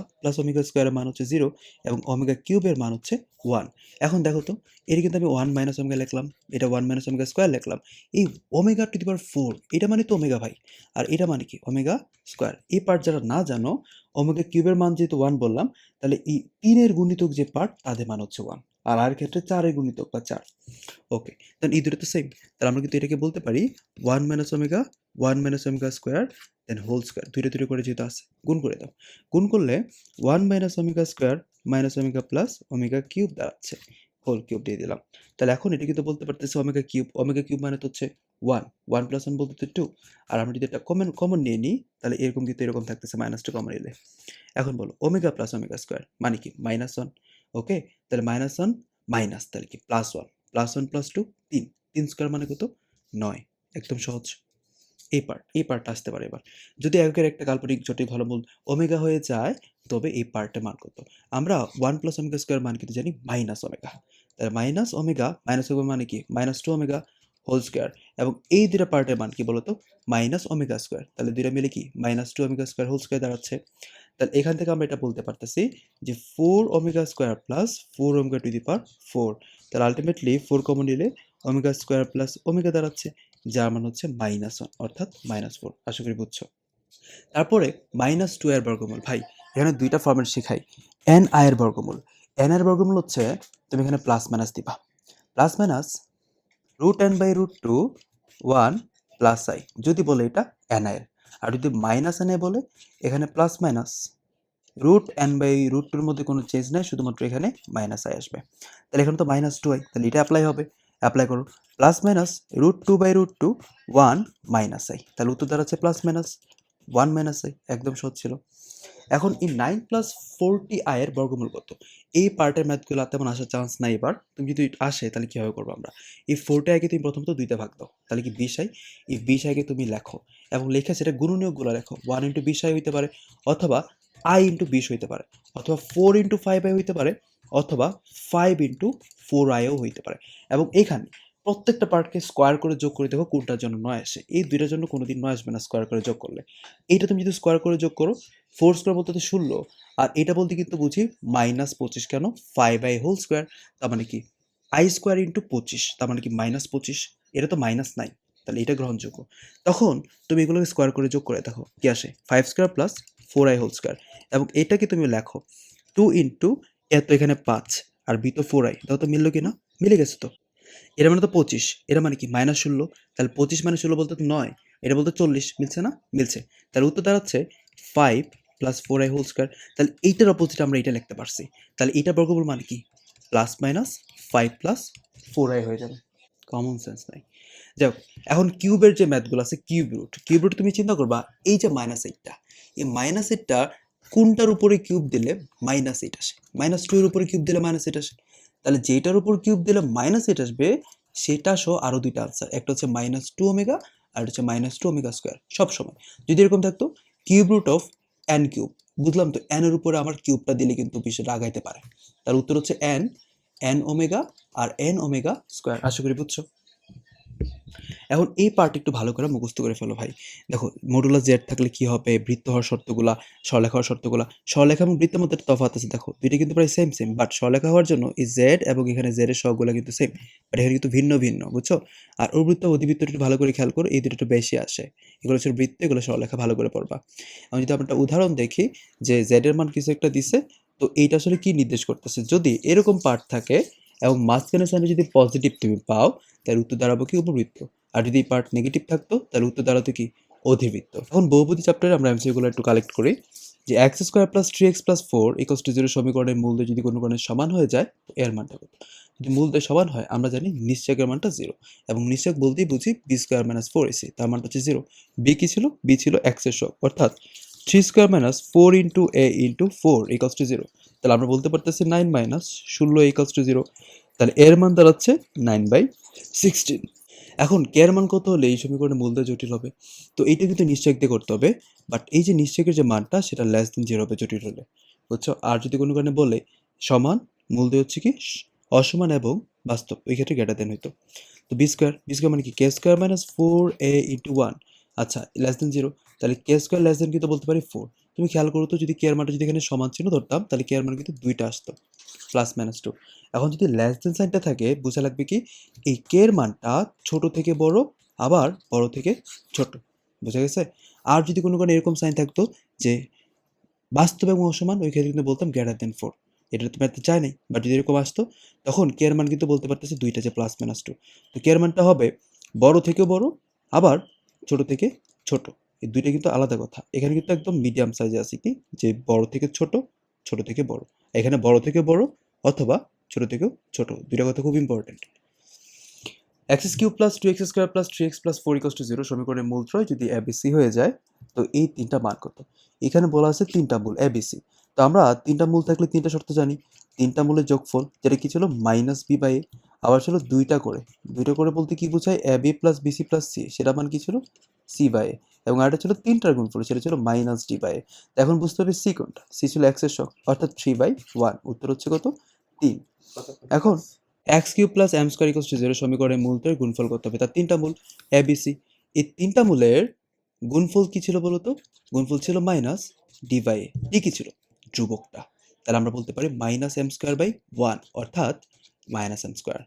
স্কোয়ারের মান হচ্ছে 0 এবং ওমেগা কিউবের মান হচ্ছে 1। এখন দেখো তো, এটা কিন্তু আমি 1 মাইনাস ওমেগা লিখলাম, এটা 1 মাইনাস ওমেগা স্কোয়ার লিখলাম। এই ওমেগা টু দি পাওয়ার 4 এটা মানে তো ওমেগা ভাই, আর এটা মানে কি? Omega square. এই পার্ট যারা না জানো, ওমেগা কিউবের মান যেহেতু 1 বললাম, তাহলে এই 3-এর গুণিতক যে পার্ট তাদের মান হচ্ছে 1, আর ক্ষেত্রে 4-এর গুণিতক বা 4। ওকে, দেন এই দুটো তো সেম। তাহলে আমরা কিন্তু এটাকে বলতে পারি 1 minus omega, 1 minus omega square, then whole square. দুইটা করে যেহেতু আছে, গুণ করে দাও। গুণ করলে 1 minus omega square minus omega plus omega cube দাঁড়াচ্ছে। হোল কিউব দিয়ে দিলাম। তাহলে এখন এটা কিন্তু বলতে পারতেছে ওমেগা কিউব। ওমেগা কিউব মানে তো হচ্ছে 1, 1 প্লাস 1 বলতে 2। আর আমরা যদি এটা কমন নিয়ে নিই, তাহলে এরকম কিন্তু এরকম থাকতেছে, -2 কমন নিলে। এখন বলো ওমেগা প্লাস ওমেগা স্কোয়ার মানে কি? -1। ওকে, তাহলে -1 মাইনাস, তাহলে কি +1, +1 + 2 3, 3 স্কোয়ার মানে কত? 9। একদম সহজ। এই পার্টটা আসতে পারে এবার। যদি একের একটা কাল্পনিক জটিল ঘনমূল ওমেগা হয়ে যায়, তবে এই পার্টের মান কত? আমরা 1 প্লাস ওমেগা স্কোয়ার মান কিন্তু জানি মাইনাস ওমেগা। তাহলে মাইনাস ওমেগা মানে কি? -2 ওমেগা হোল স্কোয়ার। এবং এই দুটা পার্টের মান কি বলতো? Minus omega square. তাহলে দুইটা মিলে কি? -2 ওমেগা স্কোয়ার হোল স্কোয়ার দাঁড়াচ্ছে। তাহলে এখান থেকে আমরা এটা বলতে পারতেছি যে 4 omega square plus 4 omega to the power 4। তাহলে আলটিমেটলি 4 কমন নিলে ওমেগা স্কোয়ার প্লাস ওমেগা দাঁড়াচ্ছে, যার মান হচ্ছে -1 অর্থাৎ -4। আশা করি বুঝছো। তারপরে -2 এর বর্গমূল। ভাই এখানে দুইটা ফর্মেট শেখাই। n i এর বর্গমূল। n এর বর্গমূল হচ্ছে, তুমি এখানে প্লাস মাইনাস দিবা। Plus minus √n/√2 1 plus i, যদি বলে এটা ni এর। আর যদি মাইনাস ni বলে, এখানে প্লাস মাইনাস √n/√2 এর মধ্যে কোনো চেঞ্জ নাই, শুধুমাত্র এখানে -i আসবে। তাহলে এখানে তো -2i, তাহলে এটা অ্যাপ্লাই হবে। অ্যাপ্লাই করো। প্লাস মাইনাস √2/√2 1 -i, তাহলে উত্তর দাঁড়াচ্ছে প্লাস মাইনাস 1 -i। একদম সহজ ছিল। এখন এই 9 + 40i এর বর্গমূল কত? এই পার্টের ম্যাথগুলো তেমন আসার চান্স নাই এবার। তুমি যদি আসে তাহলে কিভাবে করবো আমরা? এই 40i কে তুমি প্রথমত 2 তে ভাগ দাও, তাহলে কি 20i। এই 20i কে তুমি লেখো এবং লিখে সেটা গুণনীয়কগুলো লেখো। 1 × 20i হইতে পারে, অথবা i × 20 হইতে পারে, অথবা 4 × 5i হইতে পারে, অথবা 5 × 4iও হইতে পারে। এবং এখানে প্রত্যেকটা পার্টকে স্কোয়ার করে যোগ করে দেখো কোনটার জন্য 9 আসে। এই দুইটার জন্য কোনোদিন 9 আসবে না স্কোয়ার করে যোগ করলে। এইটা তুমি যদি স্কোয়ার করে যোগ করো, 4 স্কোয়ার বলতে তো 16, আর এটা বলতে কিন্তু বুঝি -25। কেন? 5i হোল স্কোয়ার, তার মানে কি i স্কোয়ার ইন্টু 25, তার মানে কি -25। এটা তো মাইনাস নাই, তাহলে এটা গ্রহণযোগ্য। তখন তুমি এগুলোকে স্কোয়ার করে যোগ করে দেখো কি আসে, 5 square plus 4i whole square. এবং এটাকে তুমি লেখো 2 ইন্টু এত, এখানে 5 আর বি তো 4i, তাও তো মিললো কিনা? মিলে গেছে তো। এটা মানে তো 25, এটা মানে কি -16। তাহলে 25 মানে 16 বলতে তো 9, এটা বলতে 40। মিলছে না? মিলছে। তাহলে উত্তর দাঁড়াচ্ছে 5 প্লাস 4i হোল স্কোয়ার। তাহলে এইটার অপোজিট আমরা এটা লিখতে পারছি। তাহলে এটা বর্গমূল মানে কি? প্লাস মাইনাস 5 প্লাস 4i হয়ে যাবে। কমন সেন্স নাই। যাই হোক, এখন কিউবের যে ম্যাথগুলো আছে, কিউব রুট তুমি চিন্তা করবা, এই যে -8টা, এই -8টা কোনটার উপরে কিউব দিলে -8 আসে? -2 এর উপরে কিউব দিলে -8 আসে। তাহলে যেটার উপর কিউব দিলে -8 আসবে, সেটা সহ আরো দুইটা আনসার, একটা হচ্ছে -2 ওমেগা, আর হচ্ছে -2 ওমেগা স্কোয়ার। সবসময় যদি এরকম থাকতো cube root of n cube, বুঝলাম তো n এর উপরে আমার কিউবটা দিলে কিন্তু বিষয়টা আগাইতে পারে। তার উত্তর হচ্ছে n ওমেগা আর n ওমেগা স্কোয়ার। আশা করি বুঝছো। এখন এই পার্ট একটু ভালো করে মুখস্থ করে ফেলো ভাই। দেখো মডুলাস জেড থাকলে কি হবে, বৃত্ত হওয়ার শর্তগুলা, সরলরেখা হওয়ার শর্তগুলা। সরলরেখা এবং বৃত্তের মধ্যে একটা তফাৎ আছে, দেখো দুইটা কিন্তু প্রায় সেম, বাট সরলরেখা হওয়ার জন্য এই জেড এবং এখানে জেড এর সহগগুলা কিন্তু সেম, বাট এখানে কিন্তু ভিন্ন ভিন্ন, বুঝছো? আর অবৃত্ত অধিবৃত্ত একটু ভালো করে খেয়াল করো, এই দুটো একটু বেশি আসে। এগুলো হচ্ছে বৃত্ত, এগুলো সরলরেখা, ভালো করে পড়বা। আমি যদি আমরা একটা উদাহরণ দেখি, যে জেড এর মান কিছু একটা দিছে, তো এইটা আসলে কি নির্দেশ করতেছে? যদি এরকম পার্ট থাকে এবং মাঝখানে সাইনে যদি পজিটিভ তুমি পাও তাহলে উত্তর দাঁড়াবো কি উপবৃত্ত, আর যদি পার্ট নেগেটিভ থাকতো তাহলে উত্তর দাঁড়াতো কি অধিবৃত্ত। এখন বহুপদী চ্যাপ্টারে আমরা এমসিকিউগুলো একটু কালেক্ট করি যে X square plus 3x plus 4 equals to 0 সমীকরণের মূলদ্বয় যদি কোনো কারণে সমান হয়ে যায় এর মানটা কত। যদি মূলদ্বয় সমান হয় আমরা জানি নিশ্চয়কের মানটা 0, এবং নিশ্চয়ক বলতেই বুঝি বি স্কোয়ার মাইনাস 4ac, তার মানটা হচ্ছে 0। বি কি ছিল? বি ছিল এক্স এর সহগ, অর্থাৎ 3 square minus 4 into A into 4 equals to 0। তাহলে আমরা বলতে পারতেছি 9 মাইনাস 16 ইকুয়ালস টু 0। তাহলে এর মান দাঁড়াচ্ছে 9/16। এখন কে এর মান কত হলে এই সমীকরণের মূলদ্বয় জটিল হবে? তো এইটা কিন্তু নিশ্চয়ক দিয়ে করতে হবে, বাট এই যে নিশ্চয়কের যে মানটা সেটা লেস দেন 0 হবে জটিল হলে, বুঝছো? আর যদি কোনো কারণে বলে সমান, মূলদ্বয় হচ্ছে কি অসমান এবং বাস্তব, ওই ক্ষেত্রে গ্রেটার দেন হইতো। তো বি স্কোয়ার মানে কি কে স্কোয়ার মাইনাস 4a ইন্টু 1। আচ্ছা, লেস দেন 0, তাহলে কে স্কোয়ার লেস দেন কিন্তু বলতে পারি 4। তুমি খেয়াল করো তো, যদি কে এর মানটা যদি এখানে সমান চিহ্ন ধরতাম তাহলে কে এর মান কিন্তু 2টা আসতো, প্লাস মাইনাস 2। এখন যদি লেস দেন সাইনটা থাকে বোঝা লাগবে কি এই কে এর মানটা ছোট থেকে বড়, আবার বড় থেকে ছোট, বোঝা গেছে? আর যদি কোনো কারণে এরকম সাইন থাকতো যে বাস্তব এবং অসমান, ওই ক্ষেত্রে কিন্তু বলতাম গ্রেটার দেন 4। এটা তো ম্যাথে চাই নাই, বাট যদি এরকম আসতো তখন কে এর মান কিন্তু বলতে পারতেছে দুইটা, যে প্লাস মাইনাস 2। তো কে এর মানটা হবে বড় থেকে বড়, আবার ছোট থেকে ছোট। এই দুইটা কিন্তু আলাদা কথা। এখানে কিন্তু একদম মিডিয়াম সাইজে আছে কি, যে বড় থেকে ছোট, ছোট থেকে বড়। এখানে বড় থেকে বড় অথবা ছোট থেকেও ছোট, দুইটা কথা খুব important. X cube plus 2x square plus 3x plus 4 equals to 0 সমীকরণের মূলত্রয় যদি এবিসি হয়ে যায় তো এই তিনটা মান কত। এখানে বলা আছে তিনটা মূল এবিসি। তো আমরা তিনটা মূল থাকলে তিনটা শর্ত জানি। তিনটা মূলের যোগফল, যেটা কি ছিল মাইনাস বি বাই এ, আবার ছিল দুইটা করে। দুইটা করে বলতে কি বোঝায়, a b plus bc plus c, সেটা মান কি ছিল সি বাই এ, এবং আরেকটা ছিল তিনটার গুণফল, সেটা ছিল মাইনাস ডি বাই এ। এখন বুঝতে হবে সি কোনটা। সি ছিল এক্স এর সহগ, অর্থাৎ 3/1, উত্তর হচ্ছে কত 3। এখন X cube plus M square equals to 0 সমীকরণের মূলদ্বয়ের গুণফল করতে হবে, তার তিনটা মূল এ বি সি। এই তিনটা মূলের গুণফল কি ছিল বলতো? গুণফল ছিল minus D by A. D কি ছিল? ধ্রুবকটা। তাহলে আমরা বলতে পারি মাইনাস এম স্কোয়ার বাই 1, অর্থাৎ মাইনাস এম স্কোয়ার।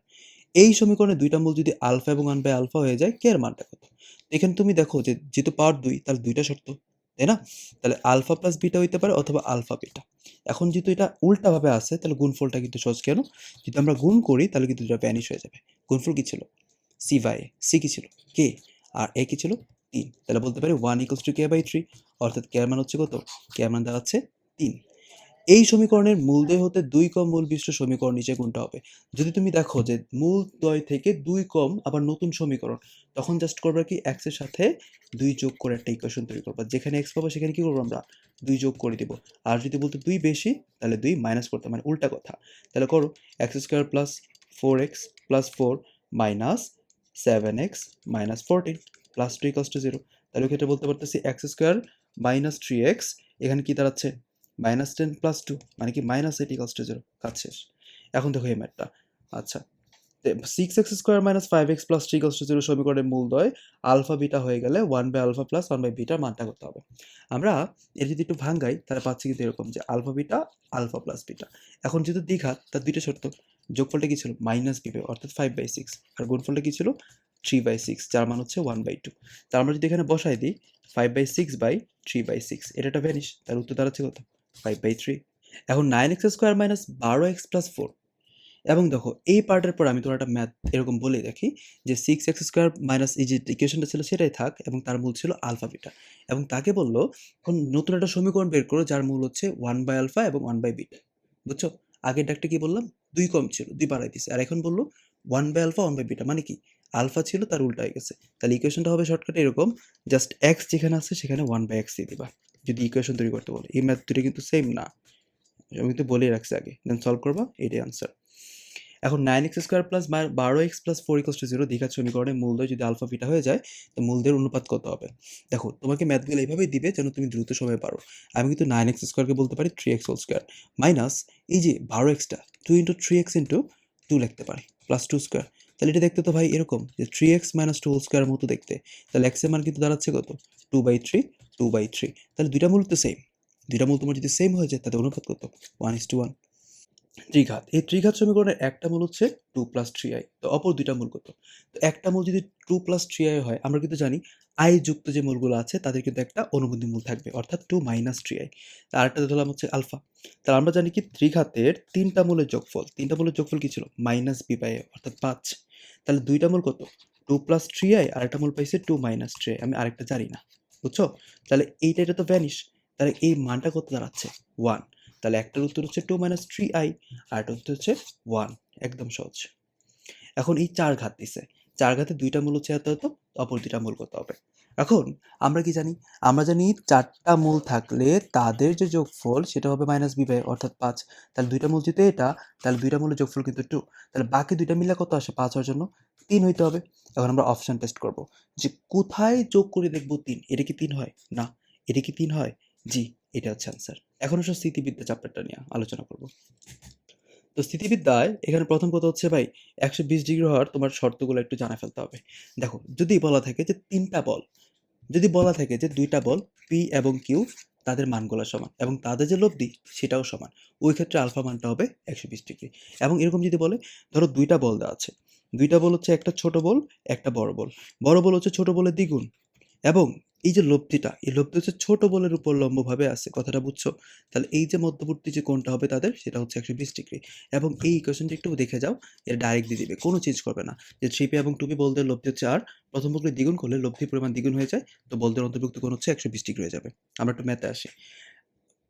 এই সমীকরণে দুইটা মূল যদি আলফা এবং 1/আলফা হয়ে যায়, কে এর মানটা কত? এখানে তুমি দেখো যে যেহেতু পাওয়ার 2 তাহলে দুইটা শর্ত, তাই না? তাহলে আলফা প্লাস বিটা হইতে পারে অথবা আলফা বিটা। এখন যেহেতু এটা উল্টাভাবে আছে তাহলে গুণফলটা কিন্তু সহজ। কেন? যদি আমরা গুণ করি তাহলে কিন্তু এটা ভ্যানিশ হয়ে যাবে। গুণফল কি ছিল? C by A. সি কি ছিল? কে। আর এ কি ছিল? 3। তাহলে বলতে পারি 1 ইকুয়ালস টু কে বাই 3, অর্থাৎ কে এর মান হচ্ছে কত? কে এর মান দাঁড়াচ্ছে 3। এই সমীকরণের মূলদ্বয় হতে 2 কম মূল বিশিষ্ট সমীকরণ নিচে কোনটা হবে? যদি তুমি দেখো যে মূলদ্বয় থেকে 2 কম আবার নতুন সমীকরণ, তখন জাস্ট করবা কি x এর সাথে 2 যোগ করে একটা ইকুয়েশন তৈরি করবা। যেখানে x পাবো সেখানে কি করবো আমরা 2 যোগ করে দিব। আর যদি বলতো 2 বেশি তাহলে 2 মাইনাস করতে, মানে উল্টা কথা। তাহলে করো x square plus 4x plus 4 minus 7x minus 14 plus 2 equals to 0। তাহলে ক্ষেত্রে বলতে পারতেছি x স্কয়ার মাইনাস 3x, এখানে কি দাঁড়াচ্ছে -10 প্লাস 2, মানে কি -8 ইকুয়ালস টু 0। কাজ শেষ। এখন দেখো এই ম্যাথটা। আচ্ছা, 6x square minus 5x plus 3 equals to 0 সমীকরণের মূলদ্বয় আলফা বিটা হয়ে গেলে 1/আলফা প্লাস 1/বিটার মানটা করতে হবে। আমরা এর যদি একটু ভাঙাই তাহলে পাচ্ছি কিন্তু এরকম যে alpha beta alpha plus beta. এখন যেহেতু দ্বিঘাত তার দুইটা শর্ত। যোগফলটা কি ছিল? মাইনাস বি বাই, অর্থাৎ 5/6, আর গুণফলটা কি ছিল? 3/6, যার মান হচ্ছে 1/2। তার আমরা যদি এখানে বসাই দিই 5/6/3/6, এটা একটা ভ্যানিশ, তার উত্তর দাঁড়াচ্ছে কত? 5/3। এখন 9x square minus 12x plus 4, এবং দেখো এই পার্টের পর আমি তোমার একটা ম্যাথ এরকম বলে রাখি যে 6x স্কোয়ার মাইনাস এই যে ইকুয়েশনটা ছিল সেটাই থাক, এবং তার মূল ছিল আলফা বিটা। এবং তাকে বললো এখন নতুন একটা সমীকরণ বের করো যার মূল হচ্ছে 1/আলফা এবং 1/বিটা। বুঝছো? আগের ডাকটা কি বললাম? 2 কম ছিল, 2 বাড়াই দিছে। আর এখন বললো 1/আলফা 1/বিটা, মানে কি আলফা ছিল তার উল্টা হয়ে গেছে। তাহলে ইকুয়েশনটা হবে শর্টকাটে এরকম, জাস্ট এক্স যেখানে আছে সেখানে 1/x দিয়ে দিবা যদি ইকুয়েশন তৈরি করতে বলে। এই ম্যাথ দুটো কিন্তু সেম না, আমি তো বলেই রাখছি আগে। দেন সলভ করবা, এটাই আনসার। এখন 9x square plus 12x plus 4 equals to 0 দ্বিঘাত সমীকরণের মূলদ্বয় যদি আলফা বিটা হয়ে যায় তো মূলদের অনুপাত কত হবে? দেখো তোমাকে ম্যাথগুলো এইভাবেই দিবে যেন তুমি দ্রুত সময় পারো। আমি কিন্তু 9x স্কোয়ারকে বলতে পারি 3x হোল স্কোয়ার মাইনাস এই যে 12xটা 2 ইন্টু 3x ইন্টু 2 লিখতে পারি প্লাস 2 স্কোয়ার। তাহলে এটা দেখতে তো ভাই এরকম যে 3x মাইনাস 2 হোল স্কোয়ার মতো দেখতে। তাহলে x এর মান কিন্তু দাঁড়াচ্ছে কত? 2/3 2/3। তাহলে দুইটা মূল তো সেম। দুইটা মূল তোমার যদি সেম হয়ে যায় তাহলে অনুপাত কত? 1:1। ত্রিঘাত। এই ত্রিঘাত সমীকরণের একটা মূল হচ্ছে 2 + 3i। তো অপর ২ টা মূল কত? তো একটা মূল যদি 2 + 3i হয়, আমরা কিন্তু জানি i যুক্ত যে মূলগুলো আছে তাদের কিন্তু একটা অনুবন্ধী মূল থাকবে, অর্থাৎ 2 - 3i। আরেকটা ধরলাম হচ্ছে আলফা। তাহলে আমরা জানি কি ত্রিঘাতের ৩ টা মূলের যোগফল, ৩ টা মূলের যোগফল কি ছিল? -b/a অর্থাৎ ৫। তাহলে ২ টা মূল কত? 2 + 3i, আরেকটা মূল পাইছি 2 - 3i। আমি আরেকটা জানি না। বুঝছো? তাহলে এটা তো ভ্যানিশ। তাহলে এই মানটা কত দাঁড়াচ্ছে? 1। তাহলে একটার উত্তর হচ্ছে 2 - 3i, আরেকটার উত্তর হচ্ছে 1। একদম সহজ। এখন এই ৪ ঘাত দিছে। ৪ ঘাতের ২ টা মূল হচ্ছে এত, অপর ২ টা মূল কত হবে? এখন আমরা কি জানি? আমরা জানি ৪ টা মূল থাকলে তাদের যে যোগফল সেটা হবে -b/a অর্থাৎ ৫। তাহলে ২ টা মূল যেহেতু এটা, তাহলে ২ টা মূলের যোগফল কিন্তু ২। তাহলে বাকি ২ টা মিলে কত আসে ৫ হওয়ার জন্য? ৩ হইতে হবে। এখন আমরা অপশন টেস্ট করব। যে কোথায় যোগ করে দেখব ৩? এটা কি ৩ হয়? না। এটা কি ৩ হয়? জি, এটা হচ্ছে আনসার। এখন আসলে স্থিতিবিদ্যা চ্যাপ্টারটা নিয়ে আলোচনা করব। তো স্থিতিবিদ্যায় এখানে প্রথম কথা হচ্ছে ভাই ১২০ ডিগ্রি হওয়ার তোমার শর্তগুলো একটু জানা ফেলতে হবে। দেখো, যদি বলা থাকে যে ৩ টা বল, যদি বলা থাকে যে ২ টা বল P এবং Q, তাদের মানগুলা সমান এবং তাদের যে লব্ধি সেটাও সমান। ওই ক্ষেত্রে আলফা মানটা হবে ১২০ ডিগ্রি। এবং এরকম যদি বলে, ধরো ২ টা বল দেওয়া আছে। ২ টা বল হচ্ছে একটা ছোট বল, একটা বড় বল। বড় বল হচ্ছে ছোট বলের দ্বিগুণ। এবং এই যে লব্ধিটা, এই লব্ধি হচ্ছে ছোট বলের উপর লম্বভাবে আছে। কথাটা বুঝছো? তাহলে এই যে মধ্যবর্তী যে কোণটা হবে তাদের, সেটা হচ্ছে ১২০ ডিগ্রি। এবং এই ইকুয়েশনটা একটু দেখে যাও, এটা ডাইরেক্ট দিয়ে দিবে। কোনো চেঞ্জ করবে না। যে 3p এবং 2p বলদের লব্ধি হচ্ছে r, প্রথম বর্গের দ্বিগুণ করলে লব্ধির পরিমাণ দ্বিগুণ হয়ে যায়। তো বলদের অন্তর্ভুক্ত কোণ হচ্ছে ১২০ ডিগ্রি হয়ে যাবে। আমরা একটু ম্যাথে আসি।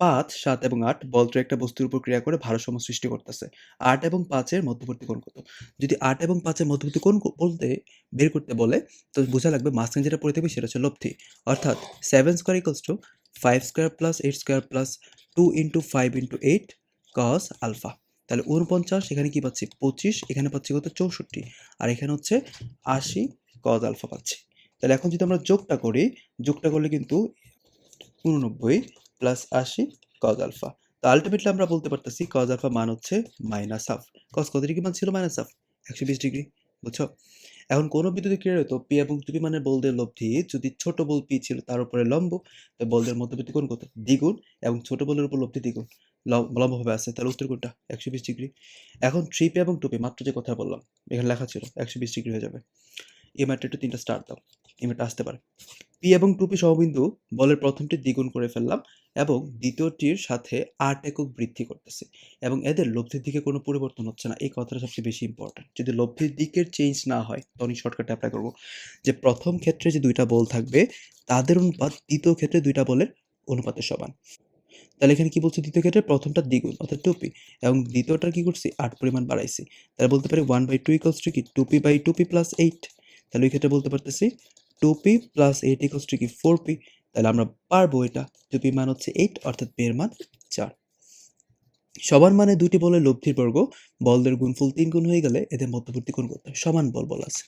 ৫, ৭ এবং ৮ বলটির একটা বস্তুর উপর ক্রিয়া করে ভারসাম্য সৃষ্টি করতেছে। ৮ এবং ৫ এর মধ্যবর্তী কোণ কত? যদি ৮ এবং ৫ এর মধ্যবর্তী কোণ বলতে বের করতে বলে, তো বোঝা লাগবে মাঝখানে যেটা পড়ে থাকবে সেটা হচ্ছে লব্ধি। অর্থাৎ 7 square equals to 5 square plus 8 square plus 2 into 5 into 8 cos alpha. তাহলে ৪৯, এখানে কি পাচ্ছি? ২৫, এখানে পাচ্ছি কত? ৬৪। আর এখানে হচ্ছে ৮০ কস আলফা পাচ্ছি। তাহলে এখন যদি আমরা যোগটা করি, যোগটা করলে কিন্তু ৮৯ প্লাস ৮০ কজ আলফা। তো আলটিমেটলি আমরা বলতে পারতেছি কজ আলফা মান হচ্ছে -হাফ। কজ কত ডিগ্রি মান ছিল? -হাফ। ১২০ ডিগ্রি। বুঝছো? এখন কোন বিদ্যুতের ক্রিয়া হতো পি এবং টুপি মানের বলদের লব্ধি যদি ছোট বল পি ছিল তার উপরে লম্ব, তো বলদের মধ্যবর্তী কোণ কত? দ্বিগুণ। এবং ছোট বলের উপর লব্ধি দ্বিগুণ। লম্বভাবে আছে। তাহলে উত্তর কোনটা? ১২০ ডিগ্রি। এখন 3p এবং 2p মাত্র যে কথা বললাম, এখানে লেখা ছিল ১২০ ডিগ্রি হয়ে যাবে। এই ম্যাটটা একটু ৩টা স্টার দাও। এই ম্যাটটা আসতে পারে। পি এবং 2p সমবিন্দু বলের প্রথমটি দ্বিগুণ করে ফেললাম এবং দ্বিতীয়টির সাথে ৮ একক বৃদ্ধি করতেছে এবং এদের লব্ধির দিকে কোনো পরিবর্তন হচ্ছে না। এই কথাটা সবচেয়ে বেশি ইম্পর্টেন্ট। যদি লব্ধির দিকের চেঞ্জ না হয় তখনই শর্টকাটে অ্যাপ্লাই করব। যে প্রথম ক্ষেত্রে যে ২ টা বল থাকবে তাদের অনুপাত দ্বিতীয় ক্ষেত্রে ২ টা বলের অনুপাতের সমান। তাহলে এখানে কি বলছে? দ্বিতীয় ক্ষেত্রে প্রথমটা দ্বিগুণ অর্থাৎ 2p এবং দ্বিতীয়টার কি করছি? ৮ পরিমাণ বাড়াইছি। তাহলে বলতে পারি 1/2 ইকুয়ালস টু কি? 2p/2p plus 8। তাহলে ওই ক্ষেত্রে বলতে পারতেছি 2p প্লাস 8 ইকুয়ালস টু কি? 4p। তাহলে আমরা পারবো এটা। 2p মান হচ্ছে 8 অর্থাৎ p এর মান 4। সমান মানে দুটি বলের লব্ধির বর্গ, বলদের গুণফল ৩ গুণ হয়ে গেলে এদের মধ্যবর্তী কোণ কত? সমান বল বলা আছে।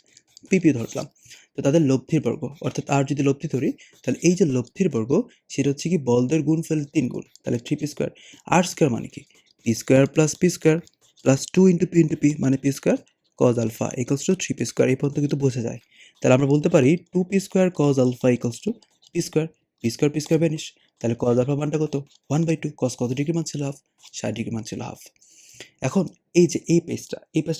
পিপি ধরলাম। তো তাদের লব্ধির বর্গ অর্থাৎ আর যদি লব্ধি ধরি, তাহলে এই যে লব্ধির বর্গ সেটা হচ্ছে কি বলদের গুণফল ৩ গুণ। তাহলে 3p স্কয়ার। আর স্কয়ার মানে কি? p square plus p square plus 2 into p মানে p square cos alpha equals to 3p square. এই পর্যন্ত কিন্তু বোঝা যায়। তাহলে আমরা বলতে পারি 2p square cos alpha equals to p square. p square vanish. তাহলে cos আলফা মানটা কত? 1/2। cos কত ডিগ্রি মান ছিল? হাফ। ৬০ ডিগ্রি মান ছিল হাফ। এখন এই যে এই পেজটা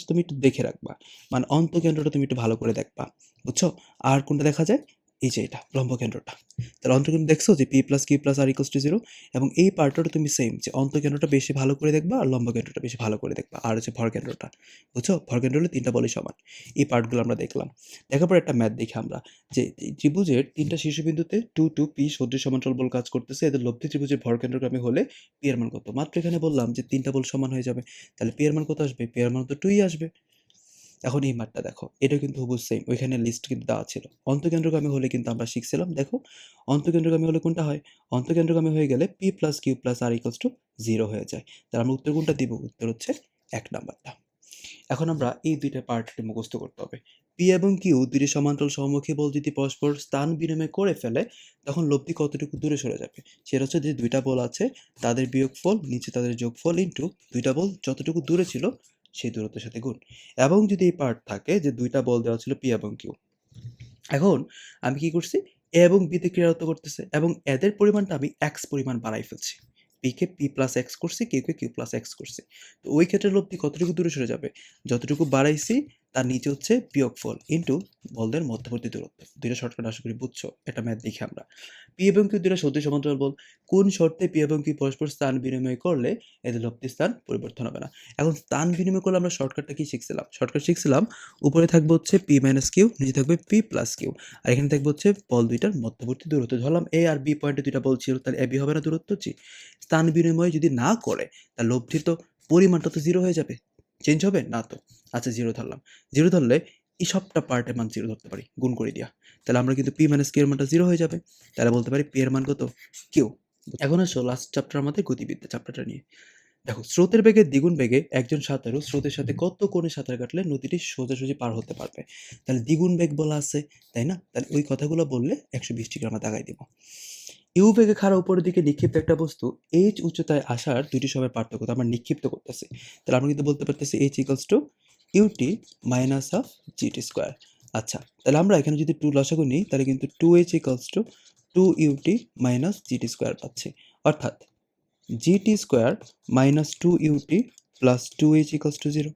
তুমি একটু দেখে রাখবা। মানে অন্তঃকেন্দ্রটা তুমি একটু ভালো করে দেখবা। বুঝছো? আর কোনটা দেখা যায়? এই যে এটা লম্বকেন্দ্রটা। তাহলে অন্তঃকেন্দ্র দেখছো যে p + q + r = 0 এবং এই পার্টটাও তুমি সেম যে অন্তঃকেন্দ্রটা বেশি ভালো করে দেখবা আর লম্বকেন্দ্রটা বেশি ভালো করে দেখবা। আর হচ্ছে ভরকেন্দ্রটা। বুঝছো? ভরকেন্দ্র হলে ৩ টা বলই সমান। এই পার্টগুলো আমরা দেখলাম। দেখার পর একটা ম্যাথ দেখি আমরা যে এই ত্রিভুজের ৩ টা শীর্ষবিন্দুতে 2, 2, p সদৃশ সমান্তরাল বল কাজ করতেছে। এদের লব্ধি ত্রিভুজের ভরকেন্দ্রগামী হলে p এর মান কত? মাত্র এখানে বললাম যে ৩ টা বল সমান হয়ে যাবে। তাহলে p এর মান কত আসবে? p এর মান তো 2 ই আসবে। এখন এই মাঠটা দেখো, এটা কিন্তু হুবহু সেম। ওইখানে লিস্ট কিন্তু দেওয়া ছিল। অন্তঃকেন্দ্রগামী হলে কিন্তু আমরা শিখছিলাম। দেখো, অন্তঃকেন্দ্রগামী হলে কোনটা হয়? অন্তঃকেন্দ্রগামী হয়ে গেলে p + q + r = 0 হয়ে যায়। তাহলে আমরা উত্তর কোনটা দিব? উত্তর হচ্ছে ১ নাম্বারটা। এখন আমরা এই ২ টা পার্ট একটু মুখস্থ করতে হবে। p এবং q ২ টি সমান্তরাল সমমুখী বল যদি পরস্পর স্থান বিনিময় করে ফেলে, তখন লব্ধি কতটুকু দূরে সরে যাবে? সেটা হচ্ছে যে ২ টা বল আছে, তাদের বিয়োগফল, নিচে তাদের যোগফল ইনটু ২ টা বল যতটুকু দূরে ছিল সেই দূরত্বের সাথে গুণ। এবং যদি এই পার্ট থাকে যে ২ টা বল দেওয়া ছিল p এবং q। এখন আমি কি করছি? a এবং b তে ক্রিয়ারত করতেছে এবং এদের পরিমাণটা আমি x পরিমাণ বাড়াই ফেলছি। p পিকে পি প্লাস এক্স করছি, কিউকে কিউ প্লাস এক্স করছি। তো ওই ক্ষেত্রে লব্ধি কতটুকু দূরে সরে যাবে? যতটুকু বাড়াইছি তার নিচে হচ্ছে বিয়োগফল ইন্টু বলদের মধ্যবর্তী দূরত্ব। দুইটা শর্টকাট আশা করি বুঝছো, এটা ম্যাথ দেখি আমরা। পি এবং কিউ দুইটা সদৃশ সমান্তরাল বল, কোন শর্তে পি এবং কিউ পরস্পর স্থান বিনিময় করলে এদের লব্ধি স্থান পরিবর্তন হবে না? এখন স্থান বিনিময় করলে আমরা শর্টকাটটা কি শিখছিলাম? শর্টকাট শিখছিলাম উপরে থাকবে হচ্ছে পি মাইনাস কিউ, নিচে থাকবে পি প্লাস কিউ, আর এখানে থাকবে হচ্ছে বল দুইটার মধ্যবর্তী দূরত্ব। ধরলাম এ আর বি পয়েন্টে দুইটা বল ছিল, তাহলে এ বি হবে না দূরত্ব? জি। স্থান বিনিময় যদি না করে তার লব্ধির তো পরিমাণটা তো জিরো হয়ে যাবে, চেঞ্জ হবে না তো। আচ্ছা জিরো ধরলাম, জিরো ধরলে এই সবটা পার্টের মান জিরো ধরতে পারি গুণ করে দিয়া, তাহলে আমরা কিন্তু পি মাইনাস কিউ এর মানটা জিরো হয়ে যাবে, তাহলে বলতে পারি পি এর মান কত? কিউ। এখন আসো লাস্ট চ্যাপ্টার আমাদের গতিবিদ্যা চ্যাপ্টারটা নিয়ে। দেখো, স্রোতের বেগে দ্বিগুণ বেগে একজন সাঁতারু স্রোতের সাথে কত কোণে সাঁতার কাটলে নদীটি সোজাসুজি পার হতে পারবে? তাহলে দ্বিগুণ বেগ বলা আছে, তাই না? তাহলে ওই কথাগুলো বললে 120 ডিগ্রি আমরা দাগাই দিব। ইউ বেগে খাড়া উপরের দিকে নিক্ষিপ্ত একটা বস্তু এইচ উচ্চতায় আসার দুইটি সময়ের পার্থক্য তো আমরা নিক্ষিপ্ত করতেছি, তাহলে আমরা কিন্তু বলতে পারতেছি H equals to U T minus half G T square. আচ্ছা, তাহলে আমরা এখানে যদি টু লসাগু নিই তাহলে কিন্তু two H equals to two U T minus G T square পাচ্ছি, অর্থাৎ G T square minus two U T plus two H equals to zero.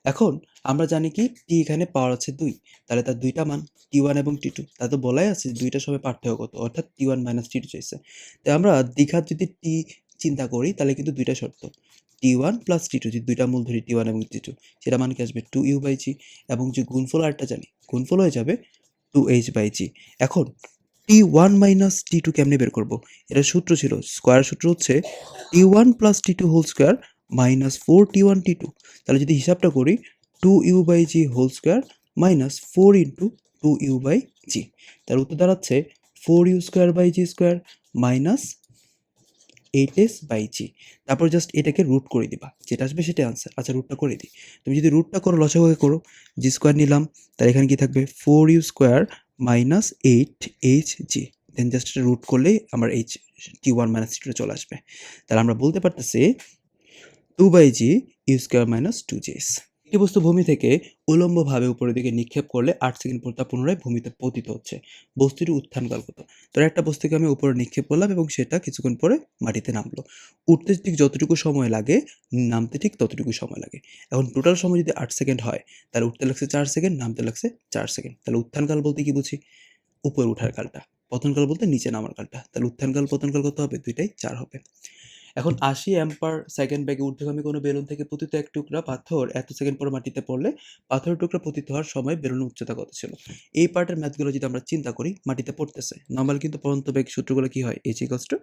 এখন আমরা জানি কি টি এখানে পাওয়ার আছে 2, তাহলে তার দুইটা মান টি1 এবং টি2, তা তো বলাই আছে দুইটার সময় পার্থক্য কত, অর্থাৎ টি1 মাইনাস টি2 চাইছে। তাই আমরা দ্বিঘাত যদি টি চিন্তা করি তাহলে কিন্তু দুইটা শর্ত, টি1 প্লাস টি2, যদি দুইটা মূল ধরি টি1 এবং টি2, সেটা মানে কি আসবে 2u/g, এবং যে গুণফল আরেকটা জানি, গুণফল হয়ে যাবে 2h/g। এখন টি1 মাইনাস টি2 কেমনে বের করব? এটা সূত্র ছিল, স্কোয়ার সূত্র হচ্ছে t one plus t two whole square minus 4t1 t two. তাহলে যদি হিসাবটা করি 2u/g whole square minus 4 into 2u/g, তার উত্তর দাঁড়াচ্ছে 4u স্কোয়ার by G square minus 8s/g। তারপর জাস্ট এটাকে রুট করে দিবা, যেটা আসবে সেটা আনসার। আচ্ছা রুটটা করে দিই, তুমি যদি রুটটা করো লসাগুকে করো, জি স্কোয়ার নিলাম, তাহলে এখানে কি থাকবে 4u স্কোয়ার মাইনাস 8hg, দেন জাস্ট এটা রুট করলেই আমার এইচ টি1 মাইনাস টি2 চলে আসবে। তাহলে আমরা বলতে পারতেছি 2/g you square minus 2js। একটি বস্তু ভূমি থেকে উলম্বভাবে উপরের দিকে নিক্ষেপ করলে 8 সেকেন্ড পর তা পুনরায় ভূমিতে পতিত হচ্ছে, বস্তুটির উত্থানকাল কত? তো একটা বস্তুকে আমি উপরে নিক্ষেপ করলাম এবং সেটা কিছুক্ষণ পরে মাটিতে নামলো, উঠতে ঠিক যতটুকু সময় লাগে নামতে ঠিক ততটুকু সময় লাগে। এখন টোটাল সময় যদি 8 সেকেন্ড হয় তাহলে উঠতে লাগছে 4 সেকেন্ড, নামতে লাগছে 4 সেকেন্ড, তাহলে উত্থানকাল বলতে কি বুঝি? উপরে ওঠার কালটা, পতনকাল বলতে নিচে নামার কালটা, তাহলে উত্থানকাল পতনকাল কত হবে? দুইটাই 4 হবে। এখন 80 অ্যাম্পার সেকেন্ড বেগে ঊর্ধ্বগামী কোনো বেলুন থেকে পতিত এক টুকরা পাথর এত সেকেন্ড পর মাটিতে পড়লে পাথরের টুকরা পতিত হওয়ার সময় বেলুনের উচ্চতা কত ছিল? এই পার্টের ম্যাথগুলো যদি আমরা চিন্তা করি, মাটিতে পড়তেছে নর্মাল কিন্তু পরন্ত বেগ সূত্রগুলো কি হয়? H equals to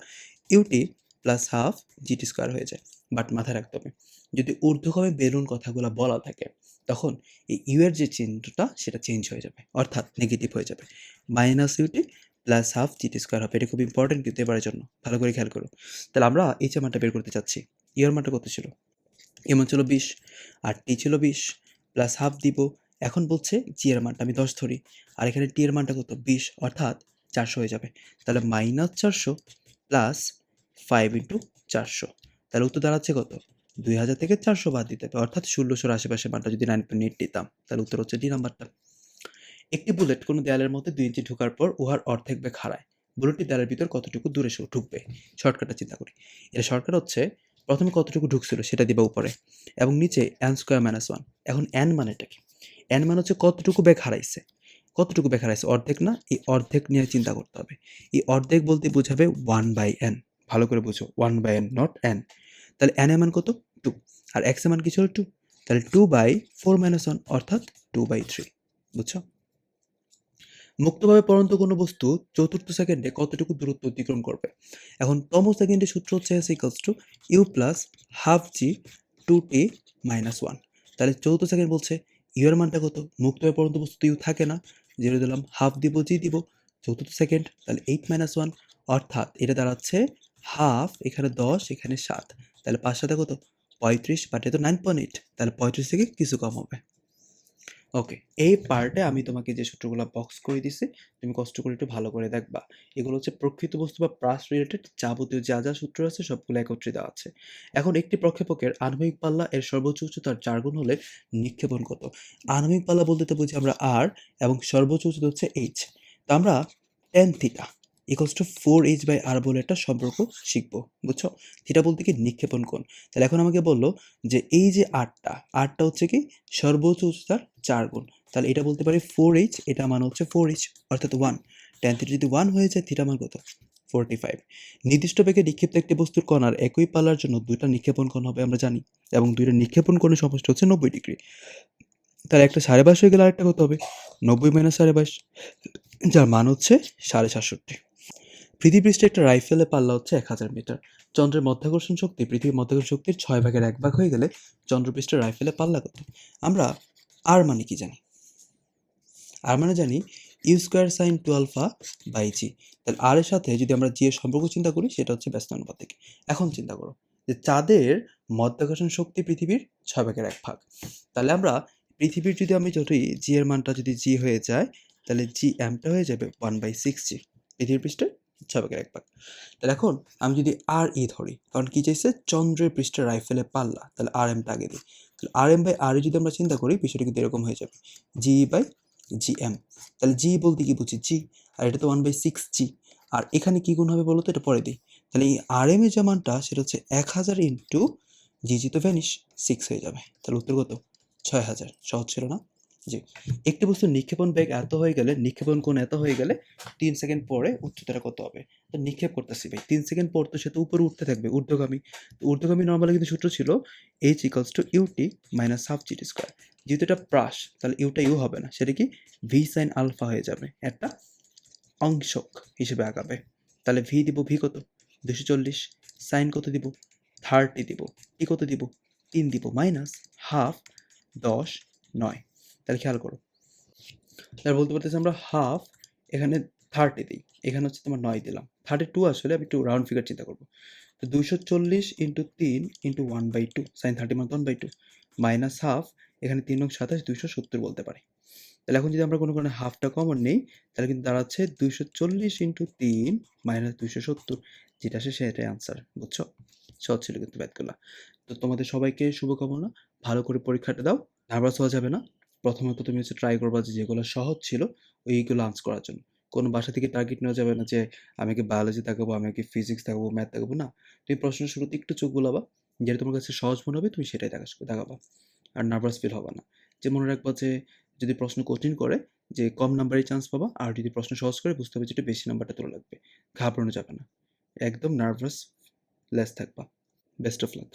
U T plus half G T square হয়ে যায়। বাট মাথায় রাখতে হবে, যদি ঊর্ধ্বগামী বেলুন কথাগুলো বলা থাকে তখন এই ইউ এর যে চিহ্নটা সেটা চেঞ্জ হয়ে যাবে, অর্থাৎ নেগেটিভ হয়ে যাবে, minus U T plus half G T square হবে। এটা খুব ইম্পর্টেন্ট কিন্তু এবারের জন্য, ভালো করে খেয়াল করো। তাহলে আমরা এইচ এর মানটা বের করতে চাচ্ছি, ই এর মানটা কত ছিল? এর মান ছিল 20 আর টি ছিল 20, প্লাস হাফ দিব। এখন বলছে জি এর মানটা আমি 10 ধরি, আর এখানে টি এর মানটা কত? 20, অর্থাৎ 400 হয়ে যাবে। তাহলে মাইনাস 400 প্লাস 5 ইন্টু 400, তাহলে উত্তর দাঁড়াচ্ছে কত? 2000 থেকে 400 বাদ দিতে হবে, অর্থাৎ 1600 আশেপাশে মানটা যদি 9.8 দিতাম তাহলে উত্তর হচ্ছে ডি নাম্বারটা। একটি বুলেট কোনো দেয়ালের মধ্যে 2 ইঞ্চি ঢোকার পর উহার অর্ধেক বেগ হারায়, বুলেটটি দেয়ালের ভিতর কতটুকু দূরে ঢুকবে? শর্টকাটটা চিন্তা করি, এটা শর্টকাট হচ্ছে প্রথমে কতটুকু ঢুকছিল সেটা দিবা উপরে, এবং নিচে n স্কোয়ার মাইনাস 1। এখন n মানেটা কি? n মানে হচ্ছে কতটুকু বেগ হারাইছে, কতটুকু বেগ হারাইছে, অর্ধেক না? এই অর্ধেক নিয়ে চিন্তা করতে হবে। এই অর্ধেক বলতে বোঝাবে 1/n, ভালো করে বুঝো, 1/n নট n। তাহলে n এর মান কত? 2, আর x এর মান কি ছিল? 2, তাহলে 2/4 মাইনাস 1 অর্থাৎ 2/3। বুঝছো? মুক্তভাবে পড়ন্ত কোনো বস্তু চতুর্থ সেকেন্ডে কতটুকু দূরত্ব অতিক্রম করবে? এখন তম সেকেন্ডের সূত্র হচ্ছে s equals to U plus half G 2t minus 1। তাহলে চতুর্থ সেকেন্ড বলছে ইউ এর মানটা কত? মুক্তভাবে পড়ন্ত বস্তু ইউ থাকে না, জিরো দিলাম, হাফ দিব, জি দিব, চতুর্থ সেকেন্ড, তাহলে 8 মাইনাস 1, অর্থাৎ এটা দাঁড়াচ্ছে হাফ, এখানে 10 এখানে 7, তাহলে 5 সাথে কত? 35, বাট এটা তো 9.8, তাহলে 35 থেকে কিছু কম হবে। ওকে, এই পার্টে আমি তোমাকে যে সূত্রগুলো বক্স করে দিছি তুমি কষ্ট করে একটু ভালো করে দেখবা। এগুলো হচ্ছে প্রকৃত বস্তু বা প্রাস রিলেটেড যাবতীয় যা যা সূত্র আছে সবগুলো একত্রে দেওয়া আছে। এখন একটি প্রক্ষেপকের আণবিক পাল্লা এর সর্বোচ্চ উচ্চতার 4 গুণ হলে নিক্ষেপণ কত? আণবিক পাল্লা বলতে তো বুঝি আমরা আর, এবং সর্বোচ্চ উচ্চতা হচ্ছে এইচ। তো আমরা tan theta equals two 4h/r বলে একটা সম্পর্ক শিখবো, বুঝছো? থিটা বলতে কি নিক্ষেপণ কোণ। তাহলে এখন আমাকে বললো যে এই যে আরটা হচ্ছে কি সর্বোচ্চ উচ্চতার 4 গুণ। তাহলে এটা বলতে পারি 4h, এটা মান হচ্ছে 4h অর্থাৎ 1। ট্যান থিটা যদি 1 হয়ে যায় থিটা মান কত? 45। নির্দিষ্ট বেগে নিক্ষিপ্ত একটি বস্তুর কণার একই পাল্লার জন্য দুইটা নিক্ষেপণ কোণ হবে আমরা জানি, এবং দুইটা নিক্ষেপণ কোণের সমষ্টি হচ্ছে 90 ডিগ্রি। তাহলে একটা 22.5 হয়ে গেলে আরেকটা কত হবে? 90 মাইনাস 22.5, যার মান হচ্ছে 67.5। পৃথিবীপৃষ্ঠে একটা রাইফেলের পাল্লা হচ্ছে 1000 মিটার। চন্দ্রের মধ্যাকর্ষণ শক্তি পৃথিবীর মধ্যাকর্ষণ শক্তির 6/1 হয়ে গেলে চন্দ্রপৃষ্ঠের রাইফেলের পাল্লা কত? আমরা আর মানে কি জানি? আর মানে জানি u²sin2α/g। তাহলে আর এর সাথে যদি আমরা জি এর সম্পর্ক চিন্তা করি সেটা হচ্ছে ব্যস্ত অনুপাতিক। এখন চিন্তা করো যে চাঁদের মধ্যাকর্ষণ শক্তি পৃথিবীর 6/1। তাহলে আমরা পৃথিবীর যদি আমি যদি জি এর মানটা যদি জি হয়ে যায় তাহলে জি এমটা হয়ে যাবে 1/6g, পৃথিবীর পৃষ্ঠের 6/1। তাহলে এখন আমি যদি আর ই ধরি, কারণ কি চাইছে চন্দ্রের পৃষ্ঠে রাইফেলের পাল্লা, তাহলে আর এমটা আগে দিই। তাহলে আর এম বাই আর যদি আমরা চিন্তা করি বিষয়টা কিন্তু এরকম হয়ে যাবে জি বাই জি এম। তাহলে জি বলতে কি বুঝি জি, আর এটা তো 1/6g। আর এখানে কি গুণ হবে বলো তো, এটা পরে দিই। তাহলে এই আর এম এর যে মানটা সেটা হচ্ছে 1000 ইন্টু জি তো ভ্যানিশ 6 হয়ে যাবে। তাহলে উত্তর কত? 6000। সহজ ছিল না? জি। একটি বস্তুর নিক্ষেপণ বেগ এত হয়ে গেলে, নিক্ষেপণ কোণ এত হয়ে গেলে 3 সেকেন্ড পরে উচ্চতাটা কত হবে? তো নিক্ষেপ করতেছি ভাই, 3 সেকেন্ড পর তো সে তো উপরে উঠতে থাকবে, ঊর্ধ্বগামী। তো ঊর্ধ্বগামী নরমালি কিন্তু সূত্র ছিল h equals to U T minus half G T square. যেহেতু এটা প্রাস, তাহলে ইউটা ইউ হবে না, সেটা কি ভি সাইন আলফা হয়ে যাবে, একটা অংশক হিসেবে আগাবে। তাহলে ভি দিব, ভি কত? 240। সাইন কত দিব? 30 দিব। ই কত দিব? 3 দিব, মাইনাস হাফ 10 9। তাহলে খেয়াল করো, তাহলে বলতে পারতেছি আমরা হাফ, এখানে 30 দিই, এখানে হচ্ছে তোমার 9 দিলাম, 32 আসলে আমি একটু রাউন্ড ফিগার চিন্তা করবো। তো 240 ইন্টু 3 ইন্টু 1/2, সাইন 30 মানে 1/2 মাইনাস হাফ, এখানে 3 নং 27, 270 বলতে পারি। তাহলে এখন যদি আমরা কোনো কারণে হাফটা কমন নেই তাহলে কিন্তু দাঁড়াচ্ছে 240 ইন্টু 3 মাইনাস 270, যেটা আসে সেটাই আনসার, বুঝছো? সহজ ছিল কিন্তু ম্যাথগুলো। তো তোমাদের সবাইকে শুভকামনা, ভালো করে পরীক্ষাটা দাও, নার্ভাস হওয়া যাবে না। প্রথমত তুমি হচ্ছে ট্রাই করবা যে যেগুলো সহজ ছিল ওইগুলো আনসার করার জন্য। কোনো বাসা থেকে টার্গেট নেওয়া যাবে না যে আমি কি বায়োলজি দেখাবো, আমি কি ফিজিক্স দেখাবো, ম্যাথ দেখাবো, না। তুমি প্রশ্নের শুরুতে একটু চোখ বুলাবা, যেটা তোমার কাছে সহজ মনে হবে তুমি সেটাই দেখাবা, আর নার্ভাস ফিল হবে না। যে মনে রাখবা যে যদি প্রশ্ন কঠিন করে যে কম নাম্বারেই চান্স পাবা, আর যদি প্রশ্ন সহজ করে বুঝতে হবে যে একটু বেশি নাম্বারটা তোলা লাগবে। ঘাবড়ানো যাবে না, একদম নার্ভাস লেস থাকবা। Best of luck.